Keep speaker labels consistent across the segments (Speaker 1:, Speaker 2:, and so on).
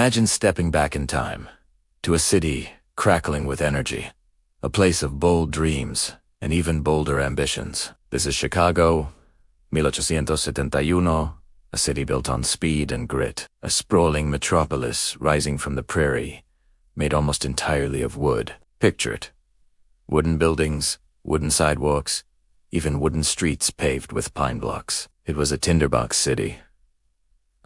Speaker 1: Imagine stepping back in time to a city crackling with energy, a place of bold dreams and even bolder ambitions. This is Chicago, 1871, a city built on speed and grit, a sprawling metropolis rising from the prairie, made almost entirely of wood. Picture it. Wooden buildings, wooden sidewalks, even wooden streets paved with pine blocks. It was a tinderbox city,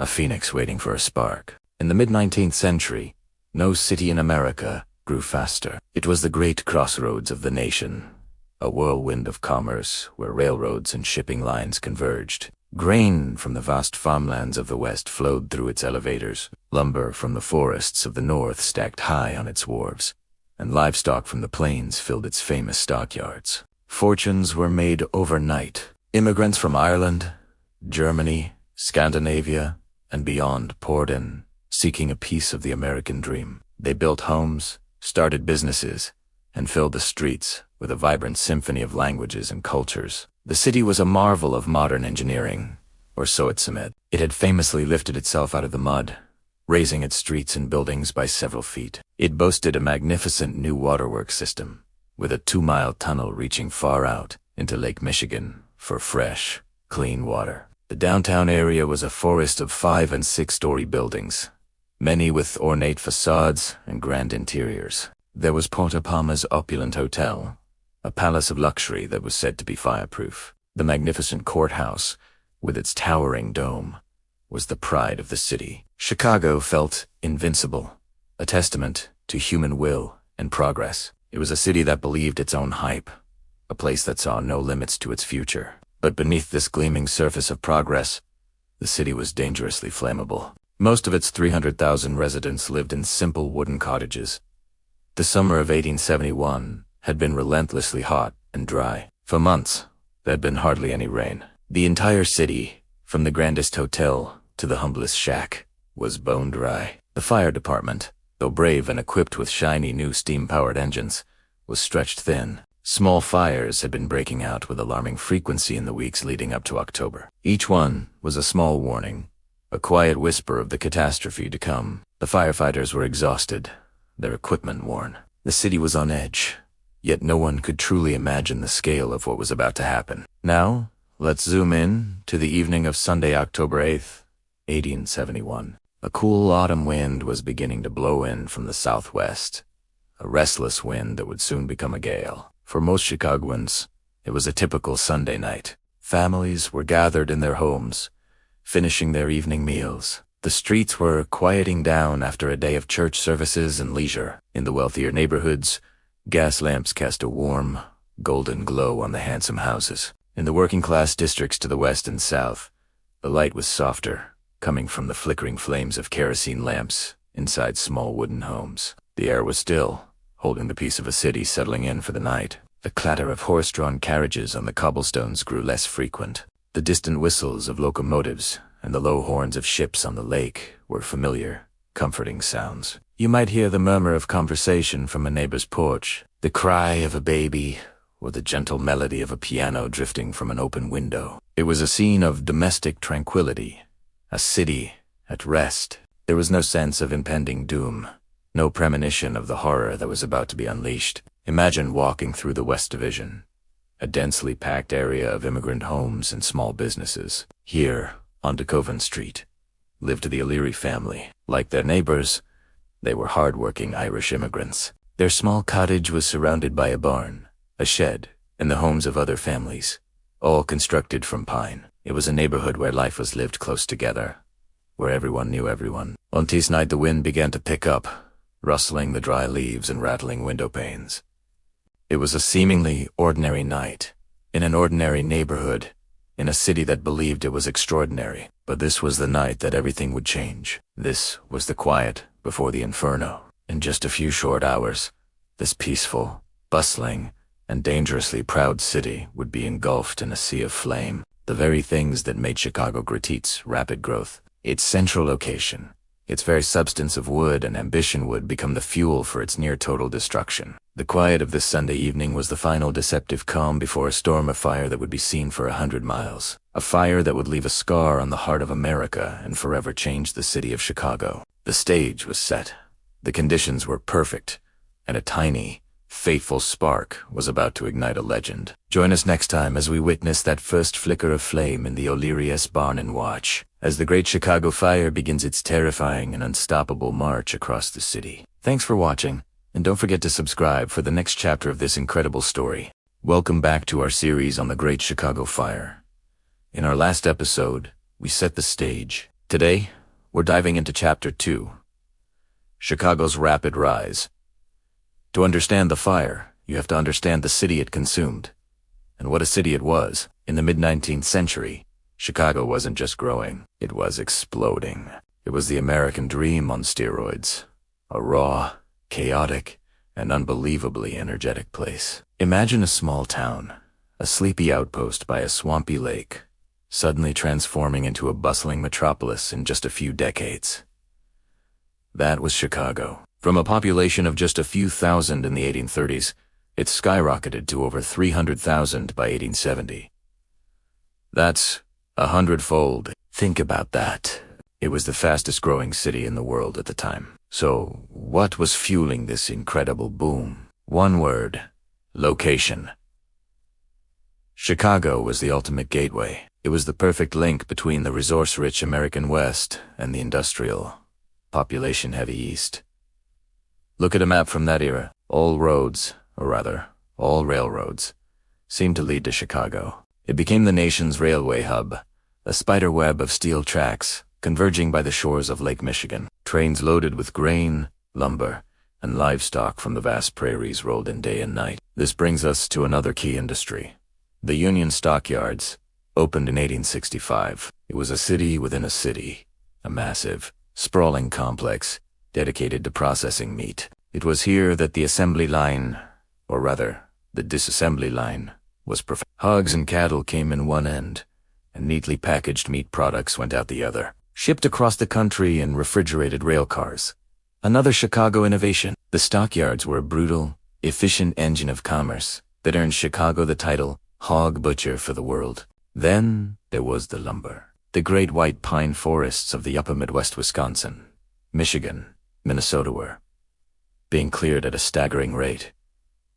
Speaker 1: a phoenix waiting for a spark. In the mid-19th century, no city in America grew faster. It was the great crossroads of the nation, a whirlwind of commerce where railroads and shipping lines converged. Grain from the vast farmlands of the West flowed through its elevators, lumber from the forests of the North stacked high on its wharves, and livestock from the plains filled its famous stockyards. Fortunes were made overnight. Immigrants from Ireland, Germany, Scandinavia, and beyond poured in, seeking a piece of the American dream. They built homes, started businesses, and filled the streets with a vibrant symphony of languages and cultures. The city was a marvel of modern engineering, or so it seemed. It had famously lifted itself out of the mud, raising its streets and buildings by several feet. It boasted a magnificent new waterworks system, with a 2-mile tunnel reaching far out into Lake Michigan for fresh, clean water. The downtown area was a forest of 5- and 6-story buildings, many with ornate facades and grand interiors. There was Porta Palma's opulent hotel, a palace of luxury that was said to be fireproof. The magnificent courthouse, with its towering dome, was the pride of the city. Chicago felt invincible, a testament to human will and progress. It was a city that believed its own hype, a place that saw no limits to its future. But beneath this gleaming surface of progress, the city was dangerously flammable. Most of its 300,000 residents lived in simple wooden cottages. The summer of 1871 had been relentlessly hot and dry. For months, there had been hardly any rain. The entire city, from the grandest hotel to the humblest shack, was bone dry. The fire department, though brave and equipped with shiny new steam-powered engines, was stretched thin. Small fires had been breaking out with alarming frequency in the weeks leading up to October. Each one was a small warning, a quiet whisper of the catastrophe to come. The firefighters were exhausted, their equipment worn. The city was on edge, yet no one could truly imagine the scale of what was about to happen. Now, let's zoom in to the evening of Sunday, October 8th, 1871. A cool autumn wind was beginning to blow in from the southwest, a restless wind that would soon become a gale. For most Chicagoans, it was a typical Sunday night. Families were gathered in their homes, finishing their evening meals. The streets were quieting down after a day of church services and leisure. In the wealthier neighborhoods, gas lamps cast a warm, golden glow on the handsome houses. In the working-class districts to the west and south, the light was softer, coming from the flickering flames of kerosene lamps inside small wooden homes. The air was still, holding the peace of a city settling in for the night. The clatter of horse-drawn carriages on the cobblestones grew less frequent. The distant whistles of locomotives and the low horns of ships on the lake were familiar, comforting sounds. You might hear the murmur of conversation from a neighbor's porch, the cry of a baby, or the gentle melody of a piano drifting from an open window. It was a scene of domestic tranquility, a city at rest. There was no sense of impending doom, no premonition of the horror that was about to be unleashed. Imagine walking through the West Division, a densely packed area of immigrant homes and small businesses. Here, on DeCoven Street, lived the O'Leary family. Like their neighbors, they were hard-working Irish immigrants. Their small cottage was surrounded by a barn, a shed, and the homes of other families, all constructed from pine. It was a neighborhood where life was lived close together, where everyone knew everyone. On this night the wind began to pick up, rustling the dry leaves and rattling window panes. It was a seemingly ordinary night, in an ordinary neighborhood, in a city that believed it was extraordinary. But this was the night that everything would change. This was the quiet before the inferno. In just a few short hours, this peaceful, bustling, and dangerously proud city would be engulfed in a sea of flame. The very things that made Chicago greet its rapid growth. Its central location, its very substance of wood and ambition would become the fuel for its near-total destruction. The quiet of this Sunday evening was the final deceptive calm before a storm of fire that would be seen for 100 miles. A fire that would leave a scar on the heart of America and forever change the city of Chicago. The stage was set. The conditions were perfect, and a tiny, fateful spark was about to ignite a legend. Join us next time as we witness that first flicker of flame in the O'Leary's barn and watch as the Great Chicago Fire begins its terrifying and unstoppable march across the city. Thanks for watching, and don't forget to subscribe for the next chapter of this incredible story. Welcome back to our series on the Great Chicago Fire. In our last episode, we set the stage. Today, we're diving into Chapter 2, Chicago's Rapid Rise. To understand the fire, you have to understand the city it consumed, and what a city it was. In the mid-19th century, Chicago wasn't just growing, it was exploding. It was the American dream on steroids, a raw, chaotic, and unbelievably energetic place. Imagine a small town, a sleepy outpost by a swampy lake, suddenly transforming into a bustling metropolis in just a few decades. That was Chicago. From a population of just a few thousand in the 1830s, it skyrocketed to over 300,000 by 1870. That's 100-fold. Think about that. It was the fastest growing city in the world at the time. So, what was fueling this incredible boom? One word: location. Chicago was the ultimate gateway. It was the perfect link between the resource-rich American West and the industrial, population-heavy East. Look at a map from that era. All roads, or rather, all railroads, seemed to lead to Chicago. It became the nation's railway hub, a spider web of steel tracks converging by the shores of Lake Michigan. Trains loaded with grain, lumber, and livestock from the vast prairies rolled in day and night. This brings us to another key industry. The Union Stockyards opened in 1865. It was a city within a city, a massive, sprawling complex dedicated to processing meat. It was here that the assembly line, or rather, the disassembly line, was perfect. Hogs and cattle came in one end, and neatly packaged meat products went out the other, shipped across the country in refrigerated rail cars. Another Chicago innovation. The stockyards were a brutal, efficient engine of commerce that earned Chicago the title hog butcher for the world. Then there was the lumber. The great white pine forests of the upper Midwest, Wisconsin, Michigan, Minnesota were being cleared at a staggering rate.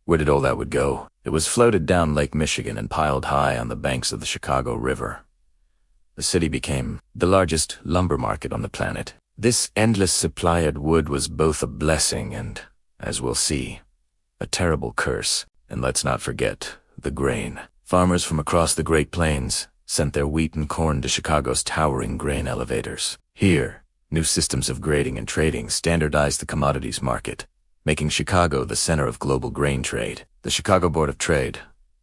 Speaker 1: Where did all that would go? It was floated down Lake Michigan and piled high on the banks of the Chicago River. The city became the largest lumber market on the planet. This endless supply of wood was both a blessing and, as we'll see, a terrible curse. And let's not forget the grain. Farmers from across the Great Plains sent their wheat and corn to Chicago's towering grain elevators. Here, new systems of grading and trading standardized the commodities market, making Chicago the center of global grain trade. The Chicago Board of Trade,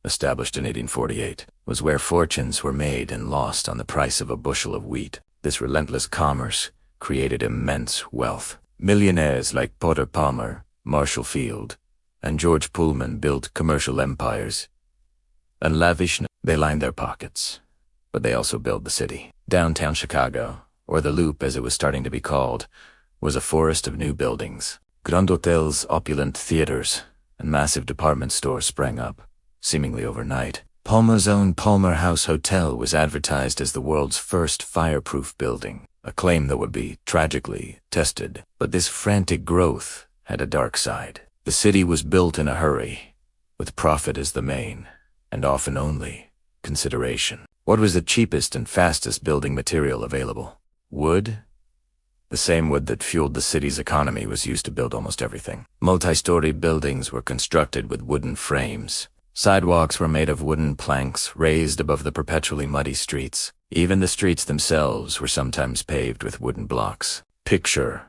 Speaker 1: established in 1848, was where fortunes were made and lost on the price of a bushel of wheat. This relentless commerce created immense wealth. Millionaires like Porter Palmer, Marshall Field, and George Pullman built commercial empires. And lavish, they lined their pockets, but they also built the city. Downtown Chicago, or the Loop as it was starting to be called, was a forest of new buildings. Grand hotels, opulent theaters, and massive department stores sprang up, seemingly overnight. Palmer's own Palmer House Hotel was advertised as the world's first fireproof building, a claim that would be tragically tested. But this frantic growth had a dark side. The city was built in a hurry, with profit as the main, and often only, consideration. What was the cheapest and fastest building material available? Wood? The same wood that fueled the city's economy was used to build almost everything. Multi-story buildings were constructed with wooden frames. Sidewalks were made of wooden planks raised above the perpetually muddy streets. Even the streets themselves were sometimes paved with wooden blocks. Picture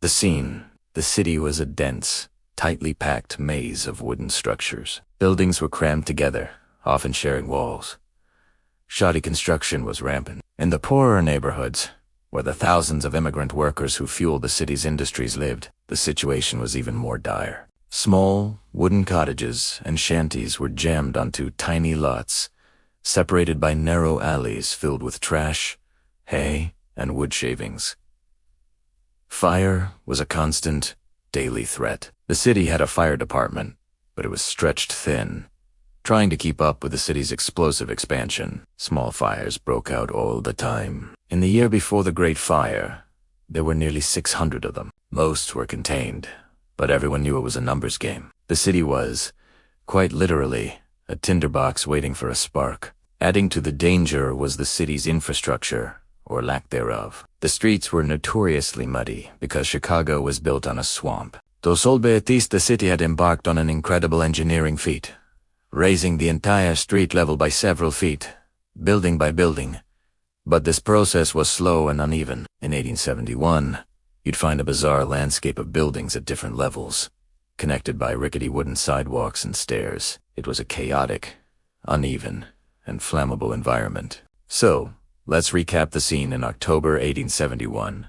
Speaker 1: the scene. The city was a dense, tightly packed maze of wooden structures. Buildings were crammed together, often sharing walls. Shoddy construction was rampant. In the poorer neighborhoods, where the thousands of immigrant workers who fueled the city's industries lived, the situation was even more dire. Small, wooden cottages and shanties were jammed onto tiny lots, separated by narrow alleys filled with trash, hay, and wood shavings. Fire was a constant, daily threat. The city had a fire department, but it was stretched thin, trying to keep up with the city's explosive expansion. Small fires broke out all the time. In the year before the Great Fire, there were nearly 600 of them. Most were contained, but everyone knew it was a numbers game. The city was, quite literally, a tinderbox waiting for a spark. Adding to the danger was the city's infrastructure, or lack thereof. The streets were notoriously muddy because Chicago was built on a swamp. Dos Olbeatis, the city had embarked on an incredible engineering feat, raising the entire street level by several feet, building by building. But this process was slow and uneven. In 1871, you'd find a bizarre landscape of buildings at different levels, connected by rickety wooden sidewalks and stairs. It was a chaotic, uneven, and flammable environment. So, let's recap the scene in October 1871.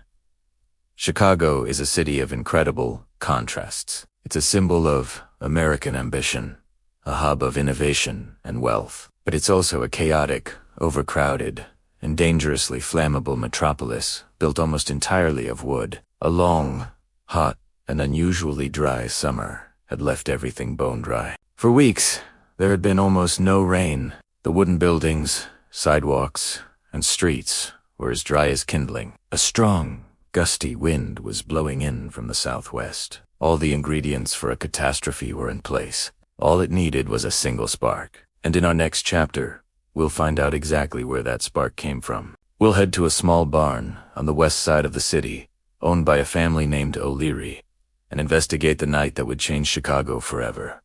Speaker 1: Chicago is a city of incredible contrasts. It's a symbol of American ambition, a hub of innovation and wealth. But it's also a chaotic, overcrowded, and dangerously flammable metropolis built almost entirely of wood. A long, hot, and unusually dry summer had left everything bone dry. For weeks, there had been almost no rain. The wooden buildings, sidewalks, and streets were as dry as kindling. A strong, gusty wind was blowing in from the southwest. All the ingredients for a catastrophe were in place. All it needed was a single spark. And in our next chapter, we'll find out exactly where that spark came from. We'll head to a small barn on the west side of the city, owned by a family named O'Leary, and investigate the night that would change Chicago forever.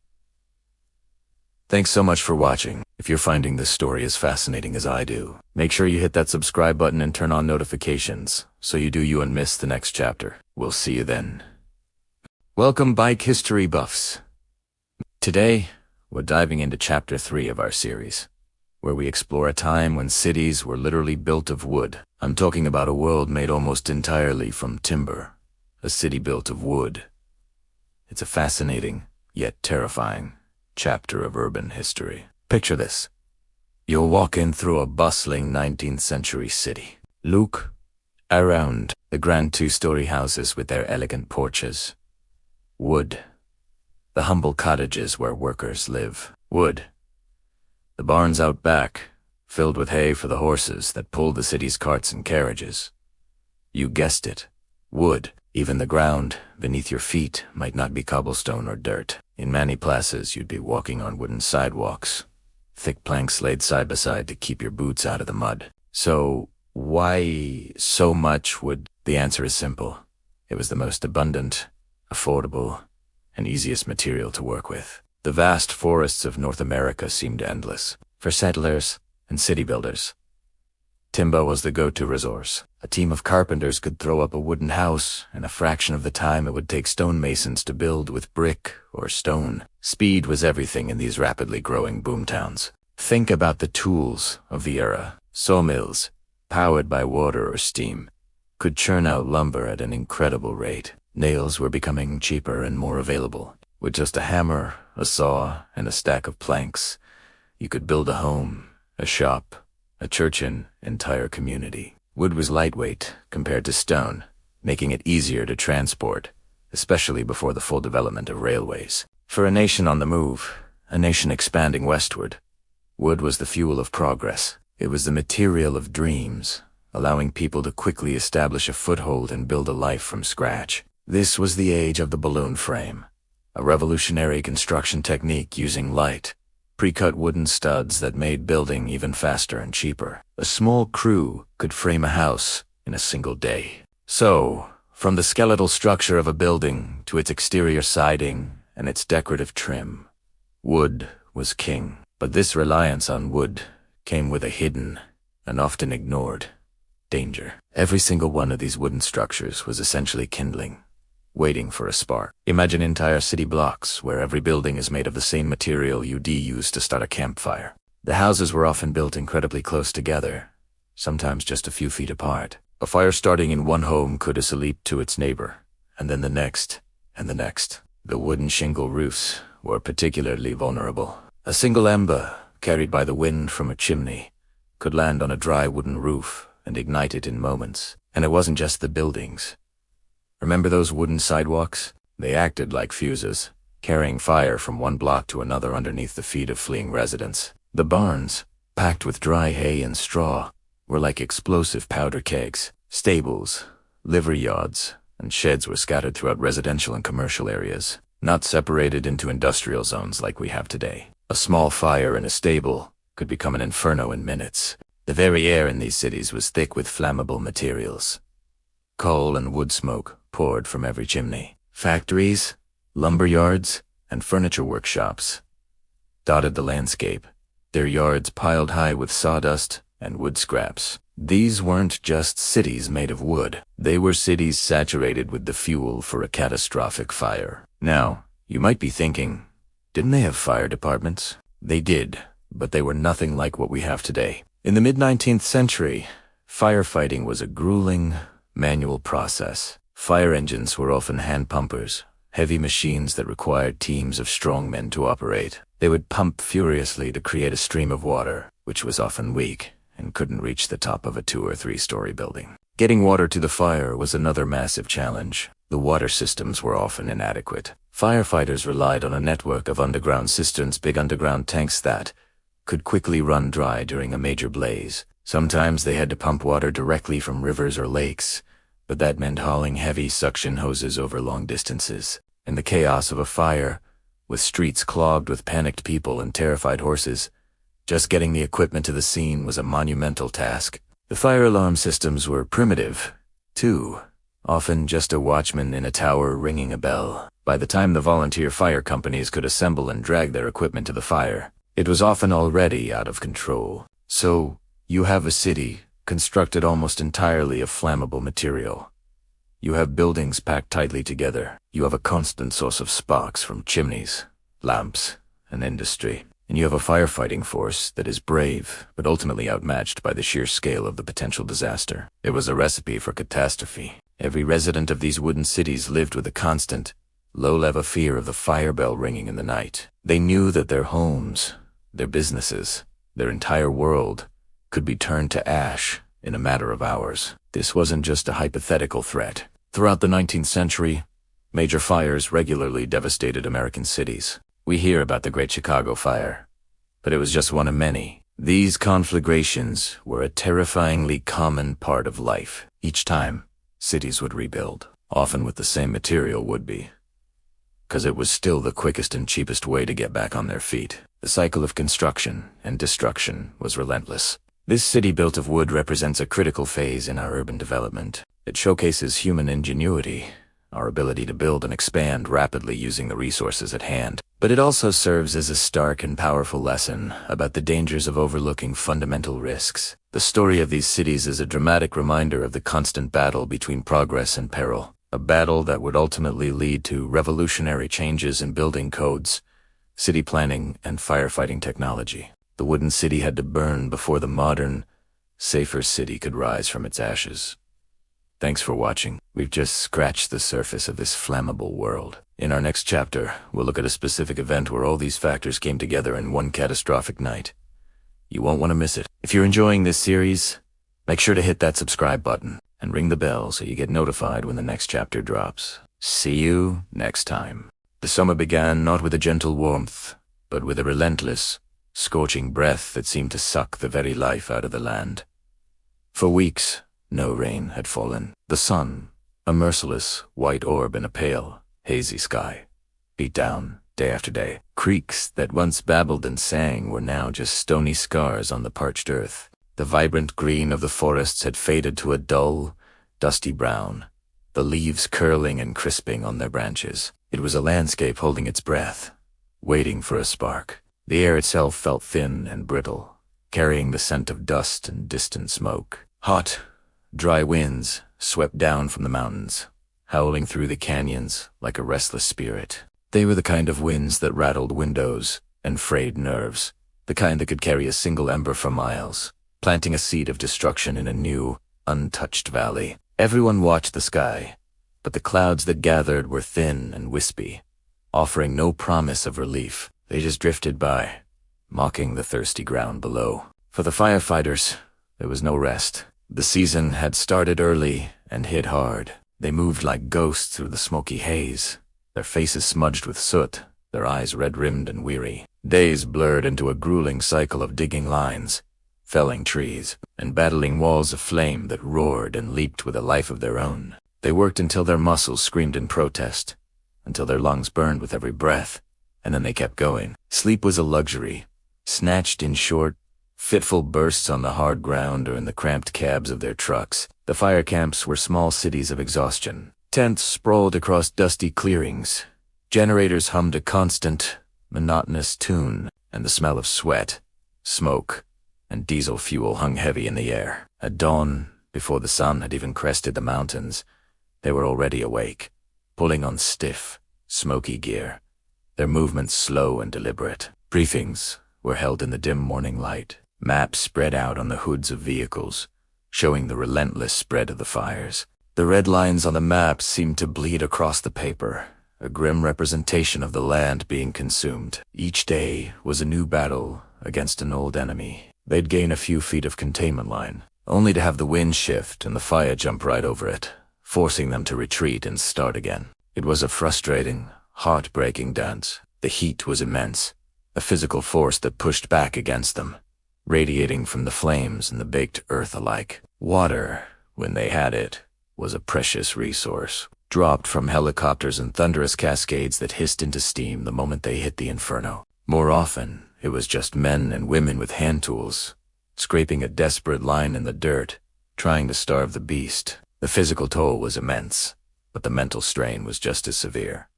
Speaker 1: Thanks so much for watching. If you're finding this story as fascinating as I do, make sure you hit that subscribe button and turn on notifications so you won't miss the next chapter. We'll see you then. Welcome, bike history buffs. Today, we're diving into Chapter 3 of our series, where we explore a time when cities were literally built of wood. I'm talking about a world made almost entirely from timber, a city built of wood. It's a fascinating, yet terrifying, chapter of urban history. Picture this. You'll walk in through a bustling 19th century city. Look around. The grand two-story houses with their elegant porches. Wood. The humble cottages where workers live. Wood. The barns out back, filled with hay for the horses that pulled the city's carts and carriages. You guessed it. Wood. Even the ground beneath your feet might not be cobblestone or dirt. In many places, you'd be walking on wooden sidewalks, thick planks laid side by side to keep your boots out of the mud. So, why so much wood? The answer is simple. It was the most abundant, affordable, and easiest material to work with. The vast forests of North America seemed endless for settlers and city builders. Timber was the go-to resource. A team of carpenters could throw up a wooden house in a fraction of the time it would take stonemasons to build with brick or stone. Speed was everything in these rapidly growing boomtowns. Think about the tools of the era. Sawmills, powered by water or steam, could churn out lumber at an incredible rate. Nails were becoming cheaper and more available. With just a hammer, a saw, and a stack of planks, you could build a home, a shop, a church, and entire community. Wood was lightweight compared to stone, making it easier to transport, especially before the full development of railways. For a nation on the move, a nation expanding westward, wood was the fuel of progress. It was the material of dreams, allowing people to quickly establish a foothold and build a life from scratch. This was the age of the balloon frame, a revolutionary construction technique using light, pre-cut wooden studs that made building even faster and cheaper. A small crew could frame a house in a single day. So, from the skeletal structure of a building to its exterior siding and its decorative trim, wood was king. But this reliance on wood came with a hidden, and often ignored, danger. Every single one of these wooden structures was essentially kindling, waiting for a spark. Imagine entire city blocks where every building is made of the same material you'd use to start a campfire. The houses were often built incredibly close together, sometimes just a few feet apart. A fire starting in one home could leap to its neighbor, and then the next, and the next. The wooden shingle roofs were particularly vulnerable. A single ember, carried by the wind from a chimney, could land on a dry wooden roof and ignite it in moments. And it wasn't just the buildings. Remember those wooden sidewalks? They acted like fuses, carrying fire from one block to another underneath the feet of fleeing residents. The barns, packed with dry hay and straw, were like explosive powder kegs. Stables, livery yards, and sheds were scattered throughout residential and commercial areas, not separated into industrial zones like we have today. A small fire in a stable could become an inferno in minutes. The very air in these cities was thick with flammable materials. Coal and wood smoke poured from every chimney. Factories, lumber yards, and furniture workshops dotted the landscape, their yards piled high with sawdust and wood scraps. These weren't just cities made of wood. They were cities saturated with the fuel for a catastrophic fire. Now, you might be thinking, didn't they have fire departments? They did, but they were nothing like what we have today. In the mid-19th century, firefighting was a grueling, manual process. Fire engines were often hand pumpers, heavy machines that required teams of strong men to operate. They would pump furiously to create a stream of water, which was often weak and couldn't reach the top of a 2- or 3-story building. Getting water to the fire was another massive challenge. The water systems were often inadequate. Firefighters relied on a network of underground cisterns, big underground tanks that could quickly run dry during a major blaze. Sometimes they had to pump water directly from rivers or lakes, but that meant hauling heavy suction hoses over long distances. In the chaos of a fire, with streets clogged with panicked people and terrified horses, just getting the equipment to the scene was a monumental task. The fire alarm systems were primitive, too, often just a watchman in a tower ringing a bell. By the time the volunteer fire companies could assemble and drag their equipment to the fire, it was often already out of control. So, you have a city constructed almost entirely of flammable material. You have buildings packed tightly together. You have a constant source of sparks from chimneys, lamps, and industry. And you have a firefighting force that is brave, but ultimately outmatched by the sheer scale of the potential disaster. It was a recipe for catastrophe. Every resident of these wooden cities lived with a constant, low-level fear of the fire bell ringing in the night. They knew that their homes, their businesses, their entire world could be turned to ash in a matter of hours. This wasn't just a hypothetical threat. Throughout the 19th century, major fires regularly devastated American cities. We hear about the Great Chicago Fire, but it was just one of many. These conflagrations were a terrifyingly common part of life. Each time, cities would rebuild, often with the same material would-be, because it was still the quickest and cheapest way to get back on their feet. The cycle of construction and destruction was relentless. This city built of wood represents a critical phase in our urban development. It showcases human ingenuity, our ability to build and expand rapidly using the resources at hand. But it also serves as a stark and powerful lesson about the dangers of overlooking fundamental risks. The story of these cities is a dramatic reminder of the constant battle between progress and peril, a battle that would ultimately lead to revolutionary changes in building codes, city planning, and firefighting technology. The wooden city had to burn before the modern, safer city could rise from its ashes. Thanks for watching. We've just scratched the surface of this flammable world. In our next chapter, we'll look at a specific event where all these factors came together in one catastrophic night. You won't want to miss it. If you're enjoying this series, make sure to hit that subscribe button and ring the bell so you get notified when the next chapter drops. See you next time. The summer began not with a gentle warmth, but with a relentless, scorching breath that seemed to suck the very life out of the land. For weeks, no rain had fallen. The sun, a merciless white orb in a pale, hazy sky, beat down day after day. Creeks that once babbled and sang were now just stony scars on the parched earth. The vibrant green of the forests had faded to a dull, dusty brown, the leaves curling and crisping on their branches. It was a landscape holding its breath, waiting for a spark. The air itself felt thin and brittle, carrying the scent of dust and distant smoke. Hot, dry winds swept down from the mountains, howling through the canyons like a restless spirit. They were the kind of winds that rattled windows and frayed nerves, the kind that could carry a single ember for miles, planting a seed of destruction in a new, untouched valley. Everyone watched the sky, but the clouds that gathered were thin and wispy, offering no promise of relief. They just drifted by, mocking the thirsty ground below. For the firefighters, there was no rest. The season had started early and hit hard. They moved like ghosts through the smoky haze, their faces smudged with soot, their eyes red-rimmed and weary. Days blurred into a grueling cycle of digging lines, felling trees, and battling walls of flame that roared and leaped with a life of their own. They worked until their muscles screamed in protest, until their lungs burned with every breath, and then they kept going. Sleep was a luxury, snatched in short, fitful bursts on the hard ground or in the cramped cabs of their trucks. The fire camps were small cities of exhaustion. Tents sprawled across dusty clearings. Generators hummed a constant, monotonous tune, and the smell of sweat, smoke, and diesel fuel hung heavy in the air. At dawn, before the sun had even crested the mountains, they were already awake, pulling on stiff, smoky gear, their movements slow and deliberate. Briefings were held in the dim morning light, maps spread out on the hoods of vehicles, showing the relentless spread of the fires. The red lines on the maps seemed to bleed across the paper, a grim representation of the land being consumed. Each day was a new battle against an old enemy. They'd gain a few feet of containment line, only to have the wind shift and the fire jump right over it, forcing them to retreat and start again. It was a frustrating, heartbreaking dance. The heat was immense, a physical force that pushed back against them, radiating from the flames and the baked earth alike. Water, when they had it, was a precious resource, dropped from helicopters and thunderous cascades that hissed into steam the moment they hit the inferno. More often, it was just men and women with hand tools, scraping a desperate line in the dirt, trying to starve the beast. The physical toll was immense, but the mental strain was just as severe.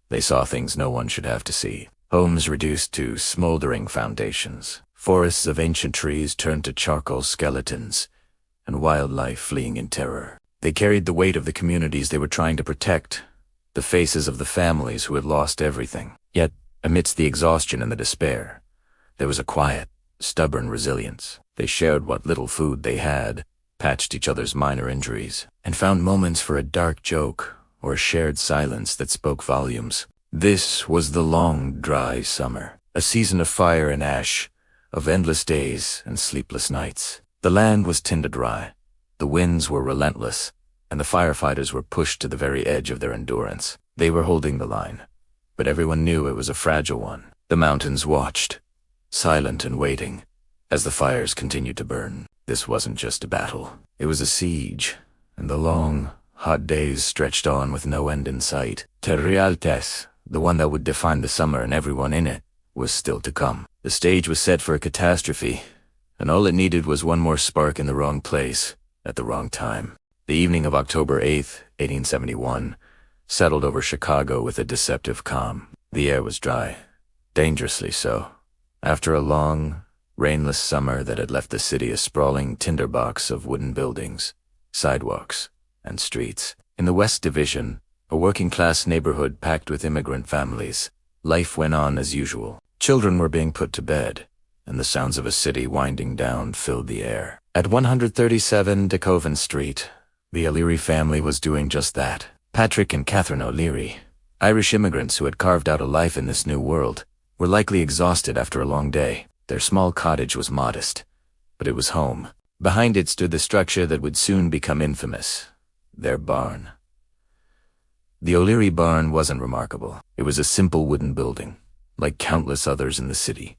Speaker 1: They saw things no one should have to see. Homes reduced to smoldering foundations, forests of ancient trees turned to charcoal skeletons, and wildlife fleeing in terror. They carried the weight of the communities they were trying to protect, the faces of the families who had lost everything. Yet, amidst the exhaustion and the despair, there was a quiet, stubborn resilience. They shared what little food they had, patched each other's minor injuries, and found moments for a dark joke or a shared silence that spoke volumes. This was the long, dry summer, a season of fire and ash, of endless days and sleepless nights. The land was tinder dry, the winds were relentless, and the firefighters were pushed to the very edge of their endurance. They were holding the line, but everyone knew it was a fragile one. The mountains watched, silent and waiting, as the fires continued to burn. This wasn't just a battle. It was a siege, and the long, hot days stretched on with no end in sight. Realtes, the one that would define the summer and everyone in it, was still to come. The stage was set for a catastrophe, and all it needed was one more spark in the wrong place, at the wrong time. The evening of October 8th, 1871, settled over Chicago with a deceptive calm. The air was dry, dangerously so. After a long, rainless summer that had left the city a sprawling tinderbox of wooden buildings, sidewalks, and streets. In the West Division, a working-class neighborhood packed with immigrant families, life went on as usual. Children were being put to bed, and the sounds of a city winding down filled the air. At 137 DeKoven Street, the O'Leary family was doing just that. Patrick and Catherine O'Leary, Irish immigrants who had carved out a life in this new world, were likely exhausted after a long day. Their small cottage was modest, but it was home. Behind it stood the structure that would soon become infamous, their barn. The O'Leary barn wasn't remarkable. It was a simple wooden building, like countless others in the city,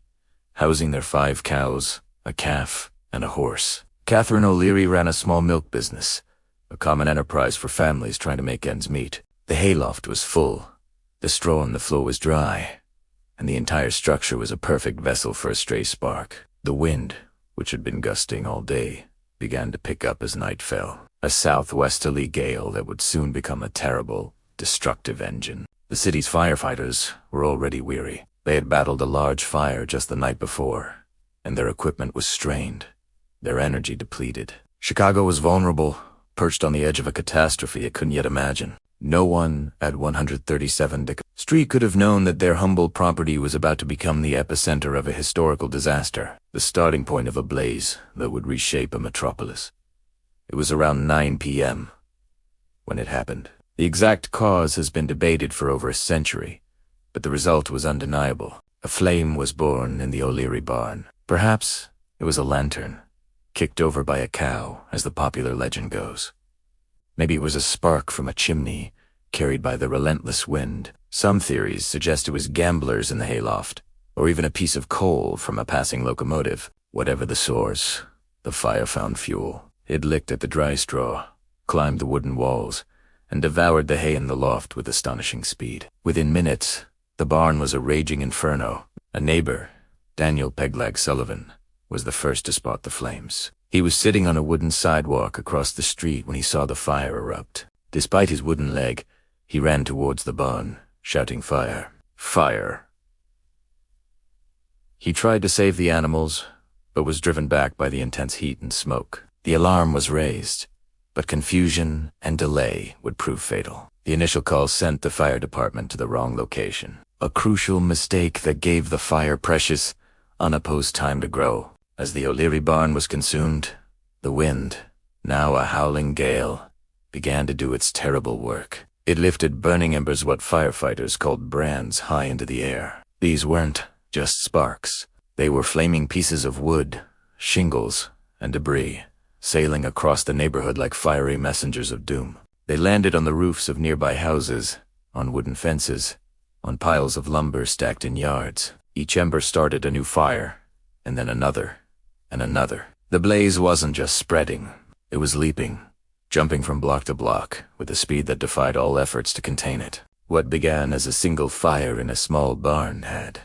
Speaker 1: housing their 5 cows, a calf, and a horse. Catherine O'Leary ran a small milk business, a common enterprise for families trying to make ends meet. The hayloft was full, the straw on the floor was dry, and the entire structure was a perfect vessel for a stray spark. The wind, which had been gusting all day, began to pick up as night fell, a southwesterly gale that would soon become a terrible, destructive engine. The city's firefighters were already weary. They had battled a large fire just the night before, and their equipment was strained, their energy depleted. Chicago was vulnerable, perched on the edge of a catastrophe it couldn't yet imagine. No one at 137 DeKoven Street could have known that their humble property was about to become the epicenter of a historical disaster, the starting point of a blaze that would reshape a metropolis. It was around 9 p.m. when it happened. The exact cause has been debated for over a century, but the result was undeniable. A flame was born in the O'Leary barn. Perhaps it was a lantern, kicked over by a cow, as the popular legend goes. Maybe it was a spark from a chimney, carried by the relentless wind. Some theories suggest it was gamblers in the hayloft, or even a piece of coal from a passing locomotive. Whatever the source, the fire found fuel. It licked at the dry straw, climbed the wooden walls, and devoured the hay in the loft with astonishing speed. Within minutes, the barn was a raging inferno. A neighbor, Daniel Peglag Sullivan, was the first to spot the flames. He was sitting on a wooden sidewalk across the street when he saw the fire erupt. Despite his wooden leg, he ran towards the barn, shouting fire, fire. He tried to save the animals, but was driven back by the intense heat and smoke. The alarm was raised, but confusion and delay would prove fatal. The initial call sent the fire department to the wrong location, a crucial mistake that gave the fire precious, unopposed time to grow. As the O'Leary barn was consumed, the wind, now a howling gale, began to do its terrible work. It lifted burning embers, what firefighters called brands, high into the air. These weren't just sparks. They were flaming pieces of wood, shingles, and debris, sailing across the neighborhood like fiery messengers of doom. They landed on the roofs of nearby houses, on wooden fences, on piles of lumber stacked in yards. Each ember started a new fire, and then another, and another. The blaze wasn't just spreading, it was leaping, jumping from block to block with a speed that defied all efforts to contain it. What began as a single fire in a small barn had,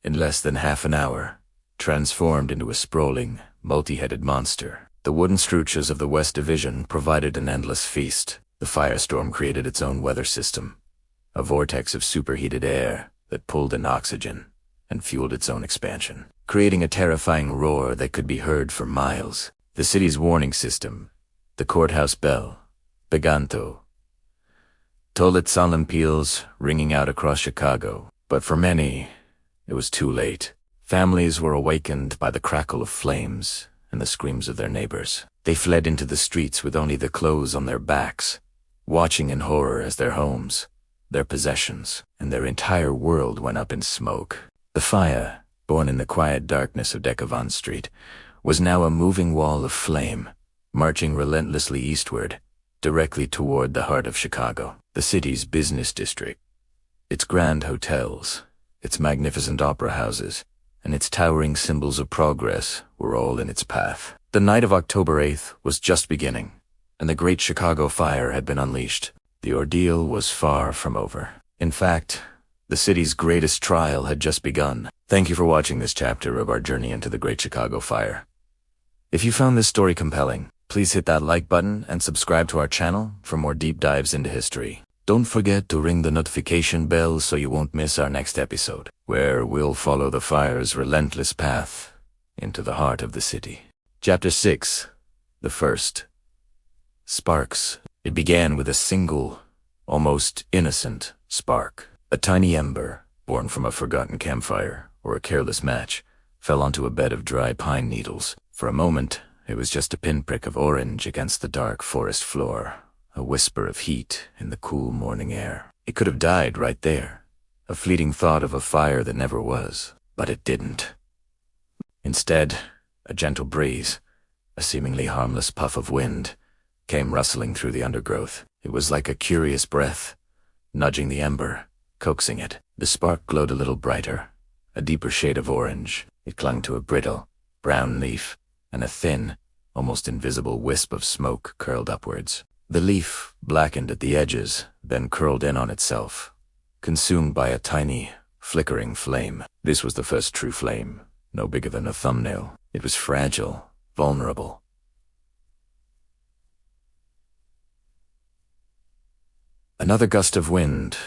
Speaker 1: in less than half an hour, transformed into a sprawling, multi-headed monster. The wooden structures of the West Division provided an endless feast. The firestorm created its own weather system, a vortex of superheated air that pulled in oxygen and fueled its own expansion, creating a terrifying roar that could be heard for miles. The city's warning system, the courthouse bell, Beganto, told its solemn peals ringing out across Chicago. But for many, it was too late. Families were awakened by the crackle of flames and the screams of their neighbors. They fled into the streets with only the clothes on their backs, watching in horror as their homes, their possessions, and their entire world went up in smoke. The fire, born in the quiet darkness of Decavon Street, was now a moving wall of flame, marching relentlessly eastward, directly toward the heart of Chicago, the city's business district. Its grand hotels, its magnificent opera houses, and its towering symbols of progress were all in its path. The night of October 8th was just beginning, and the Great Chicago Fire had been unleashed. The ordeal was far from over. In fact, the city's greatest trial had just begun. Thank you for watching this chapter of our journey into the Great Chicago Fire. If you found this story compelling, please hit that like button and subscribe to our channel for more deep dives into history. Don't forget to ring the notification bell so you won't miss our next episode, where we'll follow the fire's relentless path into the heart of the city. Chapter 6. The First. Sparks. It began with a single, almost innocent spark. A tiny ember, born from a forgotten campfire or a careless match, fell onto a bed of dry pine needles. For a moment, it was just a pinprick of orange against the dark forest floor, a whisper of heat in the cool morning air. It could have died right there, a fleeting thought of a fire that never was, but it didn't. Instead, a gentle breeze, a seemingly harmless puff of wind, came rustling through the undergrowth. It was like a curious breath, nudging the ember, coaxing it. The spark glowed a little brighter, a deeper shade of orange. It clung to a brittle, brown leaf, and a thin, almost invisible wisp of smoke curled upwards. The leaf blackened at the edges, then curled in on itself, consumed by a tiny, flickering flame. This was the first true flame, no bigger than a thumbnail. It was fragile, vulnerable. Another gust of wind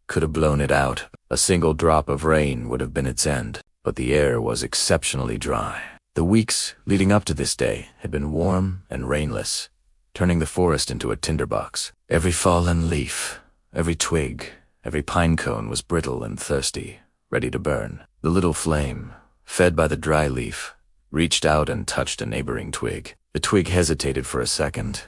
Speaker 1: could have blown it out. A single drop of rain would have been its end, but the air was exceptionally dry. The weeks leading up to this day had been warm and rainless, turning the forest into a tinderbox. Every fallen leaf, every twig, every pine cone was brittle and thirsty, ready to burn. The little flame, fed by the dry leaf, reached out and touched a neighboring twig. The twig hesitated for a second,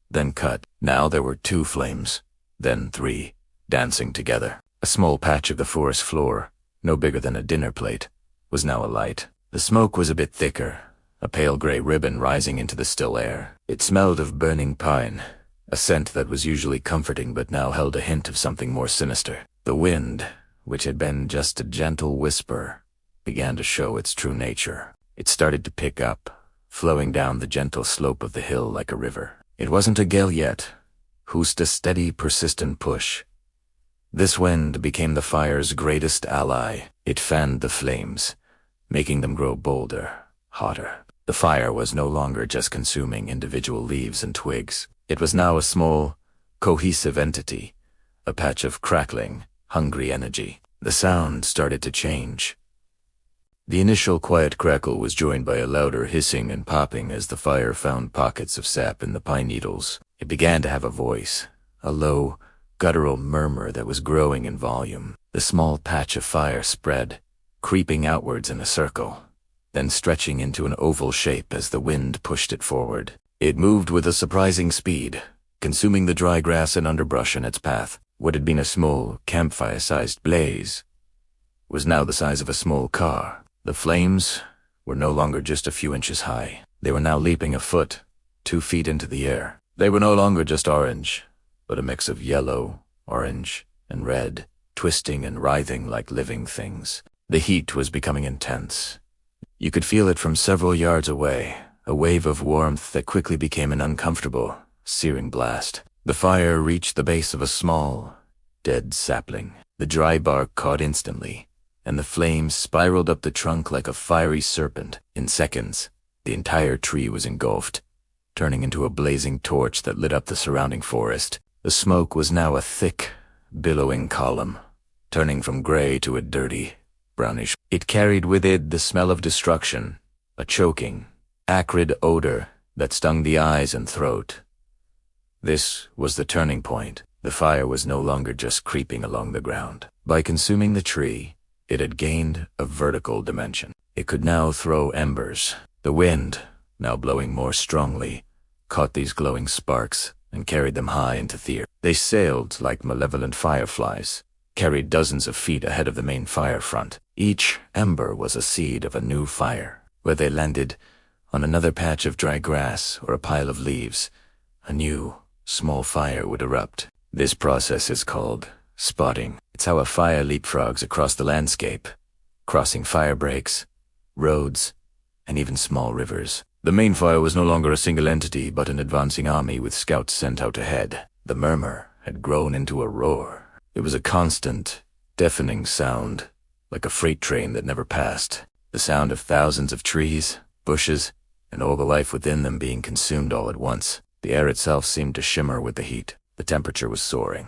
Speaker 1: then cut. Now there were 2 flames, then 3, dancing together. A small patch of the forest floor, no bigger than a dinner plate, was now alight. The smoke was a bit thicker, a pale gray ribbon rising into the still air. It smelled of burning pine, a scent that was usually comforting but now held a hint of something more sinister. The wind, which had been just a gentle whisper, began to show its true nature. It started to pick up, flowing down the gentle slope of the hill like a river. It wasn't a gale yet, just a steady, persistent push. This wind became the fire's greatest ally. It fanned the flames, making them grow bolder, hotter. The fire was no longer just consuming individual leaves and twigs. It was now a small, cohesive entity, a patch of crackling, hungry energy. The sound started to change. The initial quiet crackle was joined by a louder hissing and popping as the fire found pockets of sap in the pine needles. It began to have a voice, a low, guttural murmur that was growing in volume. The small patch of fire spread, creeping outwards in a circle, then stretching into an oval shape as the wind pushed it forward. It moved with a surprising speed, consuming the dry grass and underbrush in its path. What had been a small, campfire-sized blaze was now the size of a small car. The flames were no longer just a few inches high. They were now leaping a foot, 2 feet into the air. They were no longer just orange, but a mix of yellow, orange, and red, twisting and writhing like living things. The heat was becoming intense. You could feel it from several yards away, a wave of warmth that quickly became an uncomfortable, searing blast. The fire reached the base of a small, dead sapling. The dry bark caught instantly, and the flames spiraled up the trunk like a fiery serpent. In seconds, the entire tree was engulfed, turning into a blazing torch that lit up the surrounding forest. The smoke was now a thick, billowing column, turning from gray to a dirty, brownish. It carried with it the smell of destruction, a choking, acrid odor that stung the eyes and throat. This was the turning point. The fire was no longer just creeping along the ground. By consuming the tree, it had gained a vertical dimension. It could now throw embers. The wind, now blowing more strongly, caught these glowing sparks and carried them high into the air. They sailed like malevolent fireflies, carried dozens of feet ahead of the main fire front. Each ember was a seed of a new fire. Where they landed, on another patch of dry grass or a pile of leaves, a new, small fire would erupt. This process is called spotting. It's how a fire leapfrogs across the landscape, crossing fire breaks, roads, and even small rivers. The main fire was no longer a single entity, but an advancing army with scouts sent out ahead. The murmur had grown into a roar. It was a constant, deafening sound, like a freight train that never passed. The sound of thousands of trees, bushes, and all the life within them being consumed all at once. The air itself seemed to shimmer with the heat. The temperature was soaring,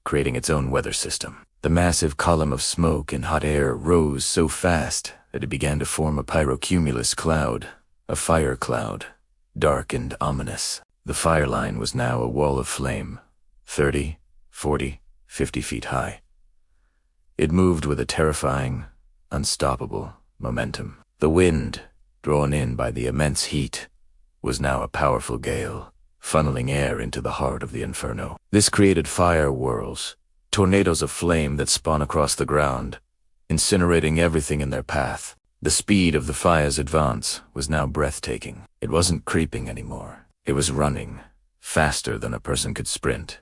Speaker 1: creating its own weather system. The massive column of smoke and hot air rose so fast that it began to form a pyrocumulus cloud, a fire cloud, dark and ominous. The fire line was now a wall of flame, 30, 40, 50 feet high. It moved with a terrifying, unstoppable momentum. The wind, drawn in by the immense heat, was now a powerful gale, funneling air into the heart of the inferno. This created fire whirls, tornadoes of flame that spun across the ground, incinerating everything in their path. The speed of the fire's advance was now breathtaking. It wasn't creeping anymore. It was running, faster than a person could sprint.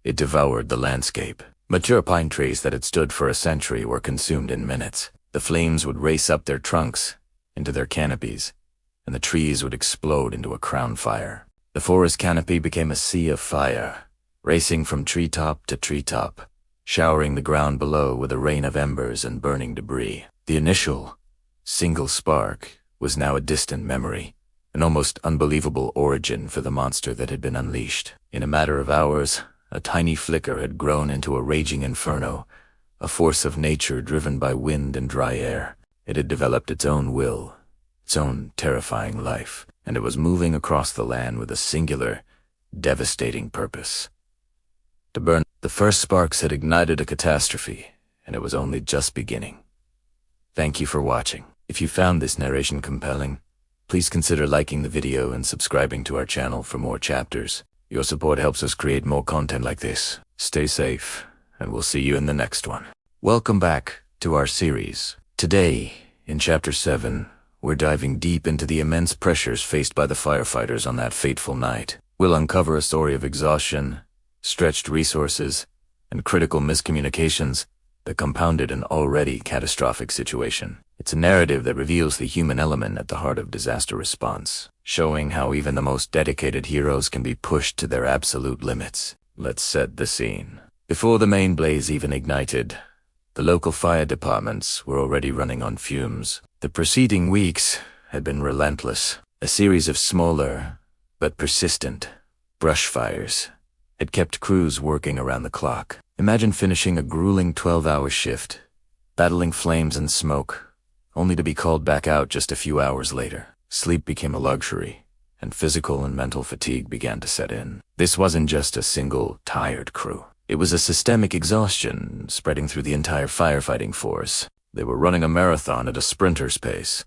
Speaker 1: It devoured the landscape. Mature pine trees that had stood for a century were consumed in minutes. The flames would race up their trunks, into their canopies, and the trees would explode into a crown fire. The forest canopy became a sea of fire, racing from treetop to treetop, showering the ground below with a rain of embers and burning debris. The initial, single spark was now a distant memory, an almost unbelievable origin for the monster that had been unleashed. In a matter of hours, a tiny flicker had grown into a raging inferno, a force of nature driven by wind and dry air. It had developed its own will, its own terrifying life, and it was moving across the land with a singular, devastating purpose: to burn. The first sparks had ignited a catastrophe, and it was only just beginning. Thank you for watching. If you found this narration compelling, please consider liking the video and subscribing to our channel for more chapters. Your support helps us create more content like this. Stay safe, and we'll see you in the next one. Welcome back to our series. Today, in Chapter 7, we're diving deep into the immense pressures faced by the firefighters on that fateful night. We'll uncover a story of exhaustion, stretched resources, and critical miscommunications that compounded an already catastrophic situation. It's a narrative that reveals the human element at the heart of disaster response, showing how even the most dedicated heroes can be pushed to their absolute limits. Let's set the scene. Before the main blaze even ignited, the local fire departments were already running on fumes. The preceding weeks had been relentless. A series of smaller, but persistent, brush fires had kept crews working around the clock. Imagine finishing a grueling 12-hour shift, battling flames and smoke, only to be called back out just a few hours later. Sleep became a luxury, and physical and mental fatigue began to set in. This wasn't just a single, tired crew. It was a systemic exhaustion spreading through the entire firefighting force. They were running a marathon at a sprinter's pace,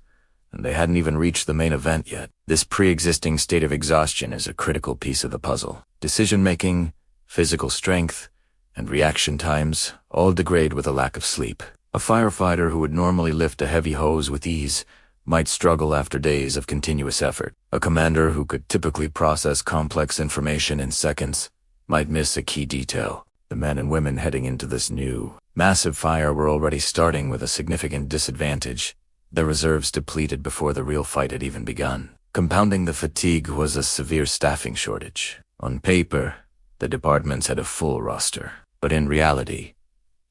Speaker 1: and they hadn't even reached the main event yet. This pre-existing state of exhaustion is a critical piece of the puzzle. Decision-making, physical strength, and reaction times all degrade with a lack of sleep. A firefighter who would normally lift a heavy hose with ease might struggle after days of continuous effort. A commander who could typically process complex information in seconds might miss a key detail. The men and women heading into this new, massive fire were already starting with a significant disadvantage, their reserves depleted before the real fight had even begun. Compounding the fatigue was a severe staffing shortage. On paper, the departments had a full roster, but in reality,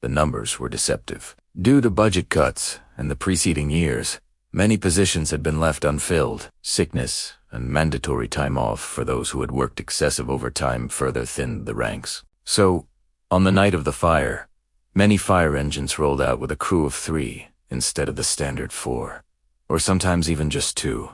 Speaker 1: the numbers were deceptive. Due to budget cuts and the preceding years, many positions had been left unfilled. Sickness and mandatory time off for those who had worked excessive overtime further thinned the ranks. So, on the night of the fire, many fire engines rolled out with a crew of 3 instead of the standard 4, or sometimes even just 2.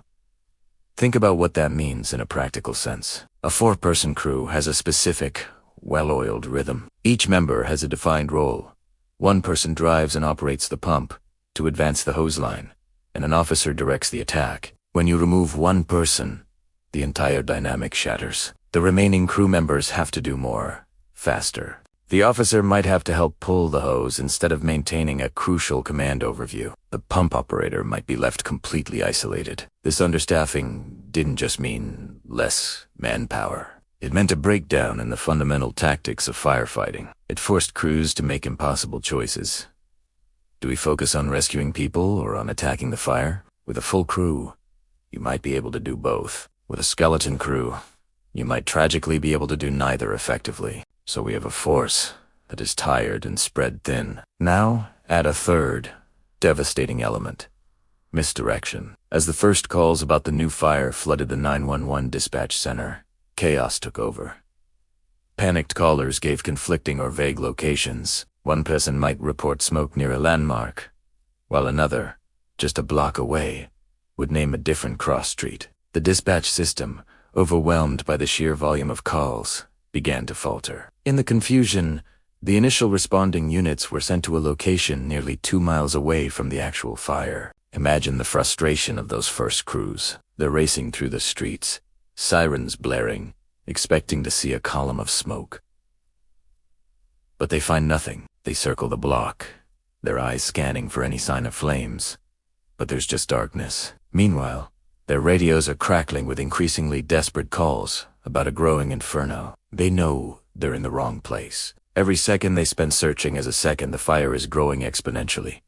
Speaker 1: Think about what that means in a practical sense. A 4-person crew has a specific, well-oiled rhythm. Each member has a defined role. One person drives and operates the pump to advance the hose line, and an officer directs the attack. When you remove one person, the entire dynamic shatters. The remaining crew members have to do more, faster. The officer might have to help pull the hose instead of maintaining a crucial command overview. The pump operator might be left completely isolated. This understaffing didn't just mean less manpower. It meant a breakdown in the fundamental tactics of firefighting. It forced crews to make impossible choices. Do we focus on rescuing people or on attacking the fire? With a full crew, you might be able to do both. With a skeleton crew, you might tragically be able to do neither effectively. So we have a force that is tired and spread thin. Now, add a third, devastating element: misdirection. As the first calls about the new fire flooded the 911 dispatch center, chaos took over. Panicked callers gave conflicting or vague locations. One person might report smoke near a landmark, while another, just a block away, would name a different cross street. The dispatch system, overwhelmed by the sheer volume of calls, began to falter. In the confusion, the initial responding units were sent to a location nearly 2 miles away from the actual fire. Imagine the frustration of those first crews. They're racing through the streets, sirens blaring, expecting to see a column of smoke. But they find nothing. They circle the block, their eyes scanning for any sign of flames. But there's just darkness. Meanwhile, their radios are crackling with increasingly desperate calls about a growing inferno. They know they're in the wrong place. Every second they spend searching is a second the fire is growing exponentially,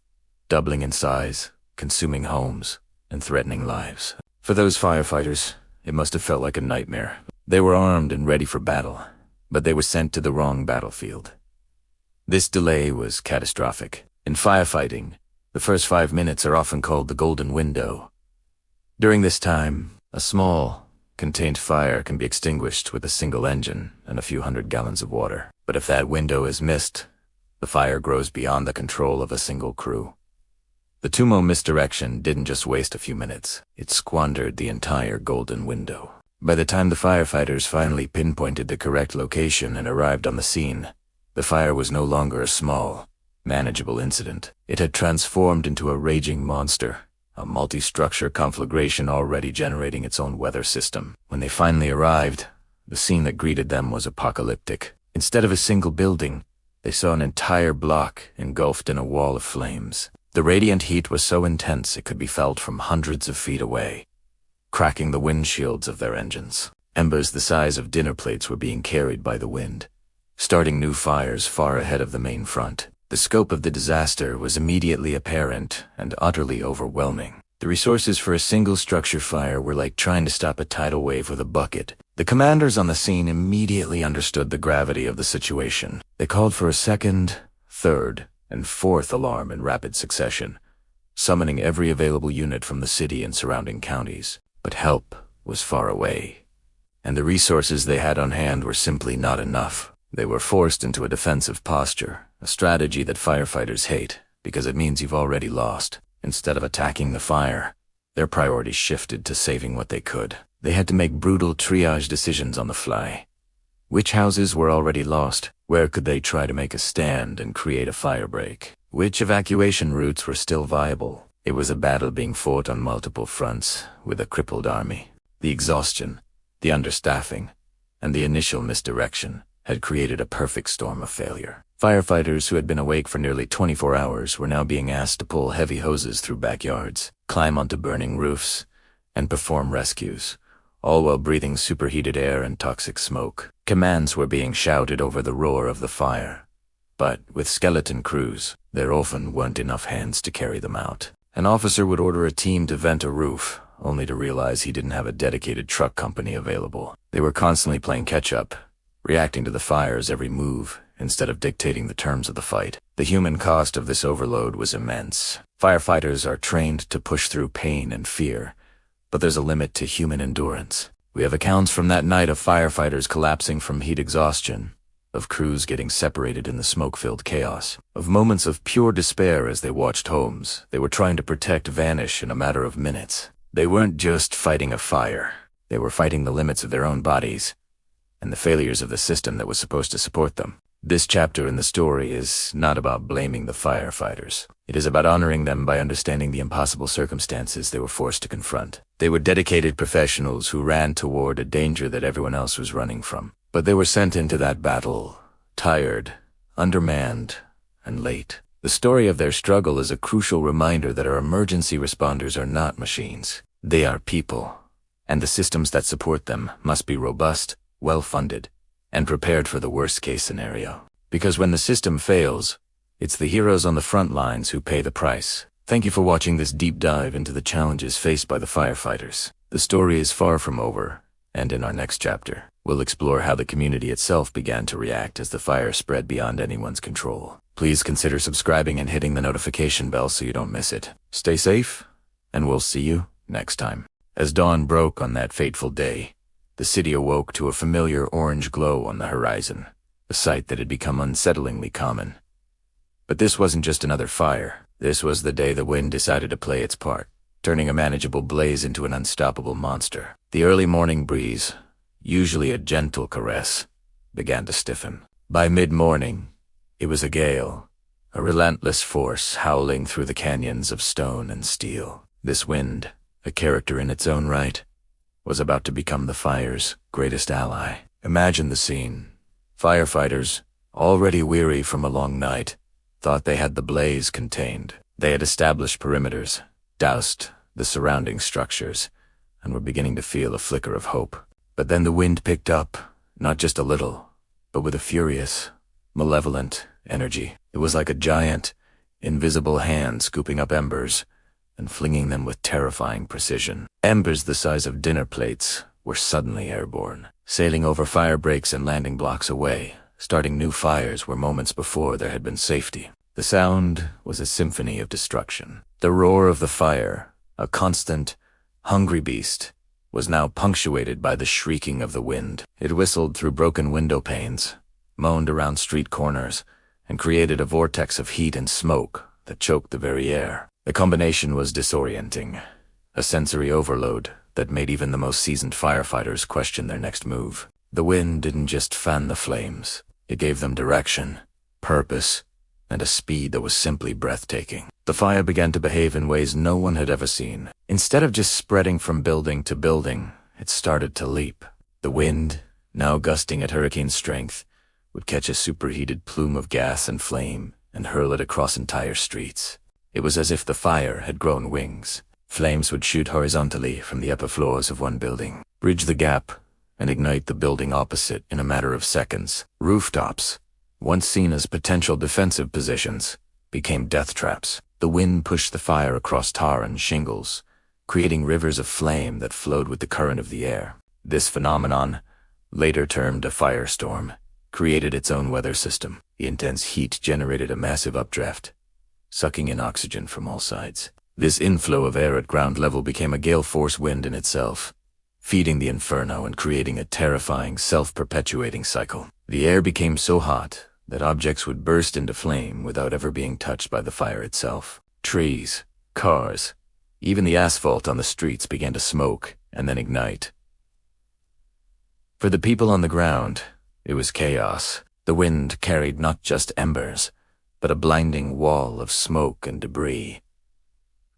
Speaker 1: doubling in size, consuming homes, and threatening lives. For those firefighters, it must have felt like a nightmare. They were armed and ready for battle, but they were sent to the wrong battlefield. This delay was catastrophic. In firefighting, the first 5 minutes are often called the golden window. During this time, a small, contained fire can be extinguished with a single engine and a few hundred gallons of water. But if that window is missed, the fire grows beyond the control of a single crew. The Tumo misdirection didn't just waste a few minutes. It squandered the entire golden window. By the time the firefighters finally pinpointed the correct location and arrived on the scene, the fire was no longer a small, manageable incident. It had transformed into a raging monster, a multi-structure conflagration already generating its own weather system. When they finally arrived, the scene that greeted them was apocalyptic. Instead of a single building, they saw an entire block engulfed in a wall of flames. The radiant heat was so intense it could be felt from hundreds of feet away, cracking the windshields of their engines. Embers the size of dinner plates were being carried by the wind, starting new fires far ahead of the main front. The scope of the disaster was immediately apparent and utterly overwhelming. The resources for a single structure fire were like trying to stop a tidal wave with a bucket. The commanders on the scene immediately understood the gravity of the situation. They called for a second, third, and fourth alarm in rapid succession, summoning every available unit from the city and surrounding counties. But help was far away, and the resources they had on hand were simply not enough. They were forced into a defensive posture, a strategy that firefighters hate because it means you've already lost. Instead of attacking the fire, their priorities shifted to saving what they could. They had to make brutal triage decisions on the fly. Which houses were already lost? Where could they try to make a stand and create a firebreak? Which evacuation routes were still viable? It was a battle being fought on multiple fronts with a crippled army. The exhaustion, the understaffing, and the initial misdirection had created a perfect storm of failure. Firefighters who had been awake for nearly 24 hours were now being asked to pull heavy hoses through backyards, climb onto burning roofs, and perform rescues, all while breathing superheated air and toxic smoke. Commands were being shouted over the roar of the fire, but with skeleton crews, there often weren't enough hands to carry them out. An officer would order a team to vent a roof, only to realize he didn't have a dedicated truck company available. They were constantly playing catch-up, reacting to the fire's every move instead of dictating the terms of the fight. The human cost of this overload was immense. Firefighters are trained to push through pain and fear, but there's a limit to human endurance. We have accounts from that night of firefighters collapsing from heat exhaustion, of crews getting separated in the smoke-filled chaos, of moments of pure despair as they watched homes they were trying to protect vanish in a matter of minutes. They weren't just fighting a fire. They were fighting the limits of their own bodies and the failures of the system that was supposed to support them. This chapter in the story is not about blaming the firefighters. It is about honoring them by understanding the impossible circumstances they were forced to confront. They were dedicated professionals who ran toward a danger that everyone else was running from. But they were sent into that battle, tired, undermanned, and late. The story of their struggle is a crucial reminder that our emergency responders are not machines. They are people, and the systems that support them must be robust, well-funded, and prepared for the worst-case scenario. Because when the system fails, it's the heroes on the front lines who pay the price. Thank you for watching this deep dive into the challenges faced by the firefighters. The story is far from over, and in our next chapter, we'll explore how the community itself began to react as the fire spread beyond anyone's control. Please consider subscribing and hitting the notification bell so you don't miss it. Stay safe, and we'll see you next time. As dawn broke on that fateful day, the city awoke to a familiar orange glow on the horizon, a sight that had become unsettlingly common. But this wasn't just another fire. This was the day the wind decided to play its part, turning a manageable blaze into an unstoppable monster. The early morning breeze, usually a gentle caress, began to stiffen. By mid-morning, it was a gale, a relentless force howling through the canyons of stone and steel. This wind, a character in its own right, was about to become the fire's greatest ally. Imagine the scene. Firefighters, already weary from a long night, thought they had the blaze contained. They had established perimeters, doused the surrounding structures, and were beginning to feel a flicker of hope. But then the wind picked up, not just a little, but with a furious, malevolent energy. It was like a giant, invisible hand scooping up embers and flinging them with terrifying precision. Embers the size of dinner plates were suddenly airborne, sailing over fire breaks and landing blocks away, starting new fires where moments before there had been safety. The sound was a symphony of destruction. The roar of the fire, a constant, hungry beast, was now punctuated by the shrieking of the wind. It whistled through broken window panes, moaned around street corners, and created a vortex of heat and smoke that choked the very air. The combination was disorienting, a sensory overload that made even the most seasoned firefighters question their next move. The wind didn't just fan the flames. It gave them direction, purpose, and a speed that was simply breathtaking. The fire began to behave in ways no one had ever seen. Instead of just spreading from building to building, it started to leap. The wind, now gusting at hurricane strength, would catch a superheated plume of gas and flame and hurl it across entire streets. It was as if the fire had grown wings. Flames would shoot horizontally from the upper floors of one building, bridge the gap, and ignite the building opposite in a matter of seconds. Rooftops, once seen as potential defensive positions, became death traps. The wind pushed the fire across tar and shingles, creating rivers of flame that flowed with the current of the air. This phenomenon, later termed a firestorm, created its own weather system. The intense heat generated a massive updraft, sucking in oxygen from all sides. This inflow of air at ground level became a gale-force wind in itself, feeding the inferno and creating a terrifying, self-perpetuating cycle. The air became so hot that objects would burst into flame without ever being touched by the fire itself. Trees, cars, even the asphalt on the streets began to smoke and then ignite. For the people on the ground, it was chaos. The wind carried not just embers, but a blinding wall of smoke and debris.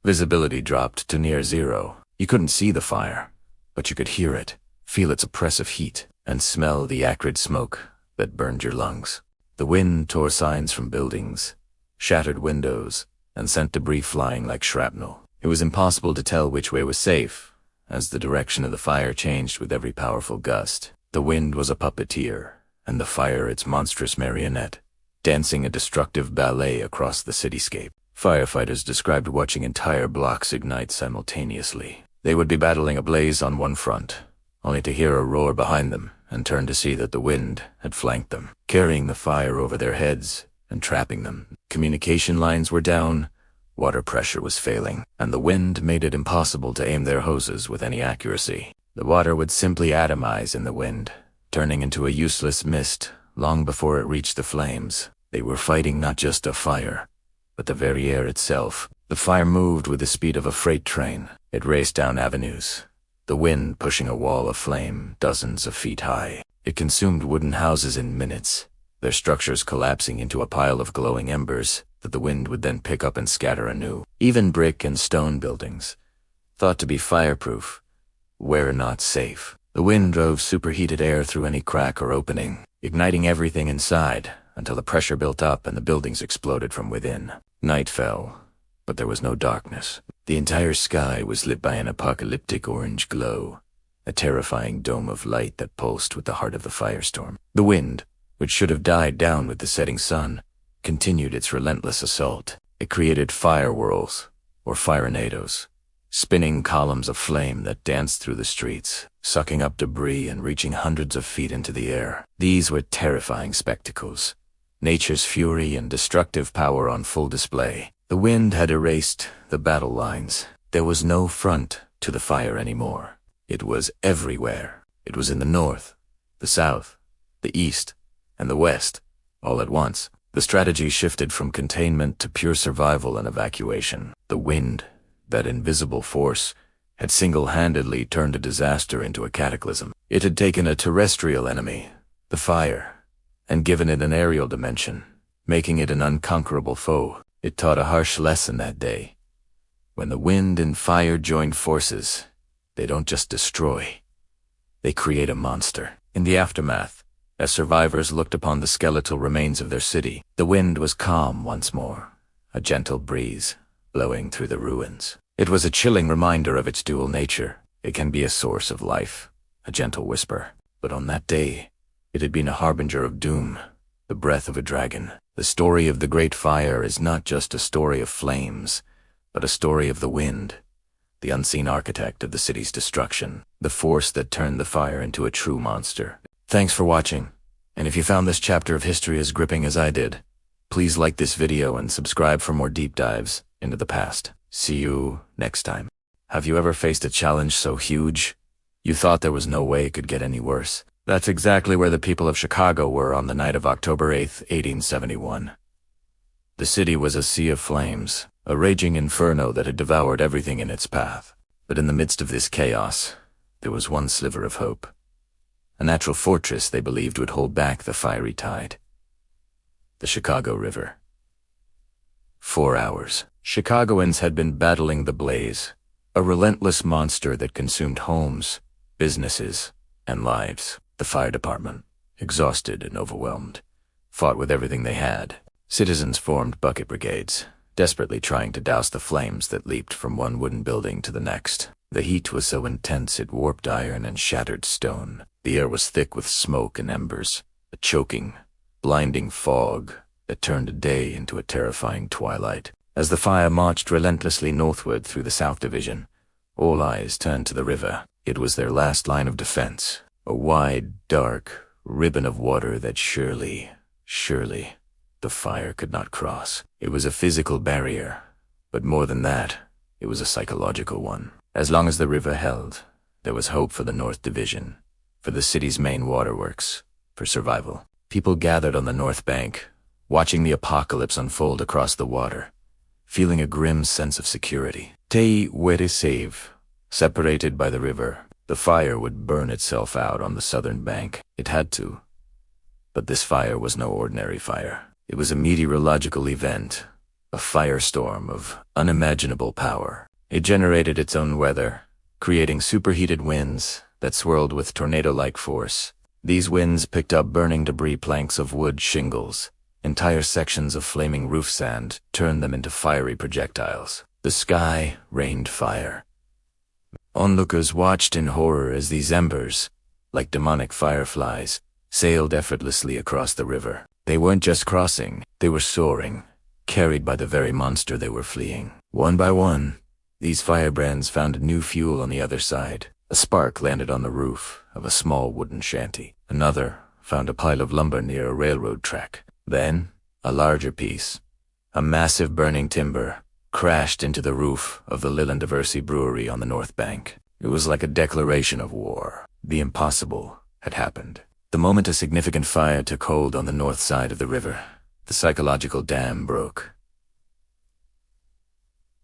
Speaker 1: Visibility dropped to near zero. You couldn't see the fire, but you could hear it, feel its oppressive heat, and smell the acrid smoke that burned your lungs. The wind tore signs from buildings, shattered windows, and sent debris flying like shrapnel. It was impossible to tell which way was safe, as the direction of the fire changed with every powerful gust. The wind was a puppeteer, and the fire its monstrous marionette, dancing a destructive ballet across the cityscape. Firefighters described watching entire blocks ignite simultaneously. They would be battling a blaze on one front, only to hear a roar behind them and turn to see that the wind had flanked them, carrying the fire over their heads and trapping them. Communication lines were down, water pressure was failing, and the wind made it impossible to aim their hoses with any accuracy. The water would simply atomize in the wind, turning into a useless mist long before it reached the flames. They were fighting not just a fire, but the very air itself. The fire moved with the speed of a freight train. It raced down avenues, the wind pushing a wall of flame dozens of feet high. It consumed wooden houses in minutes, their structures collapsing into a pile of glowing embers that the wind would then pick up and scatter anew. Even brick and stone buildings, thought to be fireproof, were not safe. The wind drove superheated air through any crack or opening, igniting everything inside until the pressure built up and the buildings exploded from within. Night fell, but there was no darkness. The entire sky was lit by an apocalyptic orange glow, a terrifying dome of light that pulsed with the heart of the firestorm. The wind, which should have died down with the setting sun, continued its relentless assault. It created fire whirls, or firenadoes, spinning columns of flame that danced through the streets, sucking up debris and reaching hundreds of feet into the air. These were terrifying spectacles, nature's fury and destructive power on full display. The wind had erased the battle lines. There was no front to the fire anymore. It was everywhere. It was in the north, the south, the east, and the west, all at once. The strategy shifted from containment to pure survival and evacuation. The wind, that invisible force, had single-handedly turned a disaster into a cataclysm. It had taken a terrestrial enemy, the fire, and given it an aerial dimension, making it an unconquerable foe. It taught a harsh lesson that day. When the wind and fire join forces, they don't just destroy, they create a monster. In the aftermath, as survivors looked upon the skeletal remains of their city, the wind was calm once more, a gentle breeze blowing through the ruins. It was a chilling reminder of its dual nature. It can be a source of life, a gentle whisper. But on that day, it had been a harbinger of doom, the breath of a dragon. The story of the Great Fire is not just a story of flames, but a story of the wind, the unseen architect of the city's destruction, the force that turned the fire into a true monster. Thanks for watching, and if you found this chapter of history as gripping as I did, please like this video and subscribe for more deep dives into the past. See you next time. Have you ever faced a challenge so huge you thought there was no way it could get any worse? That's exactly where the people of Chicago were on the night of October 8th, 1871. The city was a sea of flames, a raging inferno that had devoured everything in its path. But in the midst of this chaos, there was one sliver of hope. A natural fortress they believed would hold back the fiery tide. The Chicago River. 4 hours. Chicagoans had been battling the blaze, a relentless monster that consumed homes, businesses, and lives. The fire department, exhausted and overwhelmed, fought with everything they had. Citizens formed bucket brigades, desperately trying to douse the flames that leaped from one wooden building to the next. The heat was so intense it warped iron and shattered stone. The air was thick with smoke and embers, a choking, blinding fog that turned day into a terrifying twilight. As the fire marched relentlessly northward through the South Division, all eyes turned to the river. It was their last line of defense, a wide, dark ribbon of water that surely, the fire could not cross. It was a physical barrier, but more than that, it was a psychological one. As long as the river held, there was hope for the North Division, for the city's main waterworks, for survival. People gathered on the north bank, watching the apocalypse unfold across the water, feeling a grim sense of security. Te were save, separated by the river, the fire would burn itself out on the southern bank. It had to. But this fire was no ordinary fire. It was a meteorological event, a firestorm of unimaginable power. It generated its own weather, creating superheated winds that swirled with tornado-like force. These winds picked up burning debris, planks of wood, shingles. Entire sections of flaming roof sand turned them into fiery projectiles. The sky rained fire. Onlookers watched in horror as these embers, like demonic fireflies, sailed effortlessly across the river. They weren't just crossing, they were soaring, carried by the very monster they were fleeing. One by one, these firebrands found new fuel on the other side. A spark landed on the roof of a small wooden shanty. Another found a pile of lumber near a railroad track. Then, a larger piece, a massive burning timber, crashed into the roof of the Lillandiversi brewery on the north bank. It was like a declaration of war. The impossible had happened. The moment a significant fire took hold on the north side of the river, the psychological dam broke.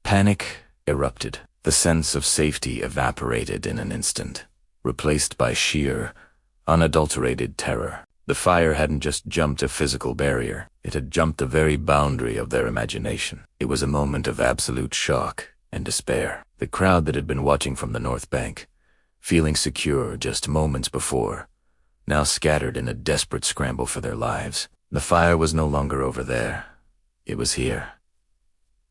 Speaker 1: Panic erupted. The sense of safety evaporated in an instant, replaced by sheer, unadulterated terror. The fire hadn't just jumped a physical barrier, it had jumped the very boundary of their imagination. It was a moment of absolute shock and despair. The crowd that had been watching from the north bank, feeling secure just moments before, now scattered in a desperate scramble for their lives. The fire was no longer over there. It was here.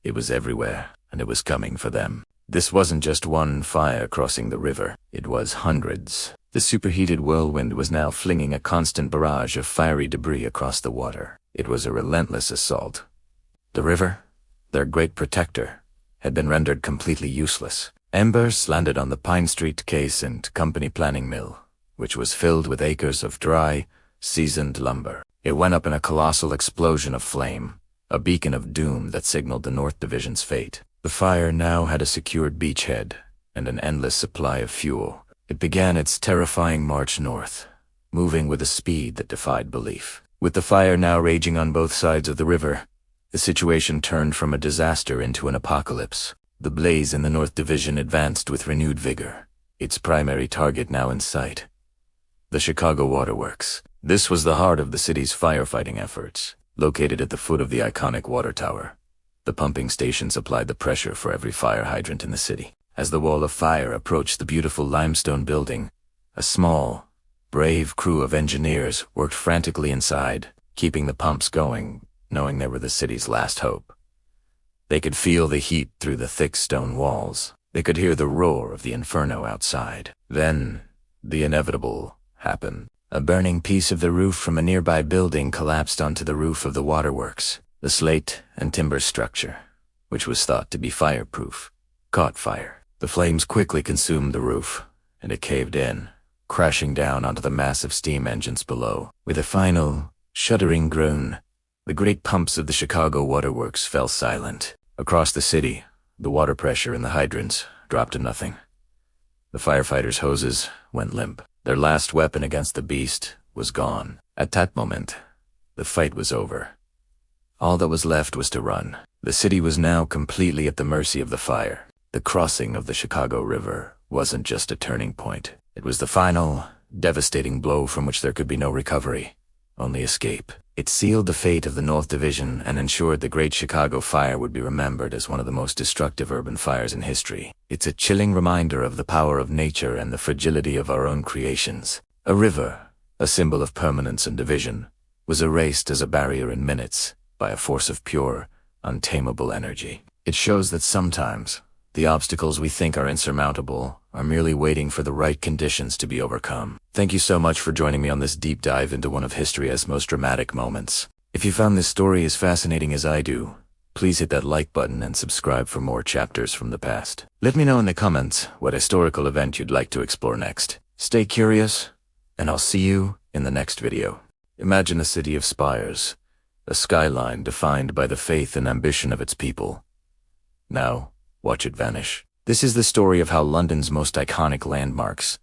Speaker 1: It was everywhere, and it was coming for them. This wasn't just one fire crossing the river. It was hundreds. The superheated whirlwind was now flinging a constant barrage of fiery debris across the water. It was a relentless assault. The river, their great protector, had been rendered completely useless. Embers landed on the Pine Street Case and Company Planning Mill, which was filled with acres of dry, seasoned lumber. It went up in a colossal explosion of flame, a beacon of doom that signaled the North Division's fate. The fire now had a secured beachhead and an endless supply of fuel. It began its terrifying march north, moving with a speed that defied belief. With the fire now raging on both sides of the river, the situation turned from a disaster into an apocalypse. The blaze in the North Division advanced with renewed vigor, its primary target now in sight. The Chicago Waterworks. This was the heart of the city's firefighting efforts, located at the foot of the iconic water tower. The pumping station supplied the pressure for every fire hydrant in the city. As the wall of fire approached the beautiful limestone building, a small, brave crew of engineers worked frantically inside, keeping the pumps going, knowing they were the city's last hope. They could feel the heat through the thick stone walls. They could hear the roar of the inferno outside. Then, the inevitable happened. A burning piece of the roof from a nearby building collapsed onto the roof of the waterworks. The slate and timber structure, which was thought to be fireproof, caught fire. The flames quickly consumed the roof, and it caved in, crashing down onto the massive steam engines below. With a final, shuddering groan, the great pumps of the Chicago Waterworks fell silent. Across the city, the water pressure in the hydrants dropped to nothing. The firefighters' hoses went limp. Their last weapon against the beast was gone. At that moment, the fight was over. All that was left was to run. The city was now completely at the mercy of the fire. The crossing of the Chicago River wasn't just a turning point. It was the final, devastating blow from which there could be no recovery, only escape. It sealed the fate of the North Division and ensured the Great Chicago Fire would be remembered as one of the most destructive urban fires in history. It's a chilling reminder of the power of nature and the fragility of our own creations. A river, a symbol of permanence and division, was erased as a barrier in minutes by a force of pure, untamable energy. It shows that sometimes The obstacles we think are insurmountable are merely waiting for the right conditions to be overcome. Thank you so much for joining me on this deep dive into one of history's most dramatic moments. If you found this story as fascinating as I do, please hit that like button and subscribe for more chapters from the past. Let me know in the comments what historical event you'd like to explore next. Stay curious, and I'll see you in the next video. Imagine a city of spires, a skyline defined by the faith and ambition of its people. Now, watch it vanish. This is the story of how London's most iconic landmarks,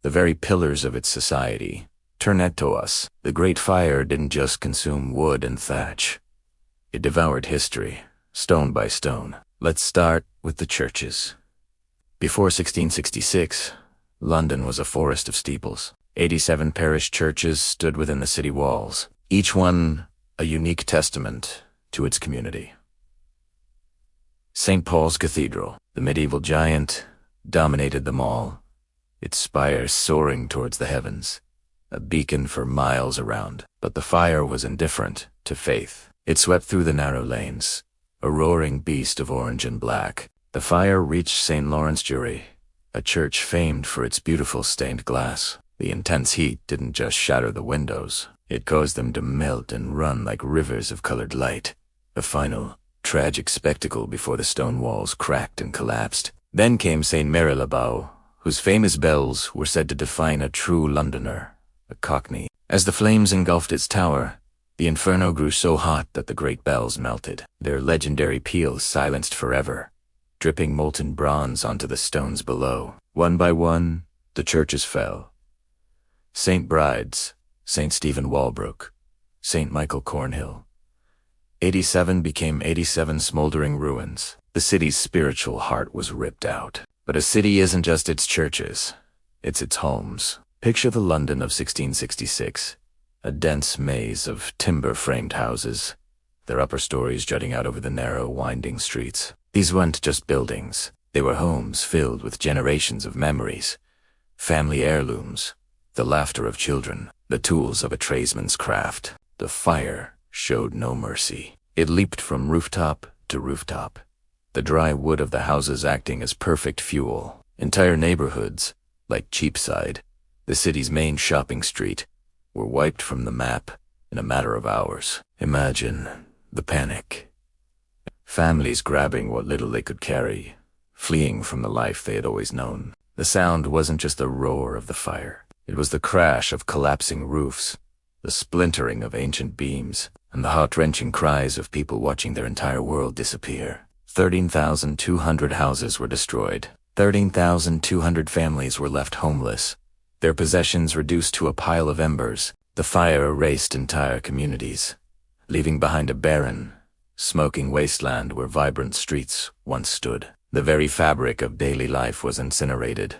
Speaker 1: the very pillars of its society, turn into us. The Great Fire didn't just consume wood and thatch. It devoured history, stone by stone. Let's start with the churches. Before 1666, London was a forest of steeples. 87 parish churches stood within the city walls, each one a unique testament to its community. St. Paul's Cathedral, the medieval giant, dominated them all, its spires soaring towards the heavens, a beacon for miles around. But the fire was indifferent to faith. It swept through the narrow lanes, a roaring beast of orange and black. The fire reached St. Lawrence Jury, a church famed for its beautiful stained glass. The intense heat didn't just shatter the windows, it caused them to melt and run like rivers of colored light. A final, tragic spectacle before the stone walls cracked and collapsed. Then came St. Marylebone, whose famous bells were said to define a true Londoner, a Cockney. As the flames engulfed its tower, the inferno grew so hot that the great bells melted, their legendary peals silenced forever, dripping molten bronze onto the stones below. One by one, the churches fell. St. Bride's, St. Stephen Walbrook, St. Michael Cornhill. 87 became 87 smoldering ruins. The city's spiritual heart was ripped out. But a city isn't just its churches, it's its homes. Picture the London of 1666, a dense maze of timber-framed houses, their upper stories jutting out over the narrow, winding streets. These weren't just buildings, they were homes filled with generations of memories, family heirlooms, the laughter of children, the tools of a tradesman's craft. The fire showed no mercy. It leaped from rooftop to rooftop, the dry wood of the houses acting as perfect fuel. Entire neighborhoods, like Cheapside, the city's main shopping street, were wiped from the map in a matter of hours. Imagine the panic. Families grabbing what little they could carry, fleeing from the life they had always known. The sound wasn't just the roar of the fire. It was the crash of collapsing roofs, the splintering of ancient beams, and the heart-wrenching cries of people watching their entire world disappear. 13,200 houses were destroyed. 13,200 families were left homeless, their possessions reduced to a pile of embers. The fire erased entire communities, leaving behind a barren, smoking wasteland where vibrant streets once stood. The very fabric of daily life was incinerated.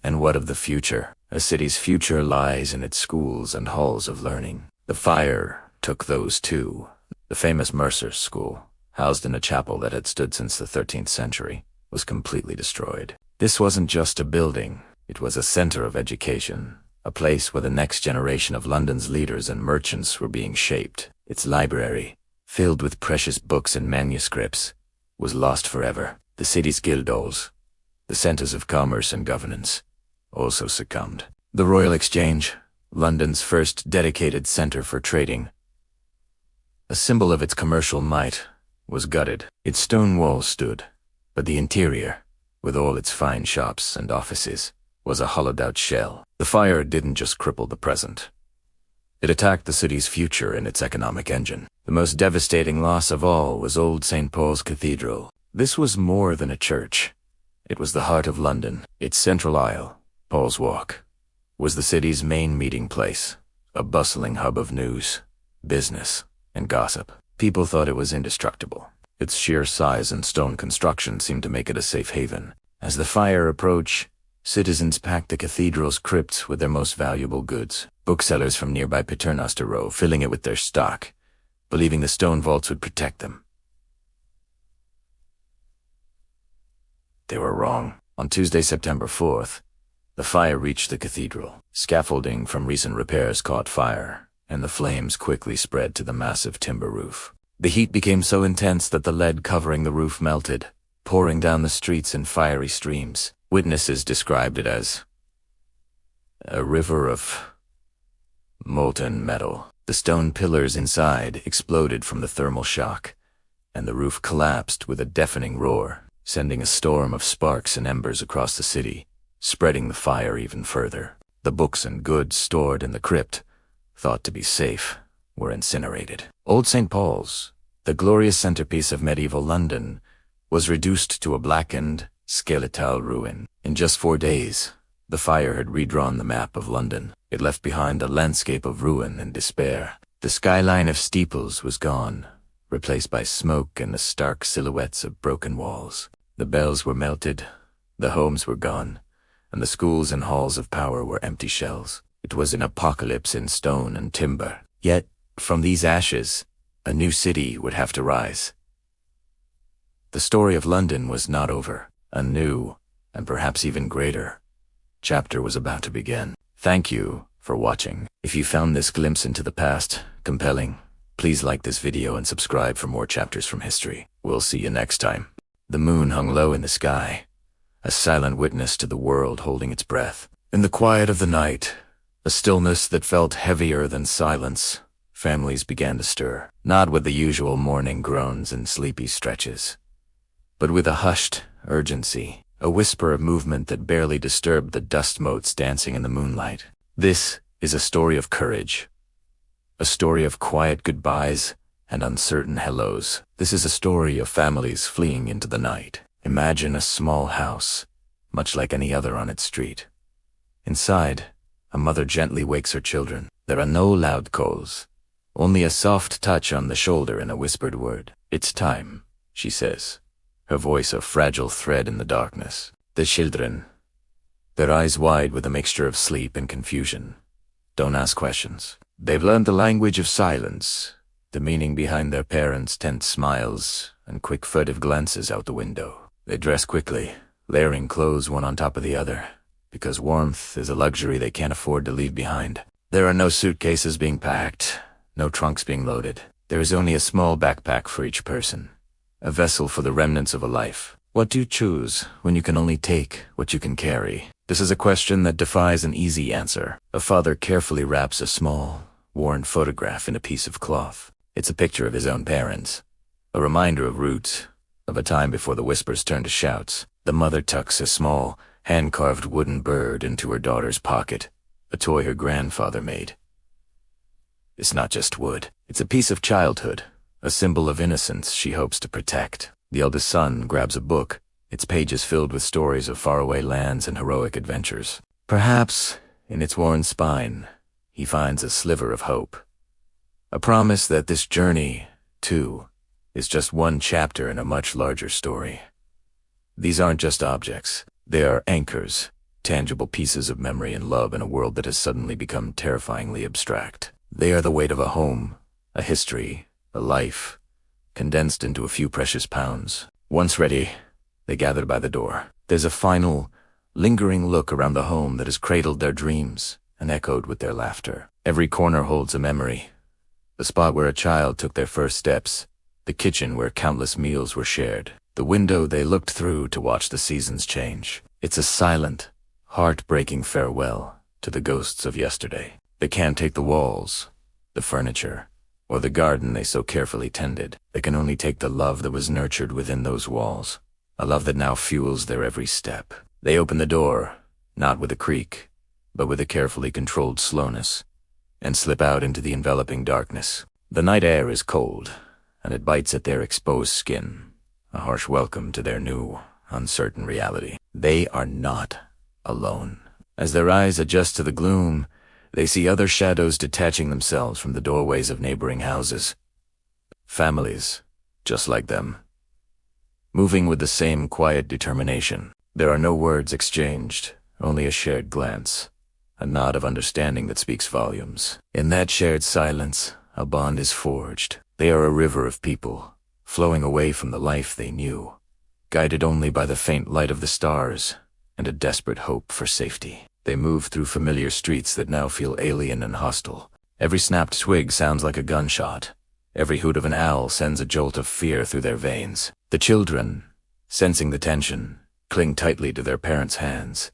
Speaker 1: And what of the future? A city's future lies in its schools and halls of learning. The fire took those too. The famous Mercer's School, housed in a chapel that had stood since the 13th century, was completely destroyed. This wasn't just a building, it was a center of education, a place where the next generation of London's leaders and merchants were being shaped. Its library, filled with precious books and manuscripts, was lost forever. The city's guildhalls, the centers of commerce and governance, also succumbed. The Royal Exchange, London's first dedicated center for trading, a symbol of its commercial might, was gutted. Its stone walls stood, but the interior, with all its fine shops and offices, was a hollowed-out shell. The fire didn't just cripple the present. It attacked the city's future and its economic engine. The most devastating loss of all was old St. Paul's Cathedral. This was more than a church. It was the heart of London. Its central aisle, Paul's Walk, was the city's main meeting place, a bustling hub of news, business, and gossip. People thought it was indestructible. Its sheer size and stone construction seemed to make it a safe haven. As the fire approached, citizens packed the cathedral's crypts with their most valuable goods. Booksellers from nearby Paternoster Row filling it with their stock, believing the stone vaults would protect them. They were wrong. On Tuesday, September 4th, the fire reached the cathedral. Scaffolding from recent repairs caught fire, and the flames quickly spread to the massive timber roof. The heat became so intense that the lead covering the roof melted, pouring down the streets in fiery streams. Witnesses described it as a river of molten metal. The stone pillars inside exploded from the thermal shock, and the roof collapsed with a deafening roar, sending a storm of sparks and embers across the city, spreading the fire even further. The books and goods stored in the crypt, thought to be safe, were incinerated. Old St. Paul's, the glorious centerpiece of medieval London, was reduced to a blackened, skeletal ruin. In just 4 days, the fire had redrawn the map of London. It left behind a landscape of ruin and despair. The skyline of steeples was gone, replaced by smoke and the stark silhouettes of broken walls. The bells were melted, the homes were gone, and the schools and halls of power were empty shells. It was an apocalypse in stone and timber. Yet, from these ashes, a new city would have to rise. The story of London was not over. A new, and perhaps even greater, chapter was about to begin. Thank you for watching. If you found this glimpse into the past compelling, please like this video and subscribe for more chapters from history. We'll see you next time. The moon hung low in the sky, a silent witness to the world holding its breath. In the quiet of the night, a stillness that felt heavier than silence, families began to stir, not with the usual morning groans and sleepy stretches, but with a hushed urgency, a whisper of movement that barely disturbed the dust motes dancing in the moonlight. This is a story of courage, a story of quiet goodbyes and uncertain hellos. This is a story of families fleeing into the night. Imagine a small house, much like any other on its street. Inside, a mother gently wakes her children. There are no loud calls, only a soft touch on the shoulder and a whispered word. "It's time," she says, her voice a fragile thread in the darkness. The children, their eyes wide with a mixture of sleep and confusion, don't ask questions. They've learned the language of silence, the meaning behind their parents' tense smiles and quick furtive glances out the window. They dress quickly, layering clothes one on top of the other, because warmth is a luxury they can't afford to leave behind. There are no suitcases being packed, no trunks being loaded. There is only a small backpack for each person, a vessel for the remnants of a life. What do you choose when you can only take what you can carry? This is a question that defies an easy answer. A father carefully wraps a small, worn photograph in a piece of cloth. It's a picture of his own parents, a reminder of roots, of a time before the whispers turned to shouts. The mother tucks a small, hand-carved wooden bird into her daughter's pocket, a toy her grandfather made. It's not just wood. It's a piece of childhood, a symbol of innocence she hopes to protect. The eldest son grabs a book, its pages filled with stories of faraway lands and heroic adventures. Perhaps, in its worn spine, he finds a sliver of hope, a promise that this journey, too, is just one chapter in a much larger story. These aren't just objects. They are anchors, tangible pieces of memory and love in a world that has suddenly become terrifyingly abstract. They are the weight of a home, a history, a life, condensed into a few precious pounds. Once ready, they gather by the door. There's a final, lingering look around the home that has cradled their dreams and echoed with their laughter. Every corner holds a memory. The spot where a child took their first steps, the kitchen where countless meals were shared, the window they looked through to watch the seasons change. It's a silent, heartbreaking farewell to the ghosts of yesterday. They can't take the walls, the furniture, or the garden they so carefully tended. They can only take the love that was nurtured within those walls, a love that now fuels their every step. They open the door, not with a creak, but with a carefully controlled slowness, and slip out into the enveloping darkness. The night air is cold, and it bites at their exposed skin, a harsh welcome to their new, uncertain reality. They are not alone. As their eyes adjust to the gloom, they see other shadows detaching themselves from the doorways of neighboring houses. Families, just like them, moving with the same quiet determination. There are no words exchanged, only a shared glance, a nod of understanding that speaks volumes. In that shared silence, a bond is forged. They are a river of people, flowing away from the life they knew, guided only by the faint light of the stars and a desperate hope for safety. They move through familiar streets that now feel alien and hostile. Every snapped twig sounds like a gunshot. Every hoot of an owl sends a jolt of fear through their veins. The children, sensing the tension, cling tightly to their parents' hands,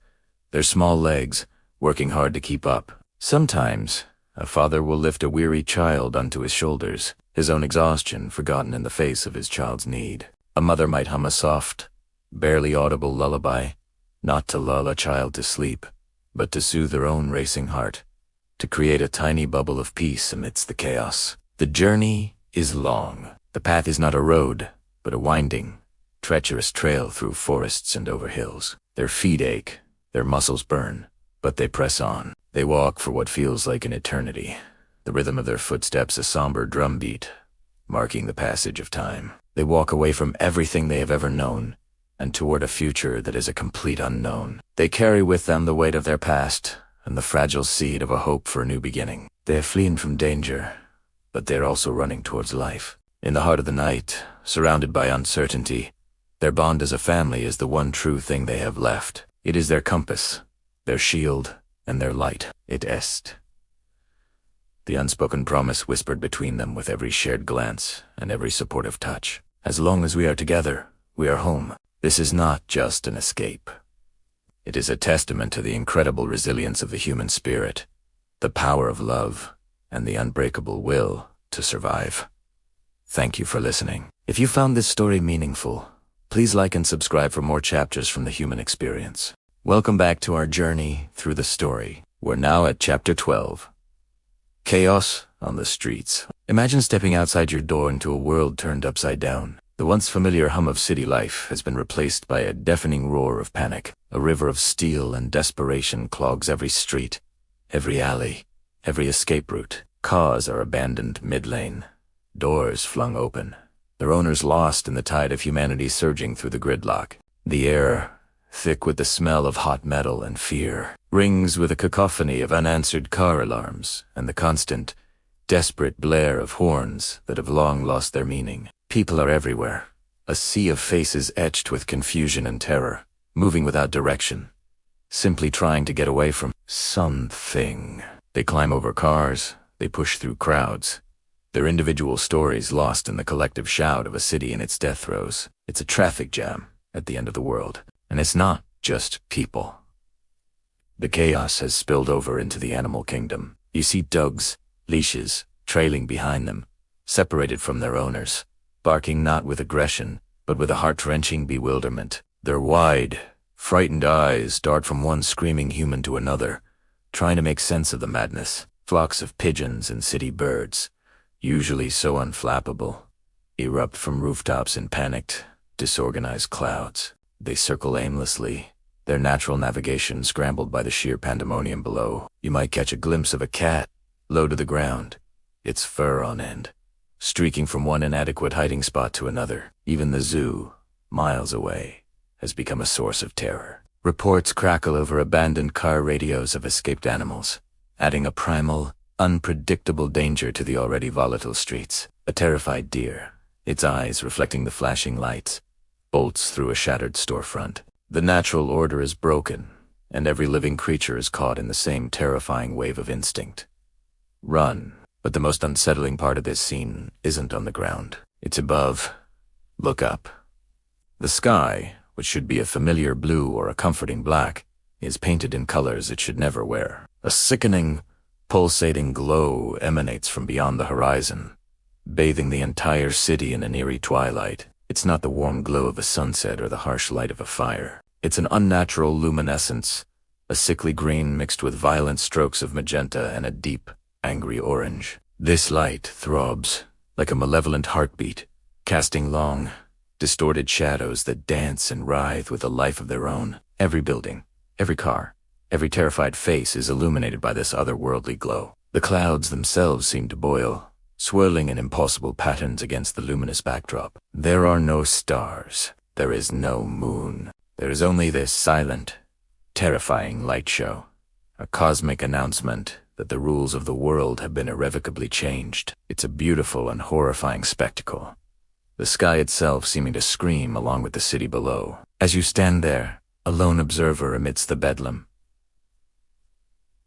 Speaker 1: their small legs working hard to keep up. Sometimes, a father will lift a weary child onto his shoulders, his own exhaustion forgotten in the face of his child's need. A mother might hum a soft, barely audible lullaby, not to lull a child to sleep, but to soothe her own racing heart, to create a tiny bubble of peace amidst the chaos. The journey is long. The path is not a road, but a winding, treacherous trail through forests and over hills. Their feet ache, their muscles burn, but they press on. They walk for what feels like an eternity, the rhythm of their footsteps a somber drumbeat, marking the passage of time. They walk away from everything they have ever known, and toward a future that is a complete unknown. They carry with them the weight of their past, and the fragile seed of a hope for a new beginning. They are fleeing from danger, but they are also running towards life. In the heart of the night, surrounded by uncertainty, their bond as a family is the one true thing they have left. It is their compass, their shield, and their light. It est. The unspoken promise whispered between them with every shared glance and every supportive touch. As long as we are together, we are home. This is not just an escape. It is a testament to the incredible resilience of the human spirit, the power of love, and the unbreakable will to survive. Thank you for listening. If you found this story meaningful, please like and subscribe for more chapters from the human experience. Welcome back to our journey through the story. We're now at Chapter 12. Chaos on the streets. Imagine stepping outside your door into a world turned upside down. The once familiar hum of city life has been replaced by a deafening roar of panic. A river of steel and desperation clogs every street, every alley, every escape route. Cars are abandoned mid-lane, doors flung open, their owners lost in the tide of humanity surging through the gridlock. The air, thick with the smell of hot metal and fear, rings with a cacophony of unanswered car alarms and the constant, desperate blare of horns that have long lost their meaning. People are everywhere, a sea of faces etched with confusion and terror, moving without direction, simply trying to get away from something. They climb over cars, they push through crowds, their individual stories lost in the collective shout of a city in its death throes. It's a traffic jam at the end of the world, and it's not just people. The chaos has spilled over into the animal kingdom. You see dogs, leashes, trailing behind them, separated from their owners, barking not with aggression, but with a heart-wrenching bewilderment. Their wide, frightened eyes dart from one screaming human to another, trying to make sense of the madness. Flocks of pigeons and city birds, usually so unflappable, erupt from rooftops in panicked, disorganized clouds. They circle aimlessly, their natural navigation scrambled by the sheer pandemonium below. You might catch a glimpse of a cat, low to the ground, its fur on end, streaking from one inadequate hiding spot to another. Even the zoo, miles away, has become a source of terror. Reports crackle over abandoned car radios of escaped animals, adding a primal, unpredictable danger to the already volatile streets. A terrified deer, its eyes reflecting the flashing lights, bolts through a shattered storefront. The natural order is broken, and every living creature is caught in the same terrifying wave of instinct. Run. But the most unsettling part of this scene isn't on the ground. It's above. Look up. The sky, which should be a familiar blue or a comforting black, is painted in colors it should never wear. A sickening, pulsating glow emanates from beyond the horizon, bathing the entire city in an eerie twilight. It's not the warm glow of a sunset or the harsh light of a fire. It's an unnatural luminescence, a sickly green mixed with violent strokes of magenta and a deep, angry orange. This light throbs like a malevolent heartbeat, casting long, distorted shadows that dance and writhe with a life of their own. Every building, every car, every terrified face is illuminated by this otherworldly glow. The clouds themselves seem to boil, swirling in impossible patterns against the luminous backdrop. There are no stars. There is no moon. There is only this silent, terrifying light show, a cosmic announcement that the rules of the world have been irrevocably changed. It's a beautiful and horrifying spectacle, the sky itself seeming to scream along with the city below. As you stand there, a lone observer amidst the bedlam,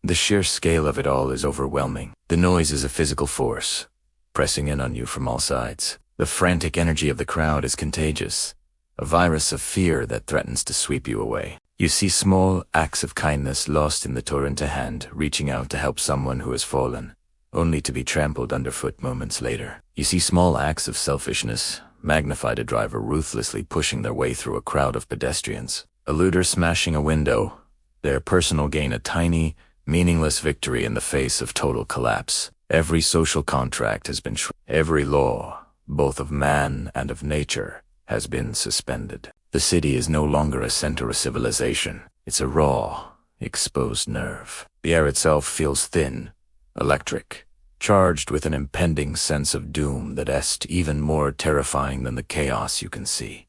Speaker 1: the sheer scale of it all is overwhelming. The noise is a physical force, pressing in on you from all sides. The frantic energy of the crowd is contagious, a virus of fear that threatens to sweep you away. You see small acts of kindness lost in the torrent to hand, reaching out to help someone who has fallen, only to be trampled underfoot moments later. You see small acts of selfishness, magnified a driver ruthlessly pushing their way through a crowd of pedestrians, a looter smashing a window, their personal gain a tiny, meaningless victory in the face of total collapse. Every social contract has been every law, both of man and of nature, has been suspended. The city is no longer a center of civilization. It's a raw, exposed nerve. The air itself feels thin, electric, charged with an impending sense of doom that is even more terrifying than the chaos you can see.